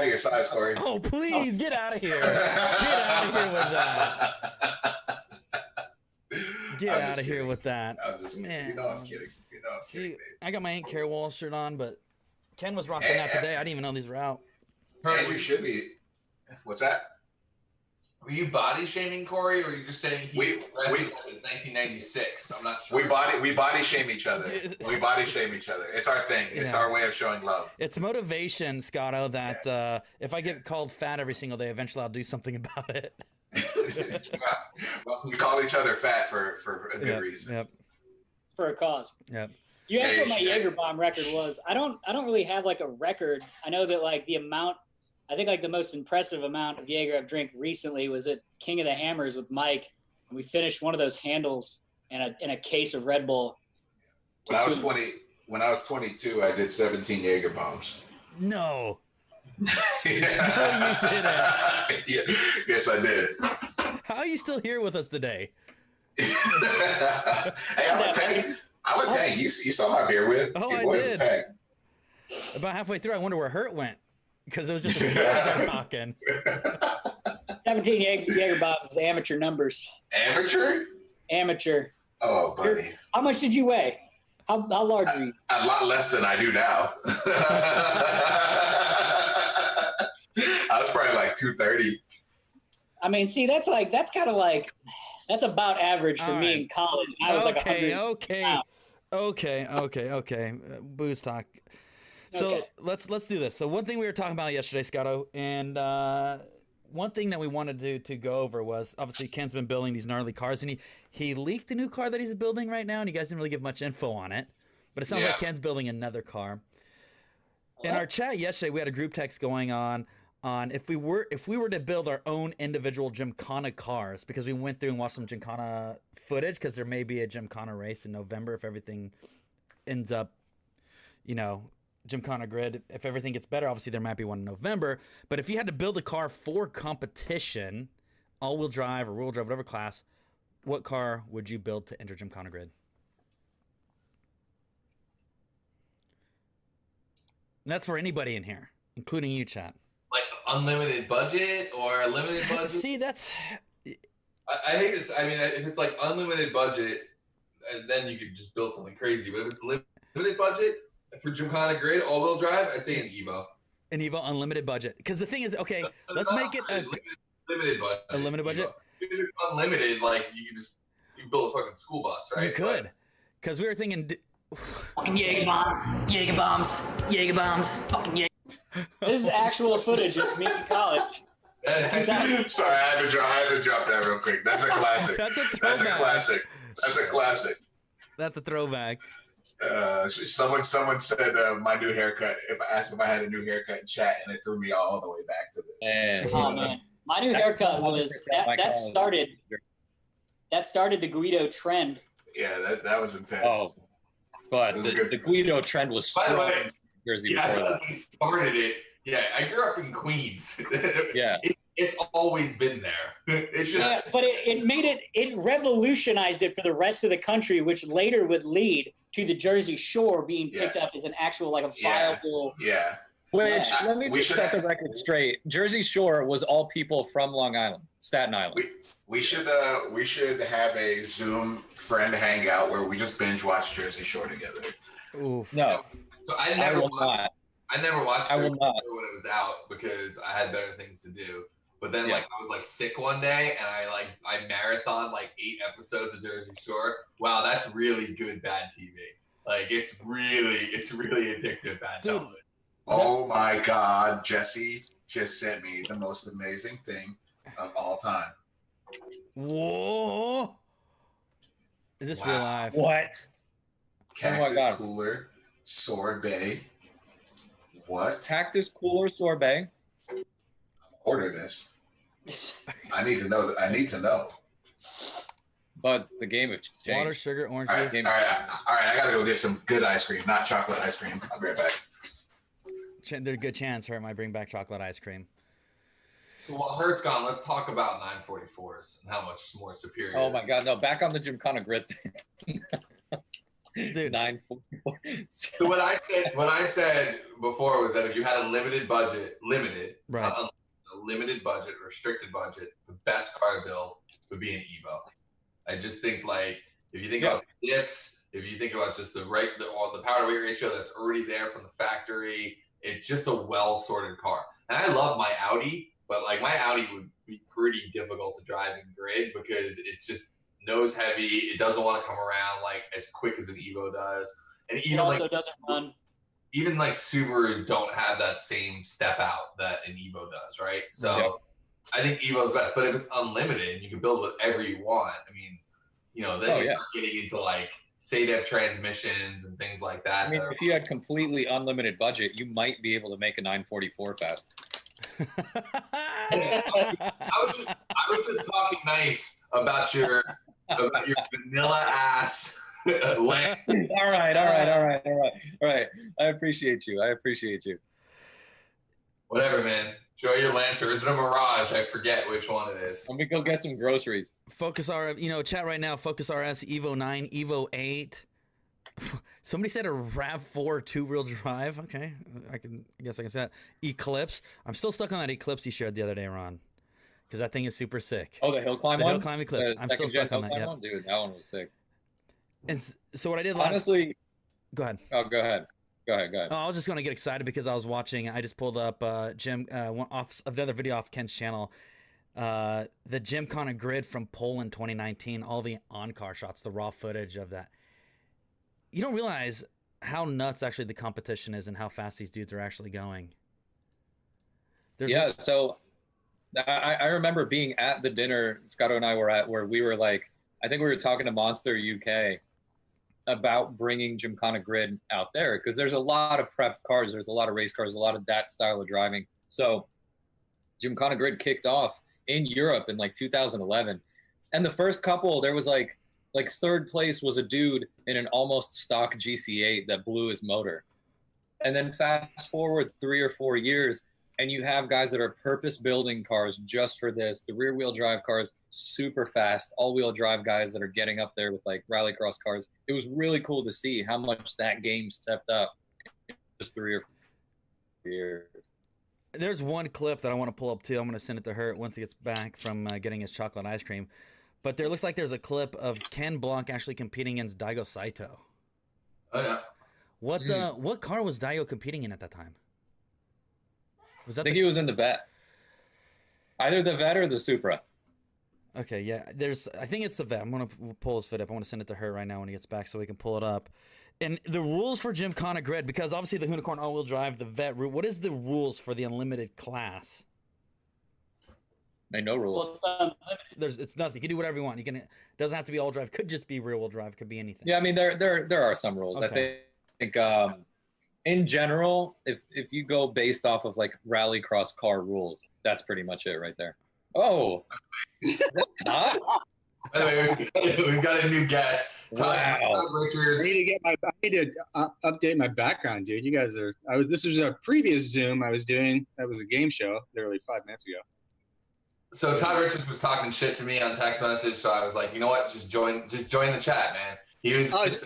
of your size, Corey. Oh, please get out of here. Get out of here with that. Get out of here with that. I'm just kidding. Man. You know I'm kidding. See, I got my Ain't Care Wall shirt on, but Ken was rocking that today. I didn't even know these were out. Andrew should be. What's that? Were you body shaming Corey, or are you just saying he's aggressive since 1996? I'm not sure. We body shame each other. We body shame each other. It's our thing. It's our way of showing love. It's motivation, Scotto, that if I get called fat every single day, eventually I'll do something about it. We call each other fat for a good reason. Yep. For a cause. Yep. You asked what my Jaeger bomb record was. I don't really have like a record. I know that like the amount, I think like the most impressive amount of Jaeger I've drank recently was at King of the Hammers with Mike, and we finished one of those handles in a case of Red Bull. When I was 22, I did 17 Jaeger bombs. No. Yeah. No, you didn't. Yeah. Yes, I did. How are you still here with us today? Hey, I'm a tank. I'm a tank. You saw my beer with. Oh, Your I boy's did. a tank. About halfway through, I wonder where Hurt went. Because it was just a guy talking. 17 Jaeger bombs, amateur numbers. Amateur? Amateur. Oh, buddy. How much did you weigh? How large were you? A lot less than I do now. I was probably like 230. I mean, see, that's about average for me in college. I was like 100. Okay. Booze talk. So let's do this. So one thing we were talking about yesterday, Scotto, and one thing that we wanted to go over was obviously Ken's been building these gnarly cars, and he leaked a new car that he's building right now, and you guys didn't really give much info on it, but it sounds like Ken's building another car. In our chat yesterday, we had a group text going on if we were to build our own individual Gymkhana cars, because we went through and watched some Gymkhana footage, because there may be a Gymkhana race in November if everything ends up, Gymkhana grid. If everything gets better, obviously there might be one in November. But if you had to build a car for competition, all-wheel drive or rear-wheel drive, whatever class, what car would you build to enter Gymkhana grid? And that's for anybody in here, including you, chat. Like unlimited budget or limited budget? See, that's... I hate this. I mean, if it's like unlimited budget, then you could just build something crazy. But if it's limited budget, for Gymkhana grid, all-wheel drive, I'd say an Evo. An Evo, unlimited budget. Because the thing is, okay, let's make it a... Limited budget. A limited budget? Evo. If it's unlimited, like, you build a fucking school bus, right? You could. Because we were thinking... Fucking Jaeger bombs, fucking Jaeger. This is actual footage of me in college. Sorry, I had to drop that real quick. That's a classic. That's a classic. That's a throwback. Someone said my new haircut. If I asked if I had a new haircut in chat, and it threw me all the way back to this. Oh man, my new haircut was that started the Guido trend. Yeah, that was intense. Oh, but the Guido trend was By the strong way, in Jersey yeah, before that. he started it. Yeah, I grew up in Queens. Yeah. It's always been there. It's just Yeah, but it revolutionized it for the rest of the country, which later would lead to the Jersey Shore being picked up as an actual like a viable. Yeah. Which let me We just should set the have- record straight. Jersey Shore was all people from Long Island, Staten Island. We should have a Zoom friend hangout where we just binge watch Jersey Shore together. Oof. No, so I never watched I Jersey will not. Shore when it was out because I had better things to do. But then, Yes. like, I was like sick one day, and I marathon like 8 episodes of Jersey Shore. Wow, that's really good bad TV. Like, it's really addictive bad Dude. television. Oh my God, Jesse just sent me the most amazing thing of all time. Whoa! Is this real Wow. life? What? Cactus God. cooler, sorbet. What? Cactus cooler sorbet. Order this. I need to know. I need to know. But the game of change. Water, sugar, orange All right, juice. all right. I gotta go get some good ice cream, not chocolate ice cream. I'll be right back. There's a good chance her might bring back chocolate ice cream. So while Hurt's gone, let's talk about 944s and how much more superior. Oh my God! No, back on the Gymkhana grid thing. Dude. 944. So what I said before was that if you had a limited budget, Right. not a limited budget, restricted budget, the best car to build would be an Evo. I just think like if you think about the diffs, if you think about just the power to weight ratio that's already there from the factory, it's just a well sorted car. And I love my Audi, but like my Audi would be pretty difficult to drive in grid because it's just nose heavy. It doesn't want to come around like as quick as an Evo does. And It even also like doesn't run. even like Subarus don't have that same step out that an Evo does, right? So Yeah. I think Evo's best, but if it's unlimited and you can build whatever you want, I mean, then you start getting into like SADEV transmissions and things like that. I mean, if you had completely unlimited budget, you might be able to make a 944 fast. I was just talking nice about your vanilla ass Lance. All right. I appreciate you. Whatever, man. Enjoy your Lancer. Is it a Mirage? I forget which one it is. Let me go get some groceries. Focus R, chat right now. Focus RS, Evo 9, Evo 8. Somebody said a RAV4 two-wheel drive. Okay, I guess I can say that. Eclipse. I'm still stuck on that Eclipse you shared the other day, Ron, because that thing is super sick. Oh, the hill climb The one. hill climb Eclipse. I'm still stuck on that. Yeah. Dude, that one was sick. And so what I did last. Honestly, go ahead. Oh, go ahead. Oh, I was just gonna get excited because I was watching. I just pulled up Jim one off another video off Ken's channel. The Gymkhana grid from Poland 2019. All the on-car shots, the raw footage of that. You don't realize how nuts actually the competition is and how fast these dudes are actually going. So I remember being at the dinner Scotto and I were at where we were like, I think we were talking to Monster UK about bringing Gymkhana grid out there because there's a lot of prepped cars, there's a lot of race cars, a lot of that style of driving. So Gymkhana grid kicked off in Europe in like 2011, and the first couple there was like third place was a dude in an almost stock GC8 that blew his motor. And then fast forward 3 or 4 years and you have guys that are purpose building cars just for this. The rear wheel drive cars, super fast, all wheel drive guys that are getting up there with like rallycross cars. It was really cool to see how much that game stepped up in just 3 or 4 years. There's one clip that I want to pull up too. I'm going to send it to her once he gets back from getting his chocolate ice cream. But there looks like there's a clip of Ken Block actually competing against Daigo Saito. Oh yeah. What car was Daigo competing in at that time? Was that I think he was in the Vet. Either the Vet or the Supra. Okay, yeah. I think it's the Vet. I'm gonna pull his fit up. I want to send it to her right now when he gets back so we can pull it up. And the rules for Gymkhana grid, because obviously the Hoonicorn all-wheel drive, the Vet route. What is the rules for the unlimited class? No rules. It's nothing. You can do whatever you want. It doesn't have to be all drive. Could just be rear wheel drive. Could be anything. Yeah, I mean there are some rules. Okay. I think in general, if you go based off of like rallycross car rules, that's pretty much it right there. Oh, By the way, we've got a new guest. Todd Richards. I need to update my background, dude. You guys are. This was a previous Zoom I was doing. That was a game show, literally 5 minutes ago. So Todd Richards was talking shit to me on text message, so I was like, you know what? Just join the chat, man. He was.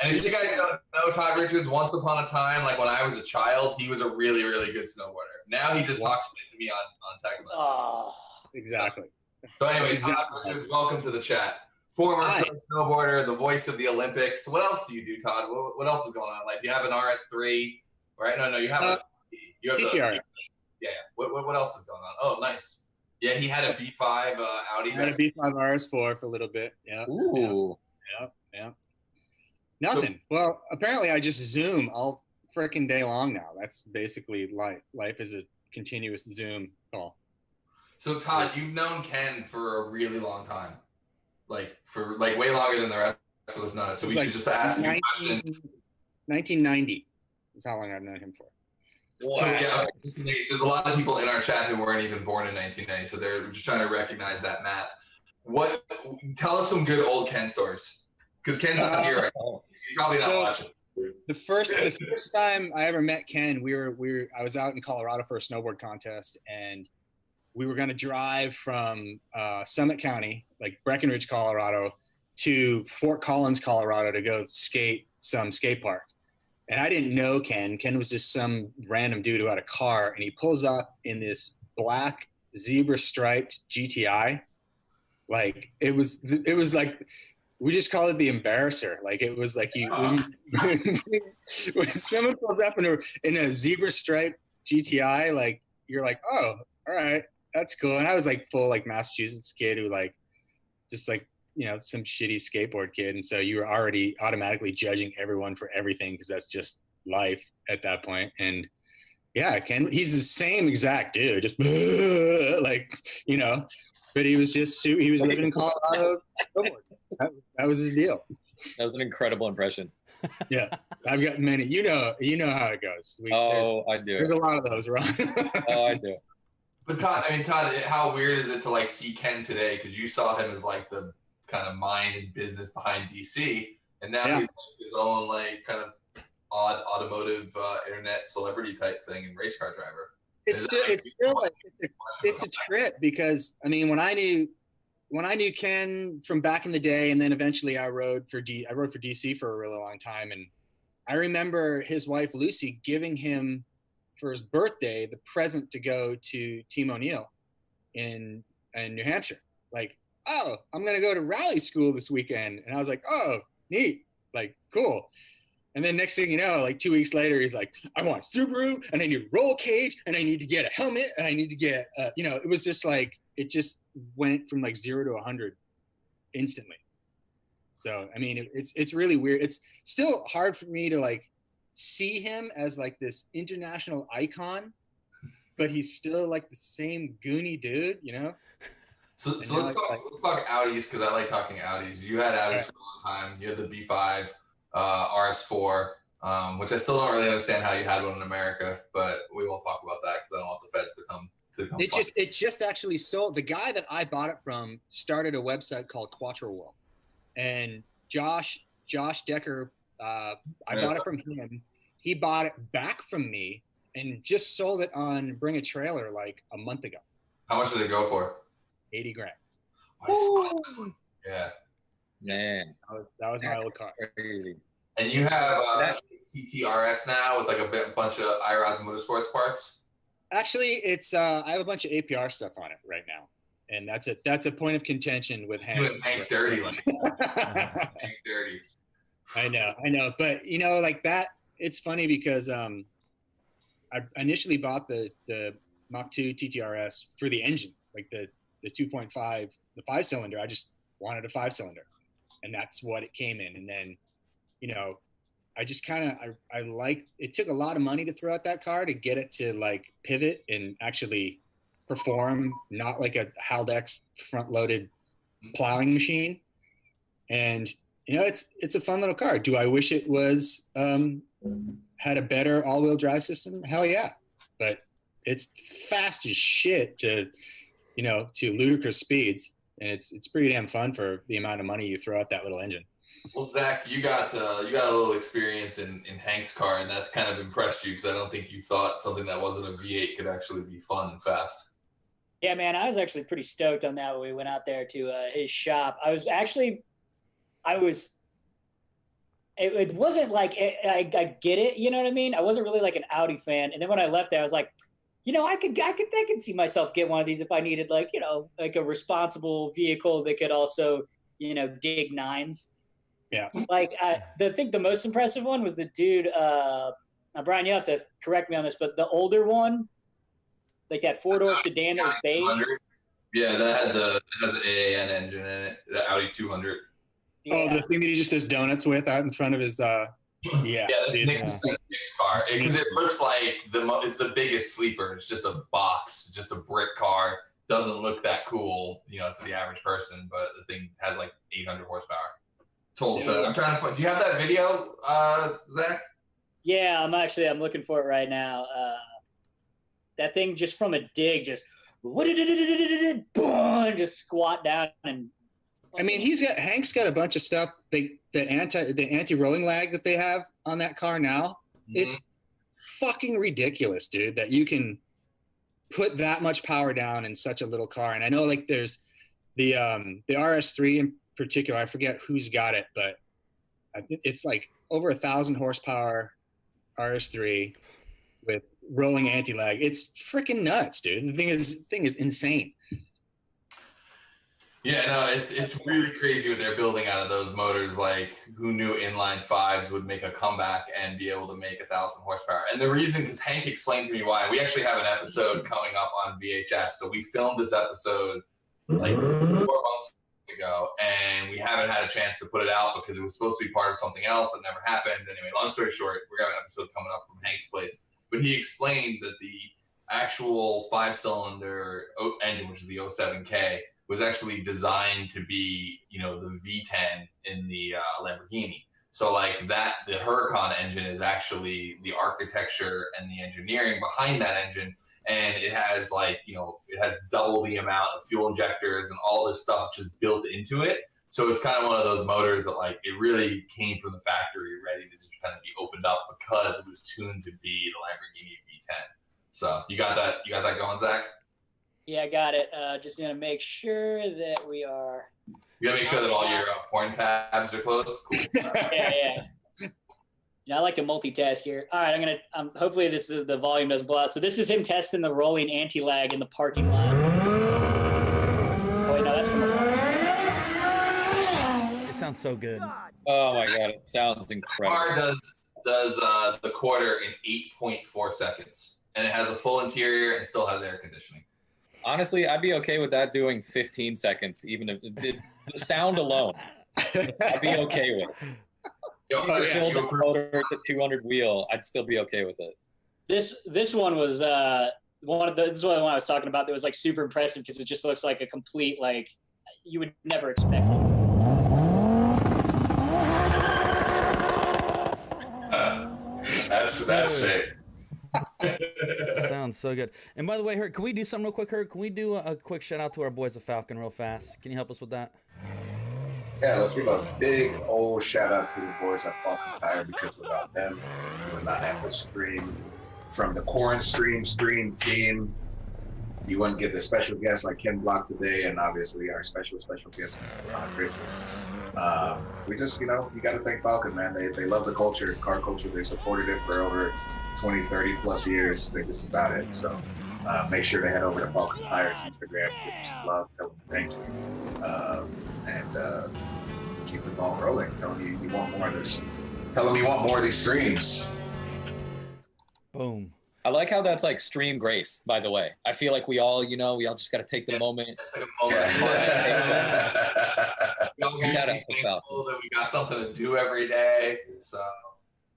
And if you guys don't know Todd Richards, once upon a time, like when I was a child, he was a really, really good snowboarder. Now he just talks shit to me on text messages. Exactly. So anyway, Todd Richards, welcome to the chat. Former pro snowboarder, the voice of the Olympics. What else do you do, Todd? What else is going on? Like you have an RS3, right? No, you have you have TTR. Yeah. What else is going on? Oh, nice. Yeah, he had a B5 Audi. I had a B5 RS4 for a little bit. Yeah. Ooh. Yeah. Nothing. Well, apparently I just Zoom all freaking day long now. That's basically life. Life is a continuous Zoom call. So Todd, you've known Ken for a really long time, for way longer than the rest of us know. So we should just ask you questions. 1990 is how long I've known him for. Wow. So yeah, there's a lot of people in our chat who weren't even born in 1990, so they're just trying to recognize that math. Tell us some good old Ken stories, because Ken's not here right now. He's probably not watching. The first time I ever met Ken, I was out in Colorado for a snowboard contest, and we were going to drive from Summit County, like Breckenridge, Colorado, to Fort Collins, Colorado, to go skate some skate park. And I didn't know Ken. Ken was just some random dude who had a car, and he pulls up in this black zebra striped GTI. Like it was like, we just call it the embarrasser. Like it was like when someone pulls up in a zebra striped GTI, like you're like, oh, all right, that's cool. And I was like full like Massachusetts kid who like just like, some shitty skateboard kid. And so you were already automatically judging everyone for everything because that's just life at that point. And yeah, Ken, he's the same exact dude, just like, but he was living in Colorado. That was his deal. That was an incredible impression. Yeah, I've got many. You know how it goes. I do. There's a lot of those, Ron. I do. But Todd, how weird is it to like see Ken today? Because you saw him as like the kind of mind and business behind DC, and now he's like his own like kind of odd automotive internet celebrity type thing and race car driver. It's a trip because I mean when I knew Ken from back in the day, and then eventually I rode for DC for a really long time, and I remember his wife Lucy giving him for his birthday the present to go to Team O'Neill in New Hampshire. Like, oh, I'm gonna go to rally school this weekend, and I was like, oh, neat, like cool. And then next thing you know, like 2 weeks later, he's like, I want a Subaru, and I need a roll cage, and I need to get a helmet, and I need to get, it was just like, it just went from like 0 to 100 instantly. So, I mean, it's really weird. It's still hard for me to like see him as like this international icon, but he's still like the same goony dude, So let's talk Audis, because I like talking Audis. You had Audis for a long time. You had the B5. RS4, which I still don't really understand how you had one in America, but we won't talk about that because I don't want the feds to come. It just actually sold. The guy that I bought it from started a website called Quattro World, and Josh Decker, I bought it from him. He bought it back from me and just sold it on Bring a Trailer like a month ago. How much did it go for? $80,000. Yeah. Man, that was my old car. Crazy. And you have TTRS now with like a bunch of iRods Motorsports parts. Actually, it's I have a bunch of APR stuff on it right now, and that's a point of contention with Hank Dirty. Hank Dirty. I know, but like that. It's funny because I initially bought the Mach 2 TTRS for the engine, like the 2.5, the 5-cylinder. I just wanted a 5-cylinder. And that's what it came in. And then, I just I like, it took a lot of money to throw out that car to get it to like pivot and actually perform, not like a Haldex front loaded plowing machine. And, it's a fun little car. Do I wish it was, had a better all-wheel drive system? Hell yeah. But it's fast as shit to ludicrous speeds. and it's pretty damn fun for the amount of money you throw at that little engine. Well, Zach, you got a little experience in Hank's car, and that kind of impressed you because I don't think you thought something that wasn't a V8 could actually be fun and fast. Yeah, man, I was actually pretty stoked on that when we went out there to his shop. It wasn't like I get it, you know what I mean? I wasn't really like an Audi fan, and then when I left there, I was like, you know, I could see myself get one of these if I needed like, you know, like a responsible vehicle that could also, you know, dig nines. Yeah. Like I think the most impressive one was the dude. Now, Brian, you have to correct me on this, but the older one, like that 4-door sedan that was beige. Yeah, it has an AAN engine in it, the Audi 200. Yeah. Oh, the thing that he just does donuts with out in front of his. Yeah, that's Nick's car because it looks like it's the biggest sleeper. It's just a box, just a brick car. Doesn't look that cool, you know, to the average person, but the thing has like 800 horsepower. Total shit. I'm trying to find. Do you have that video, Zach? Yeah, I'm looking for it right now. That thing just from a dig, just squat down and. I mean, Hank's got a bunch of stuff. The anti-rolling lag that they have on that car now. Mm-hmm. It's fucking ridiculous, dude. That you can put that much power down in such a little car. And I know like there's the RS3 in particular. I forget who's got it, but it's like over 1,000 horsepower RS3 with rolling anti-lag. It's freaking nuts, dude. The thing is insane. Yeah, no, it's really crazy what they're building out of those motors. Like, who knew inline fives would make a comeback and be able to make 1,000 horsepower? And the reason, because Hank explained to me why. We actually have an episode coming up on VHS. So we filmed this episode like 4 months ago, and we haven't had a chance to put it out because it was supposed to be part of something else that never happened. Anyway, long story short, we're gonna have an episode coming up from Hank's place. But he explained that the actual 5-cylinder engine, which is the 07K, was actually designed to be, you know, the V10 in the Lamborghini. So like that, the Huracan engine is actually the architecture and the engineering behind that engine. And it has like, you know, it has double the amount of fuel injectors and all this stuff just built into it. So it's kind of one of those motors that like, it really came from the factory ready to just kind of be opened up because it was tuned to be the Lamborghini V10. So you got that going, Zach? Yeah, I got it. Just gonna make sure that we are. You gotta make sure that all your porn tabs are closed. Cool. Yeah. Yeah, I like to multitask here. All right, I'm gonna. Hopefully, the volume doesn't blow out. So this is him testing the rolling anti-lag in the parking lot. Oh wait, no, that's from the. It sounds so good. Oh my god, it sounds incredible. The car does the quarter in 8.4 seconds, and it has a full interior and still has air conditioning. Honestly, I'd be okay with that doing 15 seconds, even if the sound alone. I'd be okay with it. Yo, build a motor with a 200 wheel, I'd still be okay with it. This one was this is what I was talking about. That was like super impressive because it just looks like a complete like you would never expect it. That's sick. Sounds so good. And by the way, Herc, can we do something real quick, Herc? Can we do a quick shout out to our boys at Falcon real fast? Can you help us with that? Yeah, let's give a big old shout out to the boys at Falcon Tire because without them, we would not have the stream from the Hoonigan Stream team. You wouldn't get the special guests like Ken Block today, and obviously our special guest, Mr. Ron Rich. We just, you got to thank Falcon, man. They love the culture, car culture. They supported it for over 20, 30 plus years. They're just about it. So make sure to head over to Falcon Tire's Instagram, give them some love, tell them thank you, and keep the ball rolling. Tell them you want more of this. Tell them you want more of these streams. Boom. I like how that's like stream grace, by the way. I feel like we all just got to take the moment. It's like a moment. We thankful that we got something to do every day. So,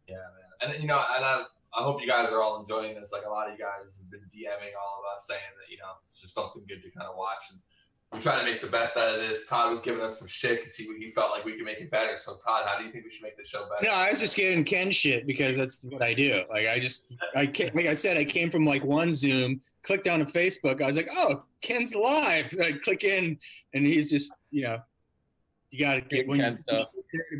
yeah, man. And I hope you guys are all enjoying this. Like a lot of you guys have been DMing all of us saying that, it's just something good to kind of watch. And we're trying to make the best out of this. Todd was giving us some shit because he felt like we could make it better. So Todd, how do you think we should make this show better? No, I was just giving Ken shit because that's what I do. Like like I said, I came from like one Zoom, clicked on a Facebook. I was like, oh, Ken's live. So I click in, and he's just, you got to get when Ken stuff.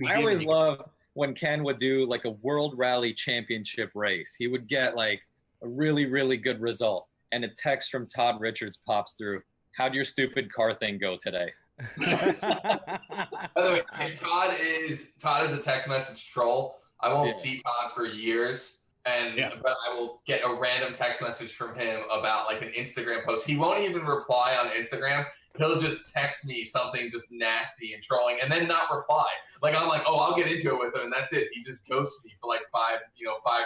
I always loved when Ken would do like a World Rally Championship race. He would get like a really, really good result, and a text from Todd Richards pops through. How'd your stupid car thing go today? By the way, Todd is a text message troll. I won't see Todd for years, but I will get a random text message from him about like an Instagram post. He won't even reply on Instagram. He'll just text me something just nasty and trolling, and then not reply. Like I'm like, oh, I'll get into it with him, and that's it. He just ghosts me for like 5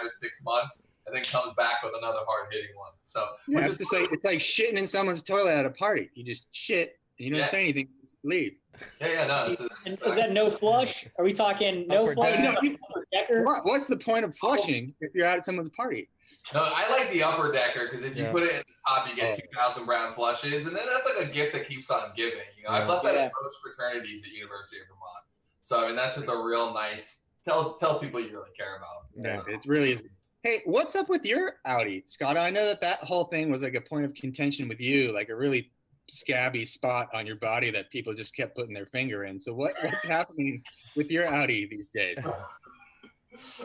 to 6 months, and then comes back with another hard-hitting one. So it's like shitting in someone's toilet at a party. You just shit and you don't say anything. Just leave. No. Is that no flush? Are we talking no flush? Upper decker? What's the point of flushing if you're at someone's party? No, I like the upper decker because if you put it at the top, you get 2,000 brown flushes, and then that's like a gift that keeps on giving. I've left that at most fraternities at University of Vermont. So I mean, that's just a real nice tells people you really care about. Yeah, so. It really is. Hey, what's up with your Audi, Scott? I know that whole thing was like a point of contention with you, like a really scabby spot on your body that people just kept putting their finger in. So what's happening with your Audi these days?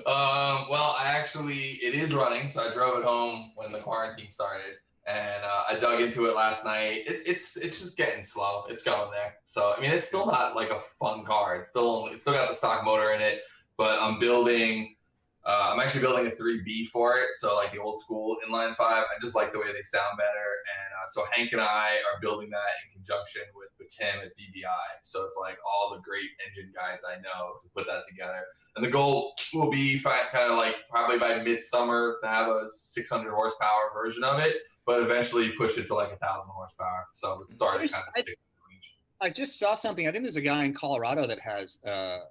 Well, it is running. So I drove it home when the quarantine started, and I dug into it last night. It's just getting slow. It's going there. So I mean, it's still not like a fun car. It's still got the stock motor in it, but I'm actually building a 3B for it, so like the old school inline 5. I just like the way they sound better, and so Hank and I are building that in conjunction with Tim at BBI. So it's like all the great engine guys I know to put that together. And the goal will be kind of like probably by midsummer to have a 600 horsepower version of it, but eventually push it to like 1,000 horsepower. So it started kind of 6 range. I just saw something. I think there's a guy in Colorado that has a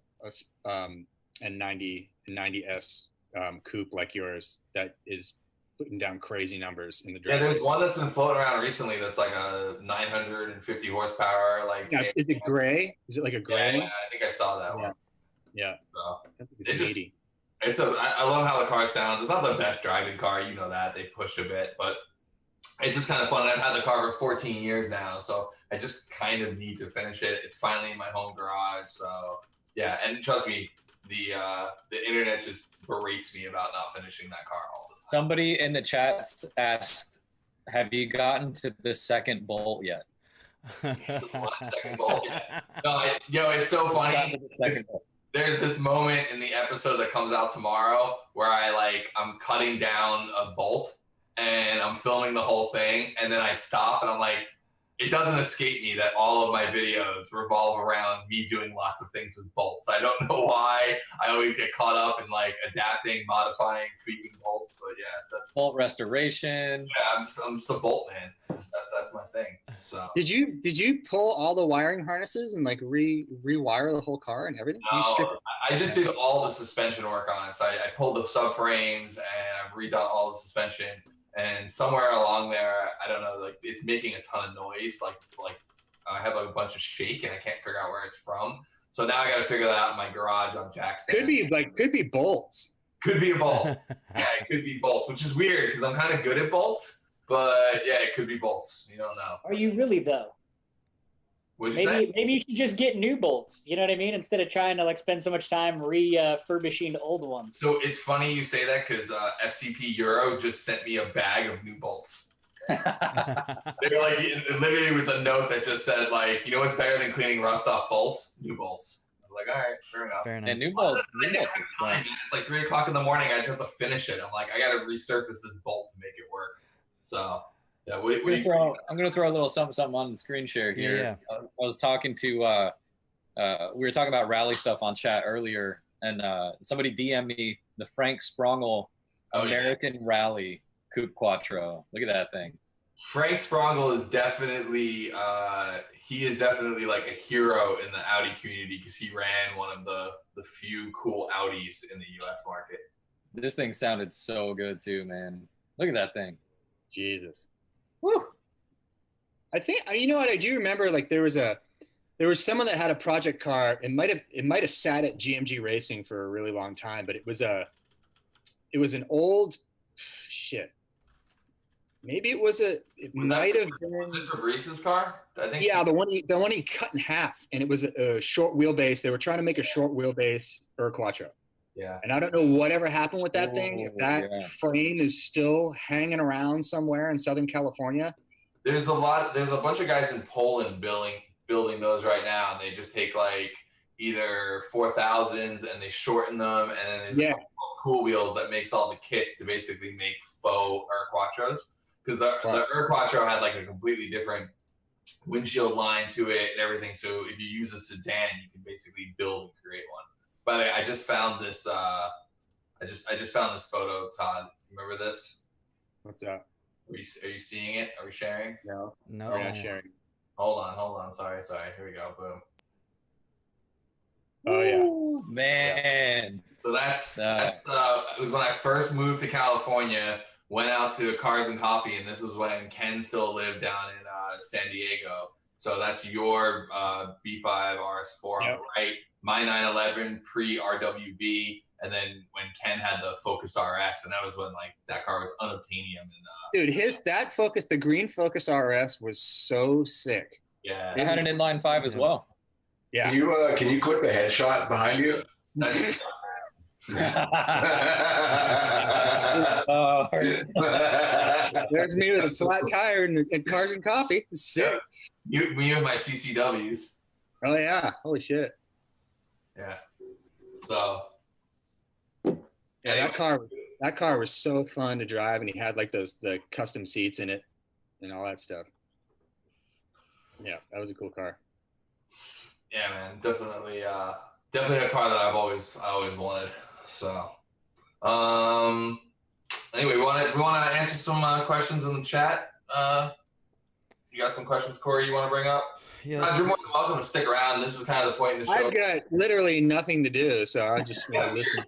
90S coupe like yours that is putting down crazy numbers in the driveway. Yeah, there's one that's been floating around recently that's like a 950 horsepower. Like, is it gray? Is it like a gray? Yeah, I think I saw that one. Yeah. So I love how the car sounds. It's not the best driving car, you know that. They push a bit, but it's just kind of fun. I've had the car for 14 years now, so I just kind of need to finish it. It's finally in my home garage, so yeah. And trust me, the internet just berates me about not finishing that car all the time. Somebody in the chat asked, have you gotten to the second bolt yet? Second bolt yet? No, it's so funny. There's this moment in the episode that comes out tomorrow where I'm cutting down a bolt and I'm filming the whole thing, and then I stop and I'm like, it doesn't escape me that all of my videos revolve around me doing lots of things with bolts. I don't know why. I always get caught up in like adapting, modifying, tweaking bolts. But yeah, that's bolt restoration. Yeah, I'm just a bolt man. That's my thing. So did you pull all the wiring harnesses and like rewire the whole car and everything? No, I just did all the suspension work on it. So I pulled the subframes and I've redone all the suspension. And somewhere along there, I don't know, like it's making a ton of noise. Like I have a bunch of shake and I can't figure out where it's from. So now I got to figure that out in my garage on jack stand. Could be bolts. Could be a bolt. Yeah, it could be bolts, which is weird because I'm kind of good at bolts. But yeah, it could be bolts. You don't know. Are you really though? What'd you say? Maybe you should just get new bolts. You know what I mean? Instead of trying to like spend so much time refurbishing old ones. So it's funny you say that because FCP Euro just sent me a bag of new bolts. They were like literally with a note that just said like, you know what's better than cleaning rust off bolts? New bolts. I was like, all right, fair enough. Fair enough. And new bolts. It's like 3 o'clock in the morning. I just have to finish it. I'm like, I got to resurface this bolt to make it work. So. Yeah, I'm gonna throw a little something on the screen share here. Yeah. I was talking to we were talking about rally stuff on chat earlier, and somebody DM'd me the Frank Sprongel American Rally Coupe Quattro. Look at that thing. Frank Sprongel is definitely like a hero in the Audi community because he ran one of the few cool Audis in the U.S. market. This thing sounded so good too, man. Look at that thing. Jesus. Woo. I think you know what I do remember. Like there was someone that had a project car. It might have sat at GMG Racing for a really long time, but it was an old shit. Maybe it was a. It might have been. Was it Fabrice's car? I think. Yeah, the one he cut in half, and it was a short wheelbase. They were trying to make a short wheelbase Quattro. Yeah. And I don't know whatever happened with that thing. If that frame is still hanging around somewhere in Southern California. There's a bunch of guys in Poland building those right now, and they just take like either 4000s and they shorten them, and then there's Cool Wheels that makes all the kits to basically make faux Quattros. Because the Quattro had like a completely different windshield line to it and everything. So if you use a sedan, you can basically build and create one. By the way, I just found this. I just found this photo, Todd. Remember this? What's that? Are you seeing it? Are we sharing? No. No. We're not sharing. Hold on. Sorry. Here we go. Boom. Oh yeah. Man. So that's it was when I first moved to California. Went out to Cars and Coffee, and this was when Ken still lived down in San Diego. So that's your B5 RS4 on the right, my 911 pre-RWB, and then when Ken had the Focus RS, and that was when like that car was unobtainium. And, dude, the green Focus RS was so sick. Yeah, it had an inline 5 as well. Yeah. Can you click the headshot behind you? There's me with a flat tire and Cars and Coffee. It's sick. Me and my CCWs. Oh yeah! Holy shit! Yeah. So. Yeah, that car was so fun to drive, and he had like the custom seats in it, and all that stuff. Yeah, that was a cool car. Yeah, man, definitely a car that I always wanted. So, anyway, we want to answer some questions in the chat. You got some questions, Corey, you want to bring up? Yes. You're more than welcome to stick around. This is kind of the point in the show. I've got literally nothing to do, so I just listen.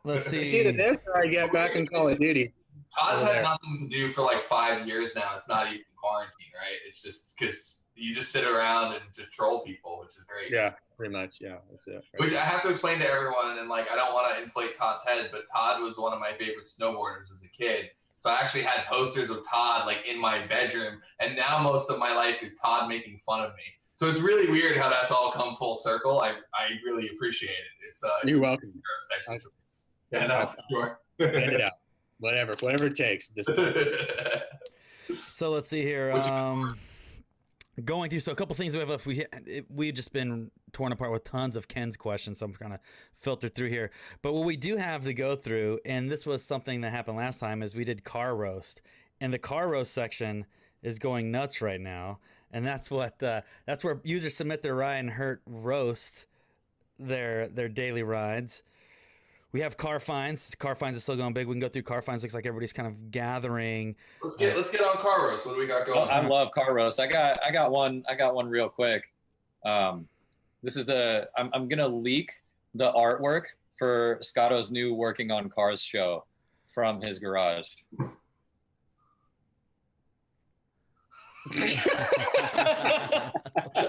Let's see. It's either this or I get back in Call of Duty. Todd's had nothing to do for like 5 years now. It's not even quarantine, right? It's just because you just sit around and just troll people, which is great. Yeah, pretty much. Yeah, that's it. Right. Which I have to explain to everyone, and like I don't want to inflate Todd's head, but Todd was one of my favorite snowboarders as a kid. So I actually had posters of Todd like in my bedroom, and now most of my life is Todd making fun of me. So it's really weird how that's all come full circle. I really appreciate it. You're welcome. Yeah, no, for sure. Get it out. Whatever it takes. At this point. So let's see here. Going through, so a couple things we have left. We've just been torn apart with tons of Ken's questions, so I'm trying to filter through here. But what we do have to go through, and this was something that happened last time, is we did car roast, and the car roast section is going nuts right now, and that's where users submit their ride and Hurt roast their daily rides. We have car finds. Car finds is still going big. We can go through car finds. Looks like everybody's kind of gathering. Let's get on car roast. What do we got going? I love car roast. I got one real quick. This is I'm gonna leak the artwork for Scotto's new Working on Cars show from his garage.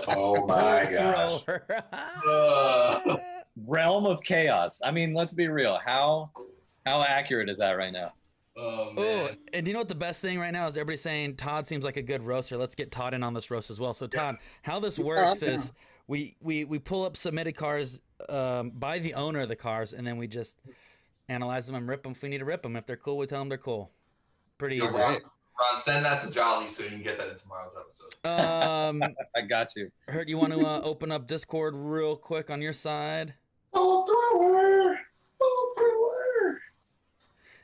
Oh my gosh. Realm of chaos. I mean, let's be real. How accurate is that right now? Oh, man. Oh, and you know what the best thing right now is? Everybody's saying Todd seems like a good roaster. Let's get Todd in on this roast as well. So Todd, how this works is we pull up submitted cars by the owner of the cars, and then we just analyze them and rip them if we need to rip them. If they're cool, we tell them they're cool. Pretty easy. Ron, send that to Jolly so you can get that in tomorrow's episode. I got you. Hurt, you want to open up Discord real quick on your side? Ball thrower.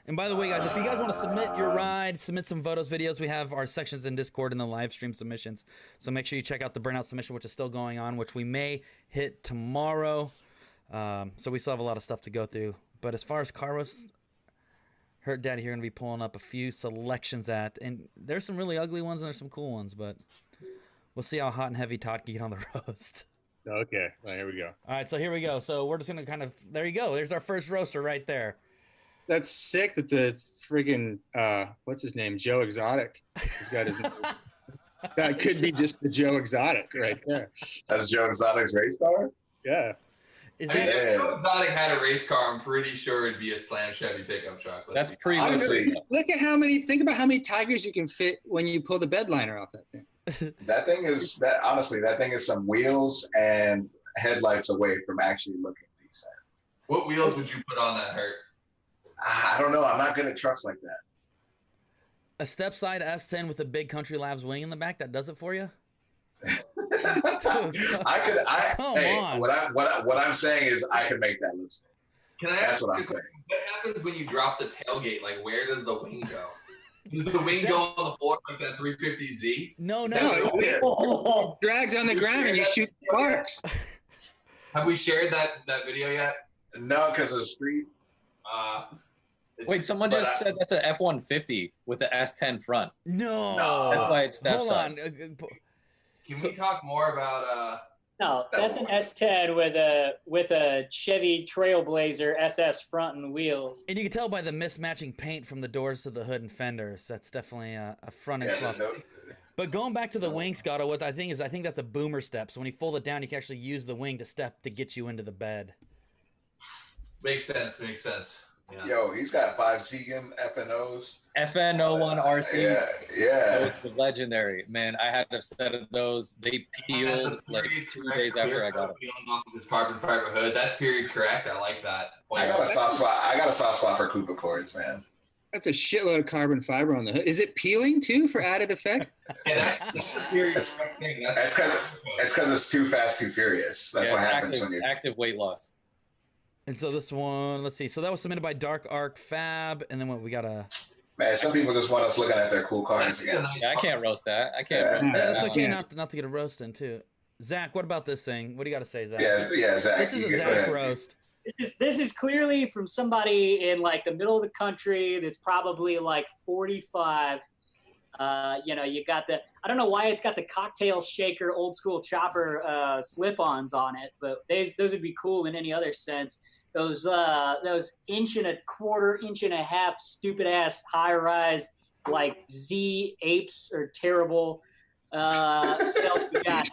And by the way, guys, if you guys want to submit your ride, submit some photos, videos, we have our sections in Discord and the live stream submissions. So make sure you check out the Burnout submission, which is still going on, which we may hit tomorrow. So we still have a lot of stuff to go through. But as far as Carlos, Hurt Daddy here, going to be pulling up a few selections and there's some really ugly ones and there's some cool ones, but we'll see how hot and heavy Todd can get on the roast. Okay, well, here we go. All right, so here we go. So we're just going to there you go. There's our first roaster right there. That's sick that the friggin' what's his name? Joe Exotic. He's got his name. That could be just the Joe Exotic right there. That's Joe Exotic's race car? Yeah. If Joe Exotic had a race car, I'm pretty sure it'd be a Slam Chevy pickup truck. That's pretty honestly. Look at think about how many Tigers you can fit when you pull the bed liner off that thing. That thing is some wheels and headlights away from actually looking decent. What wheels would you put on that, Hurt? I don't know. I'm not good at trucks like that. A step side S10 with a big Country Labs wing in the back, that does it for you? Come on. What I'm saying is I could make that look sick. Can I ask what I'm saying? What happens when you drop the tailgate? Like, where does the wing go? Does the wing go on the floor like that 350Z? No. It drags on the ground and you shoot sparks. Have we shared that video yet? No, because of the street. Wait, someone just said that's an F-150 with the S10 front. No. That's why it's step Hold side. on. Can we talk more about No, that's an S10 with a Chevy Trailblazer SS front and wheels. And you can tell by the mismatching paint from the doors to the hood and fenders. That's definitely a front end swap. But going back to the wing, Scotto, what I think that's a boomer step. So when you fold it down, you can actually use the wing to step to get you into the bed. Makes sense. Yeah. Yo, he's got 5 Segan FNOs. FN01 RC. Yeah. Those were legendary. Man, I had a set of those. They peeled like 2 days after I got them. Off of this carbon fiber hood. That's period correct. I like that. I got a soft spot for Cooper cords, man. That's a shitload of carbon fiber on the hood. Is it peeling too for added effect? It's because it's too fast, too furious. That's what happens when you active weight loss. And so this one, let's see. So that was submitted by Dark Arc Fab, and then what we got a. Man, some people just want us looking at their cool cars again. Yeah, I can't roast that. I can't. Roast that. That's okay, not to get a roast in too. Zach, what about this thing? What do you got to say, Zach? Yeah, Zach. This is a Zach roast. This is clearly from somebody in like the middle of the country that's probably like 45. You got the, I don't know why it's got the cocktail shaker old school chopper slip-ons on it, but those would be cool in any other sense. Those 1.25 inch stupid ass high rise like Z apes are terrible. What else we got?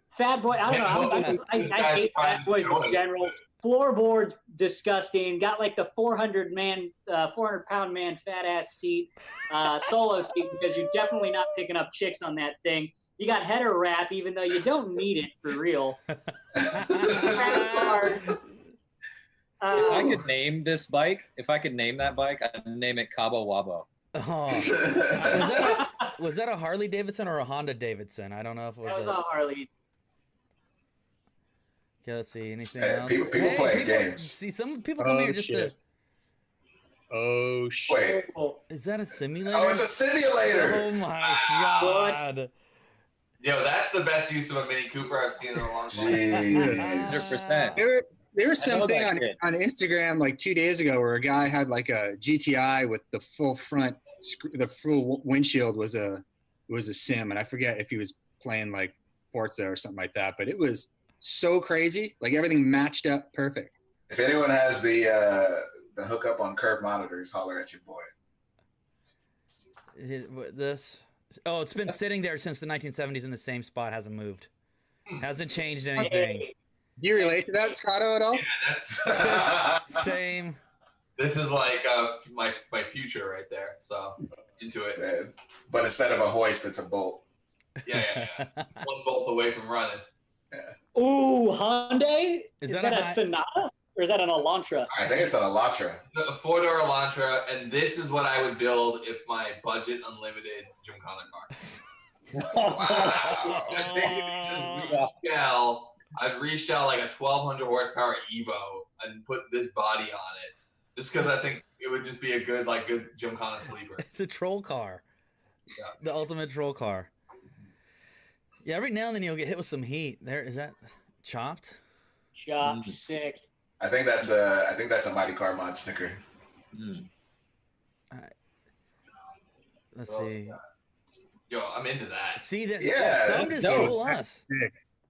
Fat Boy. I don't know. I hate Fat Boys in general. Floorboards disgusting. Got like the 400 pound man fat ass seat, solo seat, because you're definitely not picking up chicks on that thing. You got header wrap, even though you don't need it for real. If I could name this bike, if I could name that bike, I'd name it Cabo Wabo. Oh. Was that a Harley Davidson or a Honda Davidson? I don't know if it was. That was a Harley. Okay, let's see. Anything else? People play games. See, some people come here just to. Oh shit! Wait, is that a simulator? Oh, it's a simulator! Oh my god! Yo, that's the best use of a Mini Cooper I've seen in a long time. 100%. There was something on Instagram like 2 days ago where a guy had like a GTI with the full front, the full windshield was a sim, and I forget if he was playing like Forza or something like that, but it was so crazy, like everything matched up perfect. If anyone has the hookup on curb monitors, holler at your boy. This? Oh, it's been sitting there since the 1970s in the same spot. Hasn't moved. Hasn't changed anything. Do you relate to that, Scotto, at all? Yeah, that's same. This is like my future right there. So into it. Man. But instead of a hoist, it's a bolt. Yeah. One bolt away from running. Yeah. Ooh, Hyundai? Is that a Sonata? Or is that an Elantra? I think it's an Elantra. A 4-door Elantra, and this is what I would build if my budget unlimited Gymkhana car. Wow. I'd reshell like a 1,200 horsepower Evo and put this body on it, just because I think it would just be a good Gymkhana sleeper. It's a troll car. Yeah. The ultimate troll car. Yeah, every now and then you'll get hit with some heat. Is that chopped? Chopped, sick. I think that's a Mighty Car Mod sticker. Let's see. Yo, I'm into that. See that? Yeah. Some just troll us.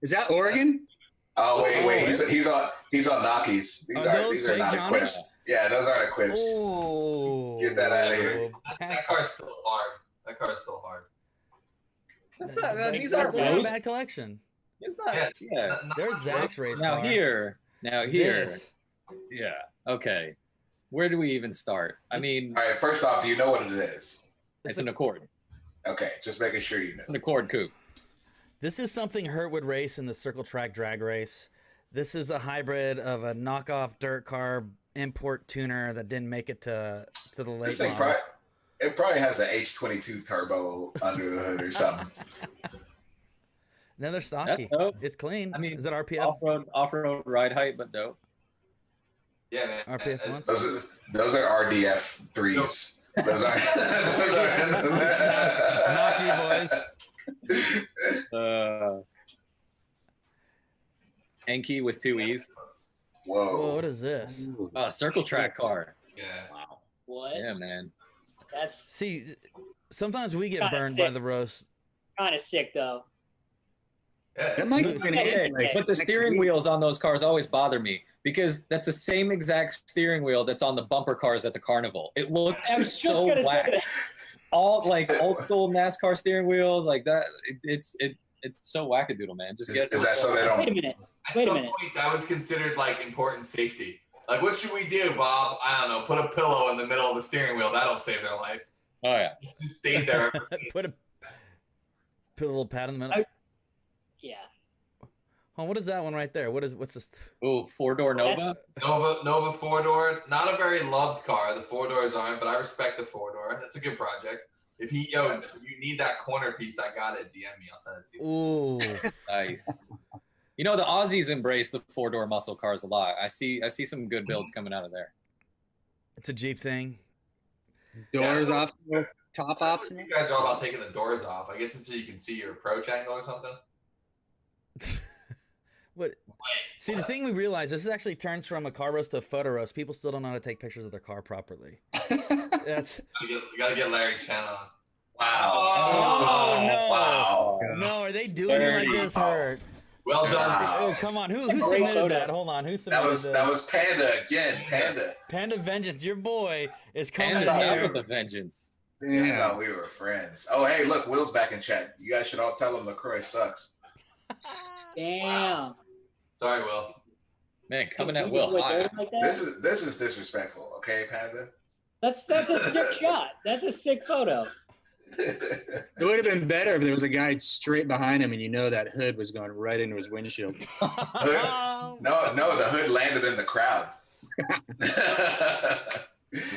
Is that Oregon? Oh wait, he's on Nockies. These are not fake equipped. Yeah, those aren't equips. Oh, Get that out of here. That car's still hard. That car's still hard. That's not, these That's aren't not a most. bad collection. It's not. Yeah. Yeah. There's Zach's race Now car. here. This. Yeah. Okay. Where do we even start? I mean, All right, first off, do you know what it is? it's an Accord. Okay, just making sure you know. An Accord coupe. This is something Hurt would race in the circle track drag race. This is a hybrid of a knockoff dirt car import tuner that didn't make it to the late This thing models. probably has an H22 turbo under the hood or something. No, they're stocky. That's dope. It's clean. I mean, is it RPF? Off-road ride height, but dope. Yeah, man. RPF ones? Those are RDF 3s. Those are Knock you boys. Enki with 2 E's. Whoa, what is this? Circle track car. Yeah. Wow. What? Yeah, man. That's See, sometimes we get Kinda burned sick. by the roast. kind of sick, though. Yeah. That might be Smooth. an idea, like, But the next steering week. wheels on those cars always bother me because that's the same exact steering wheel that's on the bumper cars at the carnival. It looks I was just so gonna say whack. that. All like old school NASCAR steering wheels like that. It's so wackadoodle, man. Just get. Is that so they Wait a don't? minute. At Wait a some minute. point, that was considered like important safety. Like, what should we do, Bob? I don't know. Put a pillow in the middle of the steering wheel. That'll save their life. Oh yeah. It's just stayed there. put a little pad in the middle. Yeah. Oh, what is that one right there? What's this? Ooh, 4-door Nova. Nova 4-door. Not a very loved car. The 4-doors aren't, but I respect the 4-door. That's a good project. If you need that corner piece, I got it. DM me. I'll send it to you. Ooh. Nice. You know the Aussies embrace the 4-door muscle cars a lot. I see some good builds coming out of there. It's a Jeep thing. Doors Yeah. optional, top optional. You guys are all about taking the doors off. I guess it's so you can see your approach angle or something. What? See, the thing we realize, this actually turns from a car roast to a photo roast. People still don't know how to take pictures of their car properly. That's. You gotta get Larry Chen on. Oh, no! Wow. No, are they doing it like this? Hurt. Well done. Wow. Oh, come on! Who Great submitted photo. that? Hold on, who submitted That was Panda again. Panda. Panda Vengeance, your boy is coming And in the here. with a vengeance. I Damn. thought we were friends. Oh, hey, look, Will's back in chat. You guys should all tell him LaCroix sucks. Damn. Sorry, Will. Man, coming at With Will high. dirt like that? This is disrespectful, okay, Panda? That's a sick shot. That's a sick photo. It would have been better if there was a guy straight behind him and you know that hood was going right into his windshield. No, the hood landed in the crowd.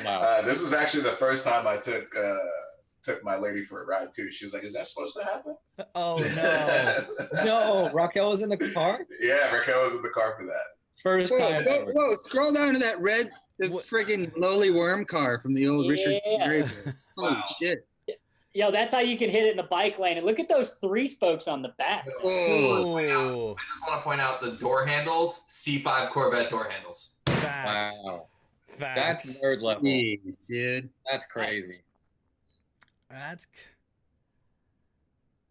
Wow. This was actually the first time I took my lady for a ride too. She was like, "Is that supposed to happen?" Oh no! No, Raquel was in the car. Yeah, Raquel was in the car for that. First Whoa, time whoa, ever. whoa, scroll down to that red, the What? friggin' lowly worm car from the old Richard Yeah. Graves. Holy Wow. shit. Yo, that's how you can hit it in the bike lane. And look at those 3 spokes on the back. Whoa. Ooh, I just want to point out the door handles, C5 Corvette door handles. facts. Wow. Facts. That's nerd level. Jeez, dude. That's crazy. That's.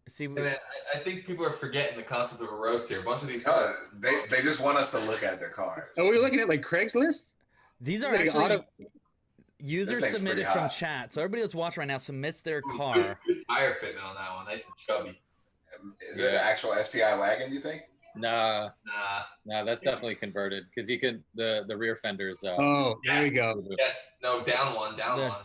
See, I mean, I think people are forgetting the concept of a roast here. A bunch of these cars. They just want us to look at their cars. Are we looking at like Craigslist? these are Is it like actually auto- users This thing's submitted pretty from hot. chat. So everybody that's watching right now submits their Good car. tire fitment on that one. Nice and chubby. Is it an actual STI wagon, you think? Nah, Nah. that's definitely converted because you can the rear fenders. Oh, there we go. Yes. No, down one. Yeah.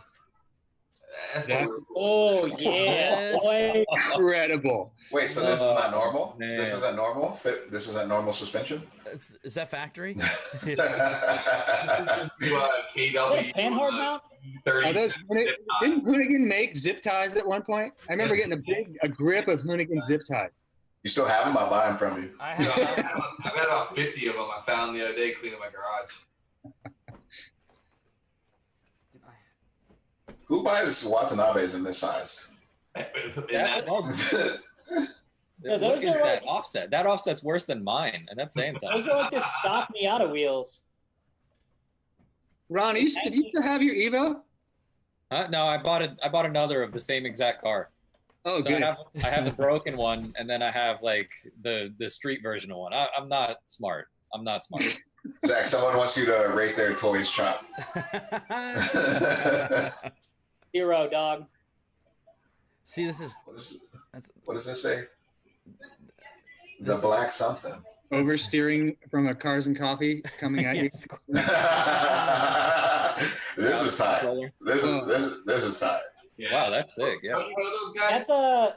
That's Yeah. what Oh, yeah. Yes. Boy. Incredible. Wait, so this is not normal? Man. This isn't normal? This isn't normal suspension? Is that factory? KW. Panhard mount? 30. Are those, didn't Hoonigan make zip ties at one point? I remember getting a grip of Hoonigan zip ties. You still have them? I'll buy them from you. I I've have. got about 50 of them I found the other day cleaning my garage. Who buys Watanabes in this size? Yeah, no, Yeah, look those at are that like- offset. That offset's worse than mine, and that's saying Those something. are like the stock Miata wheels. Ron, did you still have your Evo? No, I bought another of the same exact car. Oh, So good. I have the broken one, and then I have like the street version of one. I'm not smart. I'm not smart. Zach, someone wants you to rate their toys chop. 0, dog. See, this is what does this say? The black something. Oversteering from a Cars and Coffee coming at you. This is tight. This is tight. Yeah. Wow, that's sick. Yeah. One of those guys. That's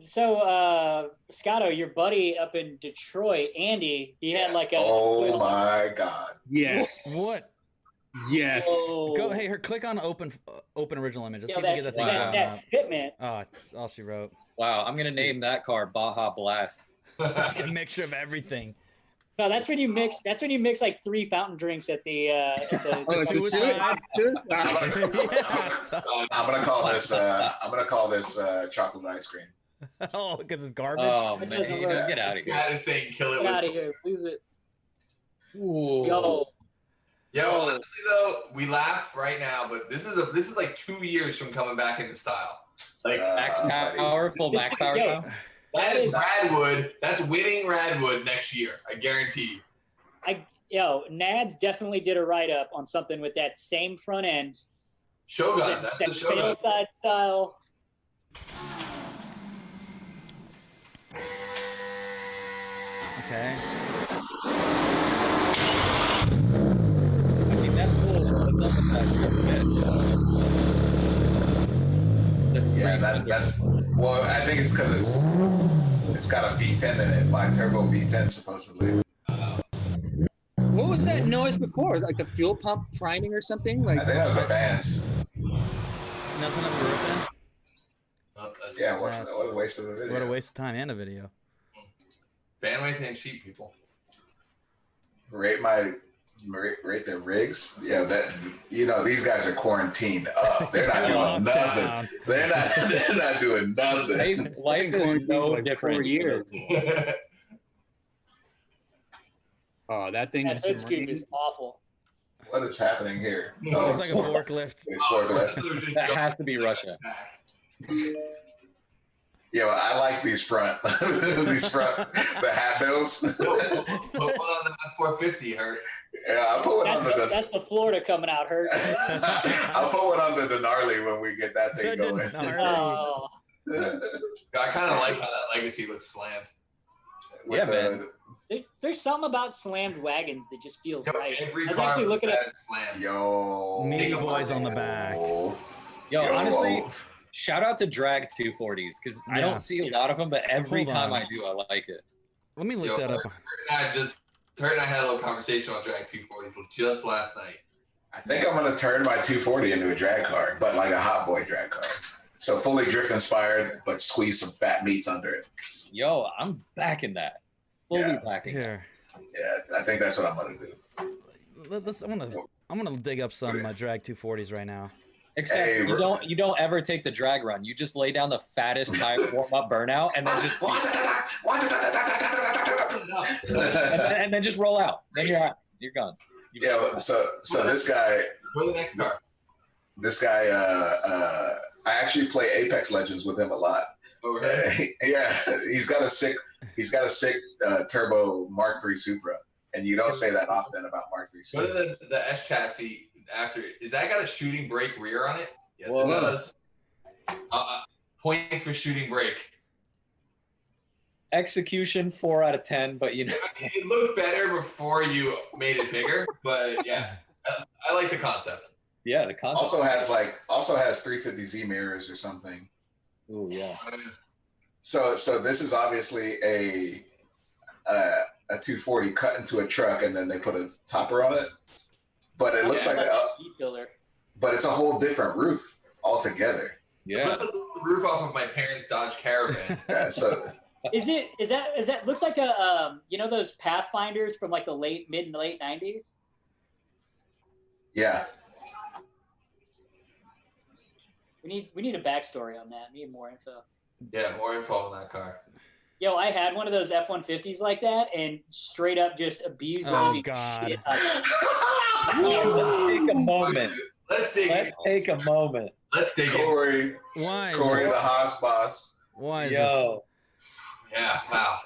so Scotto, your buddy up in Detroit, Andy, he had like a. Oh my God. Yes. what? Yes. Whoa. Go, hey, her click on open original image. Let's Yo, see if we get the thing going that up. fitment. Oh, it's all she wrote. Wow, I'm gonna name that car Baja Blast. A mixture of everything. No, that's when you mix. That's when you mix like 3 fountain drinks at the. Oh, it's a Suicide. I'm gonna call this chocolate ice cream. Oh, because it's garbage. Oh That man, doesn't work. get out of here. That is saying kill it. Get out of here. Lose it. Ooh. Yo, Honestly though, we laugh right now, but this is like 2 years from coming back into style. Like Max power, full max power. Yo. Now? that is Radwood. That's winning Radwood next year. I guarantee. Nads definitely did a write up on something with that same front end. Shogun. That's the Shogun. Fail side style. Okay. I mean, that's cool. It's almost like Yeah, that's well. I think it's because it's got a V10 in it, my turbo V10 supposedly. What was that noise before? Was it like the fuel pump priming or something? Like I think that was the fans. Nothing on the rope end? Yeah, what a waste of a video. What a waste of time and a video. Bandwidth and cheap people. Rate their rigs. Yeah, that these guys are quarantined up. They're not doing nothing. They're not doing nothing. Life is no different. 4 years. Oh, that thing. That hood scoop is awful. What is happening here? It's like a forklift. Forklift. That has to be Russia. Yo, I like these front, the hat bills. Put one on the 450, Hurt. Yeah, I'll put one on the. That's the Florida coming out, Hurt. I'll put one on the Denarly when we get that thing going. Oh. I kind of like how that Legacy looks slammed. With man. There's something about slammed wagons that just feels right. Every I was car actually with looking that at. slammed. Yo. Meaty boys on the back. Yo, honestly, shout out to drag 240s because I don't see a lot of them, but every Hold time on. I do, I like it. Let me look that up. Hurt and I had a little conversation about drag 240s just last night. I think I'm gonna turn my 240 into a drag car, but like a hot boy drag car. So fully drift inspired, but squeeze some fat meats under it. Yo, I'm backing that. Fully backing that. Here. Yeah, I think that's what I'm gonna do. I'm gonna dig up some drag 240s right now. Except Hey, you don't ever take the drag run. You just lay down the fattest tire warm up burnout and then just and then just roll out. Then you're out. You're gone. Yeah. So this guy. Where's the next car? This guy. I actually play Apex Legends with him a lot. Oh, really? Yeah, he's got a sick turbo Mark III Supra, and you don't say that often about Mark III What Supra. is the S chassis after? Is that got a shooting brake rear on it? Yes, Whoa. it does. Points for shooting brake. Execution 4 out of 10, but It looked better before you made it bigger, but yeah, I like the concept. yeah, the concept. Also has 350Z mirrors or something. Ooh, yeah. So this is obviously a 240 cut into a truck, and then they put a topper on it. But it looks like but it's a whole different roof altogether. Yeah. Let's look at the roof off of my parents' Dodge Caravan. Yeah, so Is that looks like a those Pathfinders from like the mid and late 90s? yeah. We need a backstory on that. We need more info. Yeah, more info on that car. Yo, I had one of those F-150s like that, and straight up just abused the Oh living God. shit out of it. Let's take a moment. Let's dig Let's take a moment. Let's dig in. Corey Why? the Haas boss. Why is Yo, Yeah, wow.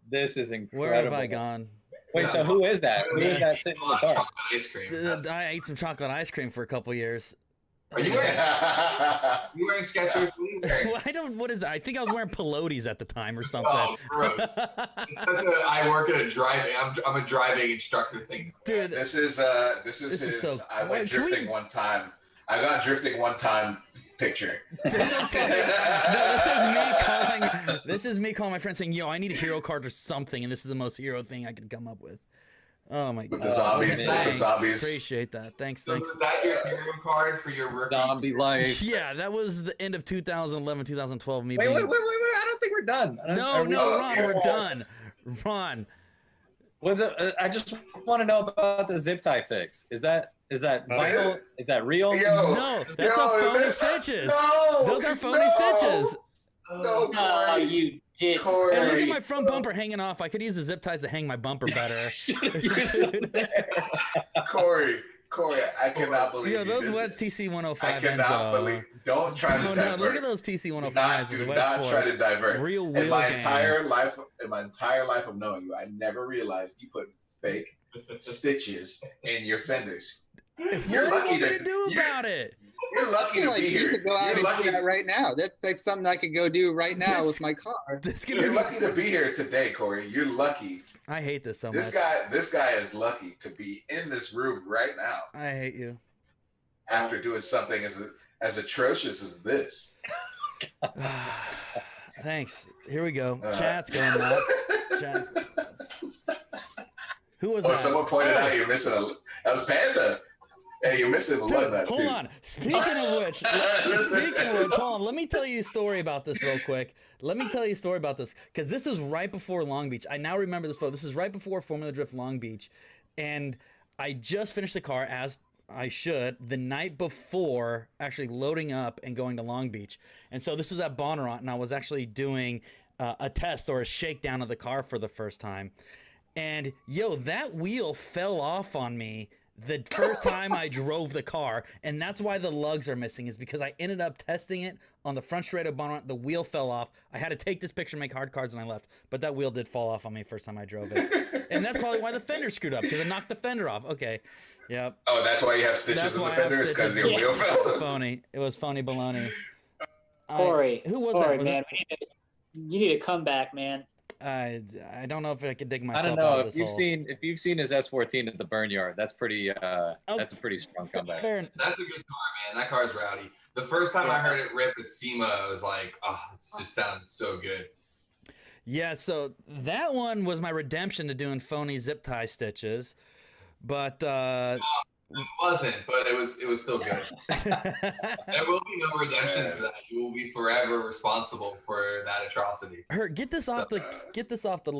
this is incredible. Where have I gone? Wait, so who is that? Who is that sitting in the car? Chocolate ice cream. I ate some chocolate ice cream for a couple years. Are you wearing Skechers? What are you wearing? Well, I don't. What is that? I think I was wearing Pilotis at the time or something. Oh, gross! It's such a. I work at a driving. I'm a driving instructor thing. Dude, This is his. so- I went drifting one time. I got drifting one time picture. This is me calling my friend saying, "Yo, I need a hero card or something," and this is the most hero thing I could come up with. Oh my god! The zombies. Okay. The zombies. Appreciate that. Thanks. So is that your hero card for your rookie? Zombie life. Yeah, that was the end of 2011, 2012. Me Wait, being... I don't think we're done. No, Ron, we're done. Ron. What's up? I just want to know about the zip tie fix. Is that vinyl? Is that real? No, that's a phony stitches. Those are phony stitches. No, No, you did. Corey. And look at my front bumper hanging off. I could use the zip ties to hang my bumper better. Corey, I cannot believe Yo, you those did Weds this. TC105 I cannot believe. Don't try to No, divert. look at those TC105s. Do not try to divert. Real in wheel my game. entire life of knowing you, I never realized you put fake stitches in your fenders. You're lucky to do about it. You're lucky to Like, be you here. could go out You're and lucky. do that right now. That's something I could go do right now This- with my car. You're lucky to be here today, Corey. You're lucky. I hate this so This much. guy is lucky to be in this room right now I hate you. after doing something as atrocious as this. Thanks. Here we go. Chat's going nuts. Chat's going nuts. Who was that? Someone pointed out you're missing that was Panda. Hey, you're missing a lug nut too. Hold on. Speaking of which, hold on. Let me tell you a story about this real quick. Because this was right before Long Beach. I now remember this photo. This is right before Formula Drift Long Beach. And I just finished the car, as I should, the night before actually loading up and going to Long Beach. And so this was at Bonnaront, and I was actually doing a test or a shakedown of the car for the first time. And yo, that wheel fell off on me the first time I drove the car, and that's why the lugs are missing, is because I ended up testing it on the front straight of Bonnaront. The wheel fell off. I had to take this picture, make hard cards, and I left. But that wheel did fall off on me first time I drove it. And that's probably why the fender screwed up, because I knocked the fender off. Okay. Yep. Oh, that's why you have stitches in the fender? It's because your wheel fell? Phony. It was phony baloney. Corey. Who was Corey, that? Was man. You need to come back, man. I don't know if I could dig myself I don't know out of if this you've hole. seen his S14 at the burn yard. That's pretty. That's a pretty strong comeback. That's a good car, man. That car's rowdy. The first time I heard it rip at SEMA, I was like, oh, it just sounds so good. Yeah, so that one was my redemption to doing phony zip tie stitches, but it wasn't, but it was still good. There will be no redemption to that. You will be forever responsible for that atrocity. Hurt, get this off the.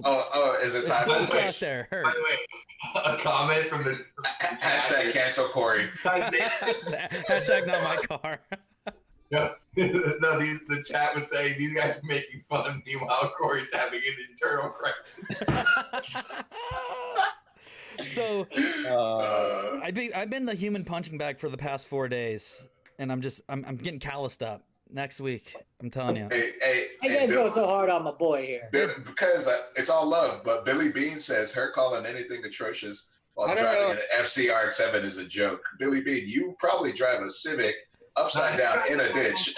Oh, is it time to It's switch? out there. Hurt. By the way, a comment from the Hashtag cancel Corey. Hashtag not my car. No, the chat was saying these guys are making fun. Meanwhile, Corey's having an internal crisis. So I've been the human punching bag for the past 4 days, and I'm getting calloused up. Next week, I'm telling you. Hey, You guys going so hard on my boy here. Because it's all love, but Billy Bean says her calling anything atrocious while I don't driving know. an FCR7 is a joke. Billy Bean, you probably drive a Civic upside down in a ditch.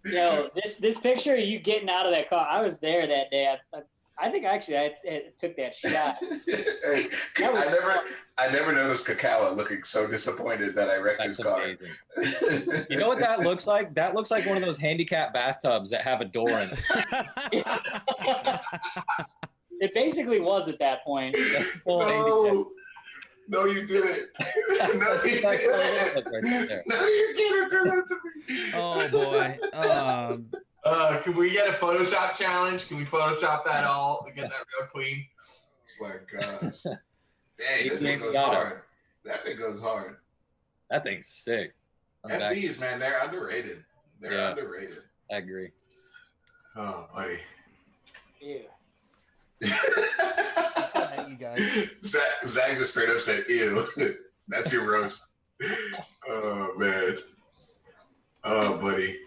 Yo, this picture of you getting out of that car, I was there that day. I think actually I took that shot. Hey, That was fun. I never noticed Kakala looking so disappointed that I wrecked his car. Amazing. You know what that looks like? That looks like one of those handicap bathtubs that have a door in it. It basically was at that point. No, you didn't. No, you didn't. No, you didn't do that to me. Oh boy. Can we get a Photoshop challenge? Can we Photoshop that all to get that real clean? Oh my gosh. Dang, this thing goes hard. That thing goes hard. That thing's sick. FDs, man, they're underrated. They're underrated. I agree. Oh, buddy. Ew. You guys. Zach just straight up said, ew. That's your roast. Oh, man. Oh, buddy.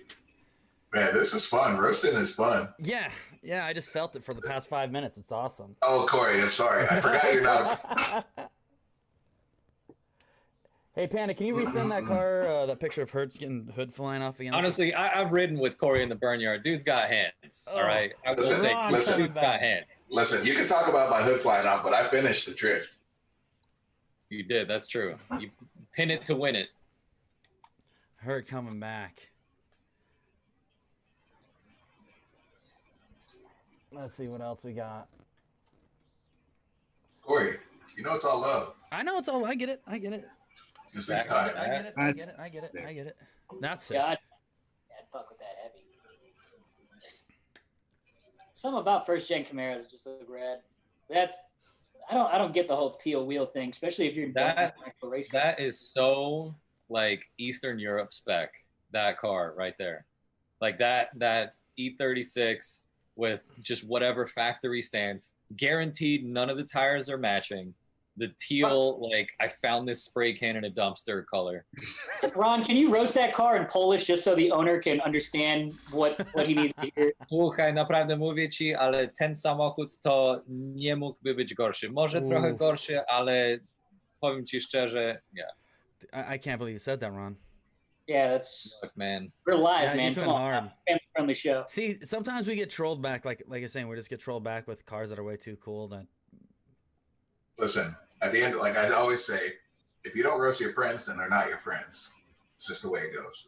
Man, this is fun. Roasting is fun. Yeah, Yeah, I just felt it for the past 5 minutes. It's awesome. Oh, Corey, I'm sorry. I forgot you're not. Hey, Panda, can you resend that car, that picture of Hertz getting hood flying off again? Honestly, I've ridden with Corey in the Barnyard. Dude's got hands. All right, I will say, dude's got hands. Listen, you can talk about my hood flying off, but I finished the drift. You did. That's true. You pin it to win it. Hurt coming back. Let's see what else we got. Corey, you know it's all love. I know it's all. I get it. I get it. This thing's time. I get it. I get it. I get it. I get it. That's it. God, I'd fuck with that heavy. Something about first gen Camaros just look rad. I don't get the whole teal wheel thing, especially if you're that race car. That is so like Eastern Europe spec. That car right there, like that E36 with just whatever factory stance, guaranteed none of the tires are matching. The teal, like I found this spray can in a dumpster color. Ron, can you roast that car in Polish just so the owner can understand what he needs to hear? Słuchaj, naprawdę mówię ci, ale ten samochód to nie mógłby być gorszy. Może trochę gorszy, ale powiem ci szczerze, yeah. I can't believe you said that, Ron. Yeah, that's Look, man. We're live, Yeah, man. you Come on, hard. family friendly show. See, sometimes we get trolled back, like you're saying, we just get trolled back with cars that are way too cool. That Listen, at the end, like I always say, if you don't roast your friends, then they're not your friends. It's just the way it goes.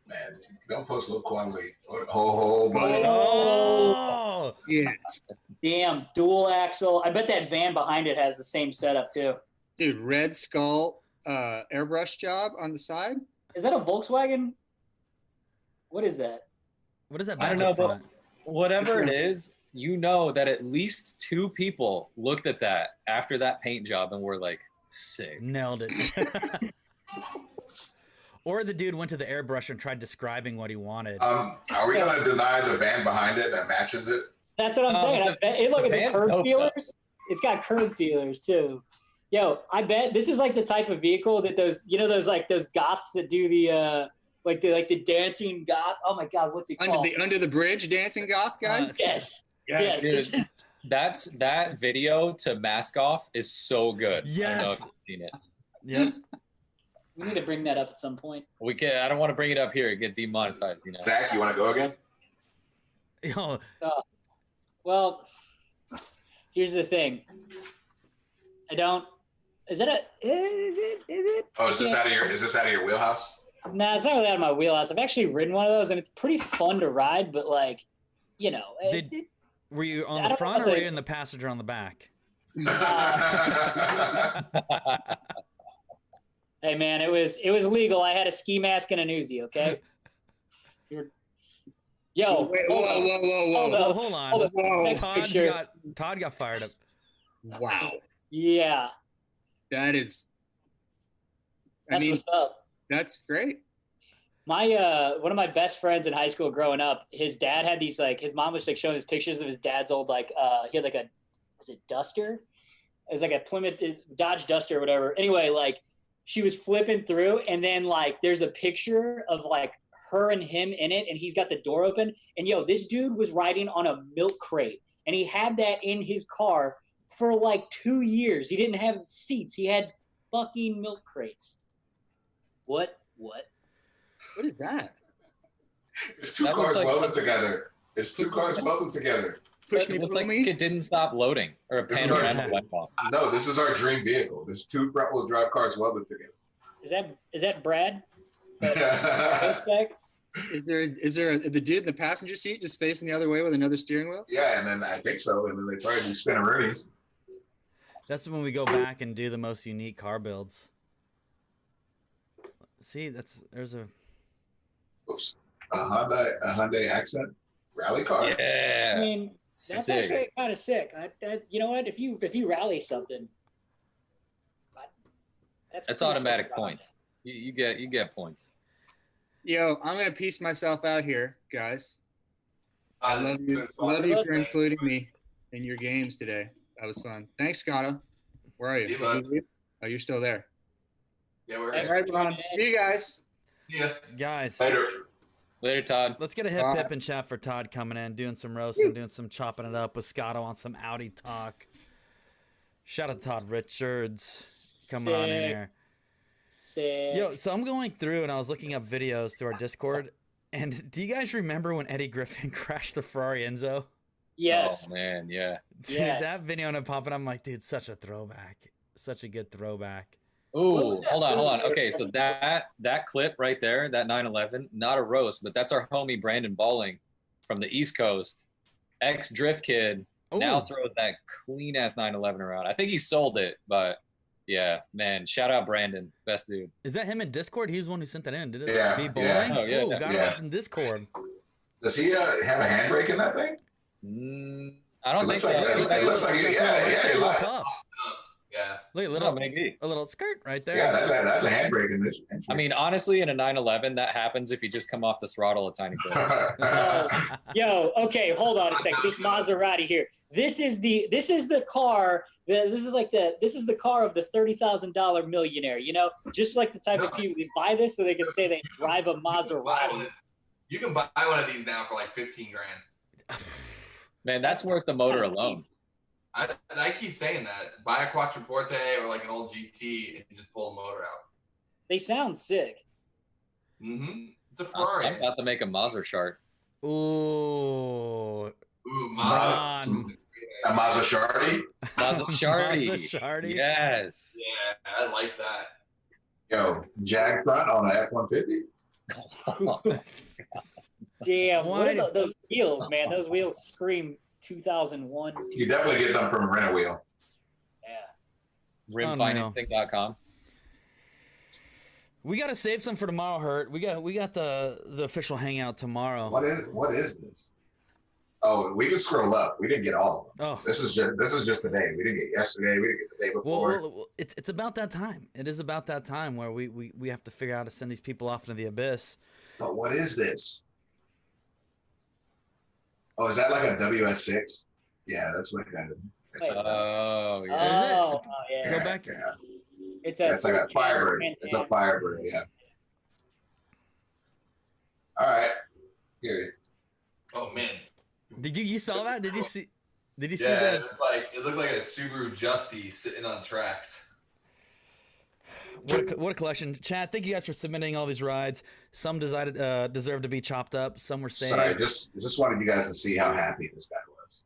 Man, don't post low quality. Oh, buddy. Oh, Yes. Damn, dual axle. I bet that van behind it has the same setup too. Dude, Red Skull airbrush job on the side. Is that a Volkswagen? What is that? what is that? I don't back know, up front? but whatever it is, you know that at least 2 people looked at that after that paint job and were like, sick. Nailed it. Or the dude went to the airbrush and tried describing what he wanted. Are we gonna deny the van behind it that matches it? That's what I'm saying. I bet, look at the van's curb dope, feelers. It's got curb feelers too. Yo, I bet this is like the type of vehicle that those goths that do the like the dancing goth. Oh my god, what's it called? Under the bridge dancing goth guys. Yes. Yes. Dude, that video to Mask Off is so good. I don't know if Yes. you've seen it. Yep. We need to bring that up at some point. We can. I don't want to bring it up here and get demonetized. You know. Zach, you want to go again? Yo, Well, here's the thing. I don't. Is that a? Is it? Oh, is this out of your wheelhouse? Nah, it's not really out of my wheelhouse. I've actually ridden one of those, and it's pretty fun to ride. But like, you know, were you on I the don't front know or were if you in the passenger on the back? Hey man, it was legal. I had a ski mask and an Uzi. Okay. Yo, Wait, whoa. Hold on. Hold on. Todd got fired up. Wow. Yeah, That is. that's what's up. That's great. My one of my best friends in high school growing up, his dad had these like his mom was like showing us pictures of his dad's old like he had like a was it Duster? It was like a Plymouth Dodge Duster or whatever. Anyway, like she was flipping through and then like there's a picture of like her and him in it and he's got the door open and yo, this dude was riding on a milk crate and he had that in his car for like 2 years. He didn't have seats. He had fucking milk crates. What? What is that? It's two That cars looks like- welded together. It's 2 cars welded together. Push It me, looked pull like me. it didn't stop loading, or a This is panorama went off. No, this is our dream vehicle. There's 2 front-wheel drive cars welded together. Is that Brad? Is there the dude in the passenger seat just facing the other way with another steering wheel? Yeah, and then I think so. And then they probably do spin-a-roonies. That's when we go back and do the most unique car builds. See, there's a Oops. A Hyundai Accent rally car. I Yeah. mean, that's Sick. actually kind of sick. You know what? If you rally something, That's pretty automatic sick. points. You get points. Yo, I'm gonna piece myself out here, guys. I This love has you. been fun. Love you for including me in your games today. That was fun. Thanks, Scotto. Where are you? Hey, bud. Oh, you're still there. Yeah, we're Thanks All here. right, Ron. See you guys. Yeah. guys. Later. Later, Todd. Let's get a hip hip in chat for Todd coming in, doing some roasting, doing some chopping it up with Scotto on some Audi talk. Shout out to Todd Richards coming on in here. Sick. Yo, so I'm going through and I was looking up videos through our Discord. And do you guys remember when Eddie Griffin crashed the Ferrari Enzo? Yes. Oh, man, yeah. Dude, Yes. that video ended up popping. I'm like, dude, such a throwback. Such a good throwback. Ooh, hold on. Okay, so that clip right there, that 911, not a roast, but that's our homie Brandon Balling from the East Coast, ex-drift kid, now Ooh. throws that clean-ass 911 around. I think he sold it, but yeah, man, shout out Brandon, best dude. Is that him in Discord? He's the one who sent that in, did it? Yeah, Me yeah. Bowling? Oh, yeah, Ooh, yeah. got Yeah. it in Discord. Does he have a handbrake in that thing? I don't It think looks like so. it looks like That's yeah, right there, he little lied. puff. Yeah. Look, Oh, little, maybe. a little skirt right there. Yeah, that's a handbrake in this. I mean, honestly, in a 911, that happens if you just come off the throttle a tiny bit. Yo, okay, hold on a second. This Maserati here. This is the car. This is the car of the $30,000 millionaire. You know, just like the type of people who buy this so they can say they drive a Maserati. You can buy one of these now for like 15 grand. Man, that's worth the motor alone. I keep saying that. Buy a Quattroporte or like an old GT and just pull the motor out. They sound sick. Mm-hmm. It's a Ferrari. I'm about to make a Mazda shark. Ooh. Ooh, Man. A Maserati. Mazda shardy. Shardy. Yes. Yeah, I like that. Yo, Jag front on an F-150. Damn, what Why- are those wheels, man? Those wheels scream 2001. You definitely get them from Rent a Wheel. Yeah. Rimfinancing.com. We gotta save some for tomorrow, Hurt. We got the official hangout tomorrow. What is this? Oh, we can scroll up. We didn't get all of them. Oh. This is just today. We didn't get yesterday. We didn't get the day before. Well, it's about that time. It is about that time where we have to figure out how to send these people off into the abyss. But what is this? Oh, is that like a WS6? Yeah, that's like a. That's Oh, yeah. Oh, yeah. Go back. Yeah. It's It's like a Firebird. It's a Firebird. Yeah. All right. Here. Oh man. Did you saw that? Did you see Yeah, that? it looked like a Subaru Justy sitting on tracks. What a collection. Chad, thank you guys for submitting all these rides. Some deserve to be chopped up. Some were saved. Sorry, just wanted you guys to see how happy this guy was.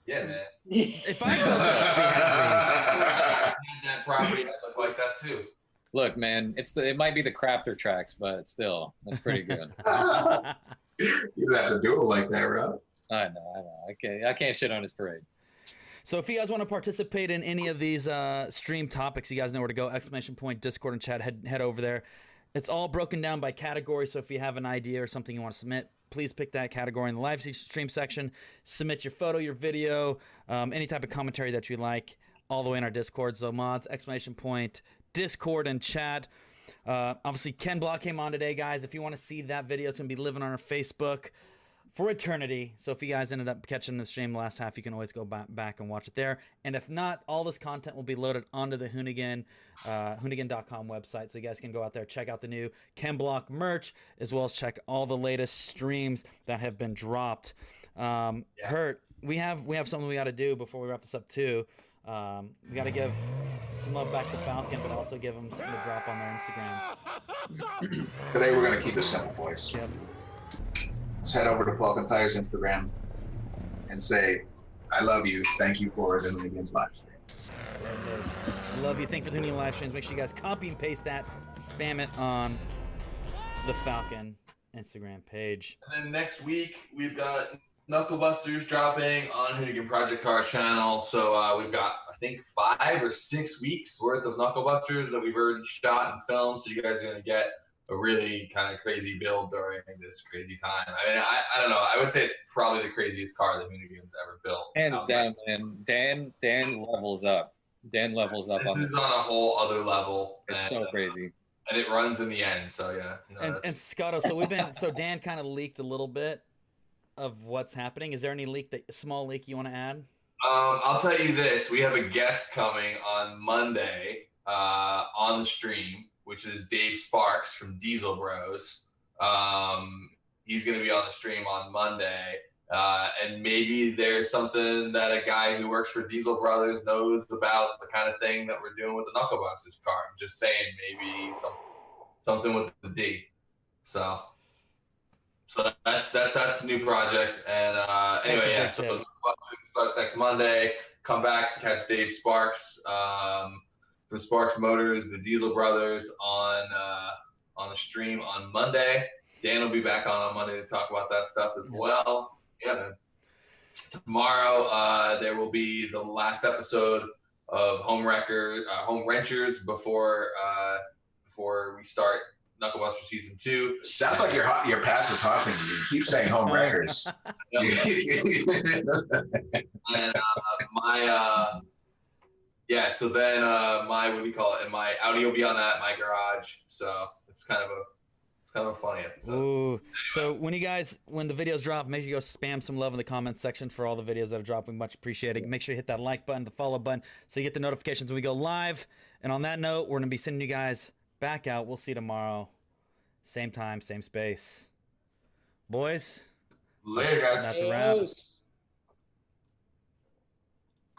Yeah, man. If I was happy. Had that property that looked like that too. Look, man, it might be the crafter tracks, but still, that's pretty good. You don't have to do it like that, Rob. I know. I can't shit on his parade. So if you guys want to participate in any of these stream topics, you guys know where to go. ! Discord and chat. Head over there. It's all broken down by category. So if you have an idea or something you want to submit, please pick that category in the live stream section. Submit your photo, your video, any type of commentary that you like, all the way in our Discord. So mods, ! Discord and chat. Obviously, Ken Block came on today, guys. If you want to see that video, it's going to be living on our Facebook for eternity. So if you guys ended up catching the stream last half, you can always go back and watch it there. And if not, all this content will be loaded onto the Hoonigan, Hoonigan.com website. So you guys can go out there, check out the new Ken Block merch, as well as check all the latest streams that have been dropped. Hurt, we have something we got to do before we wrap this up too. We got to give some love back to Falcon, but also give them something to drop on their Instagram. Today we're going to keep it simple, boys. Yep. Let's head over to Falcon Tire's Instagram and say, I love you. Thank you for the Hoonigan's live stream. There it is. I love you. Thank you for the Hoonigan live streams. Make sure you guys copy and paste that. Spam it on the Falcon Instagram page. And then next week we've got Knucklebusters dropping on Hoonigan Project Car channel. So we've got, I think, 5 or 6 weeks worth of Knucklebusters that we've already shot and filmed. So you guys are going to get a really kind of crazy build during this crazy time. I mean, I don't know. I would say it's probably the craziest car that Hoonigan's ever built. Hands down, man. Dan levels up. Dan levels up. This is on a whole other level. It's so crazy. And it runs in the end. So yeah. And Scotto, so Dan kind of leaked a little bit of what's happening. Is there any small leak you want to add? I'll tell you this. We have a guest coming on Monday on the stream, which is Dave Sparks from Diesel Bros. He's going to be on the stream on Monday. And maybe there's something that a guy who works for Diesel Brothers knows about the kind of thing that we're doing with the Knuckle Busters car. I'm just saying, maybe something with the D. So that's the new project. And anyway, yeah. So the starts next Monday. Come back to catch Dave Sparks from Sparks Motors, the Diesel Brothers on the stream on Monday. Dan will be back on Monday to talk about that stuff as well. Yeah, man. Tomorrow there will be the last episode of Home Wrenchers before we start Knucklebuster Season 2. Sounds like your past is haunting you. You keep saying Home Wreckers. And so then my, what do you call it? And my Audi will be on that, my garage. So it's kind of a funny episode. Ooh. Anyway. So when the videos drop, make sure you go spam some love in the comments section for all the videos that are dropping. Much appreciated. Make sure you hit that like button, the follow button, so you get the notifications when we go live. And on that note, we're going to be sending you guys back out. We'll see you tomorrow. Same time, same space. Boys. Later, guys. That's a wrap.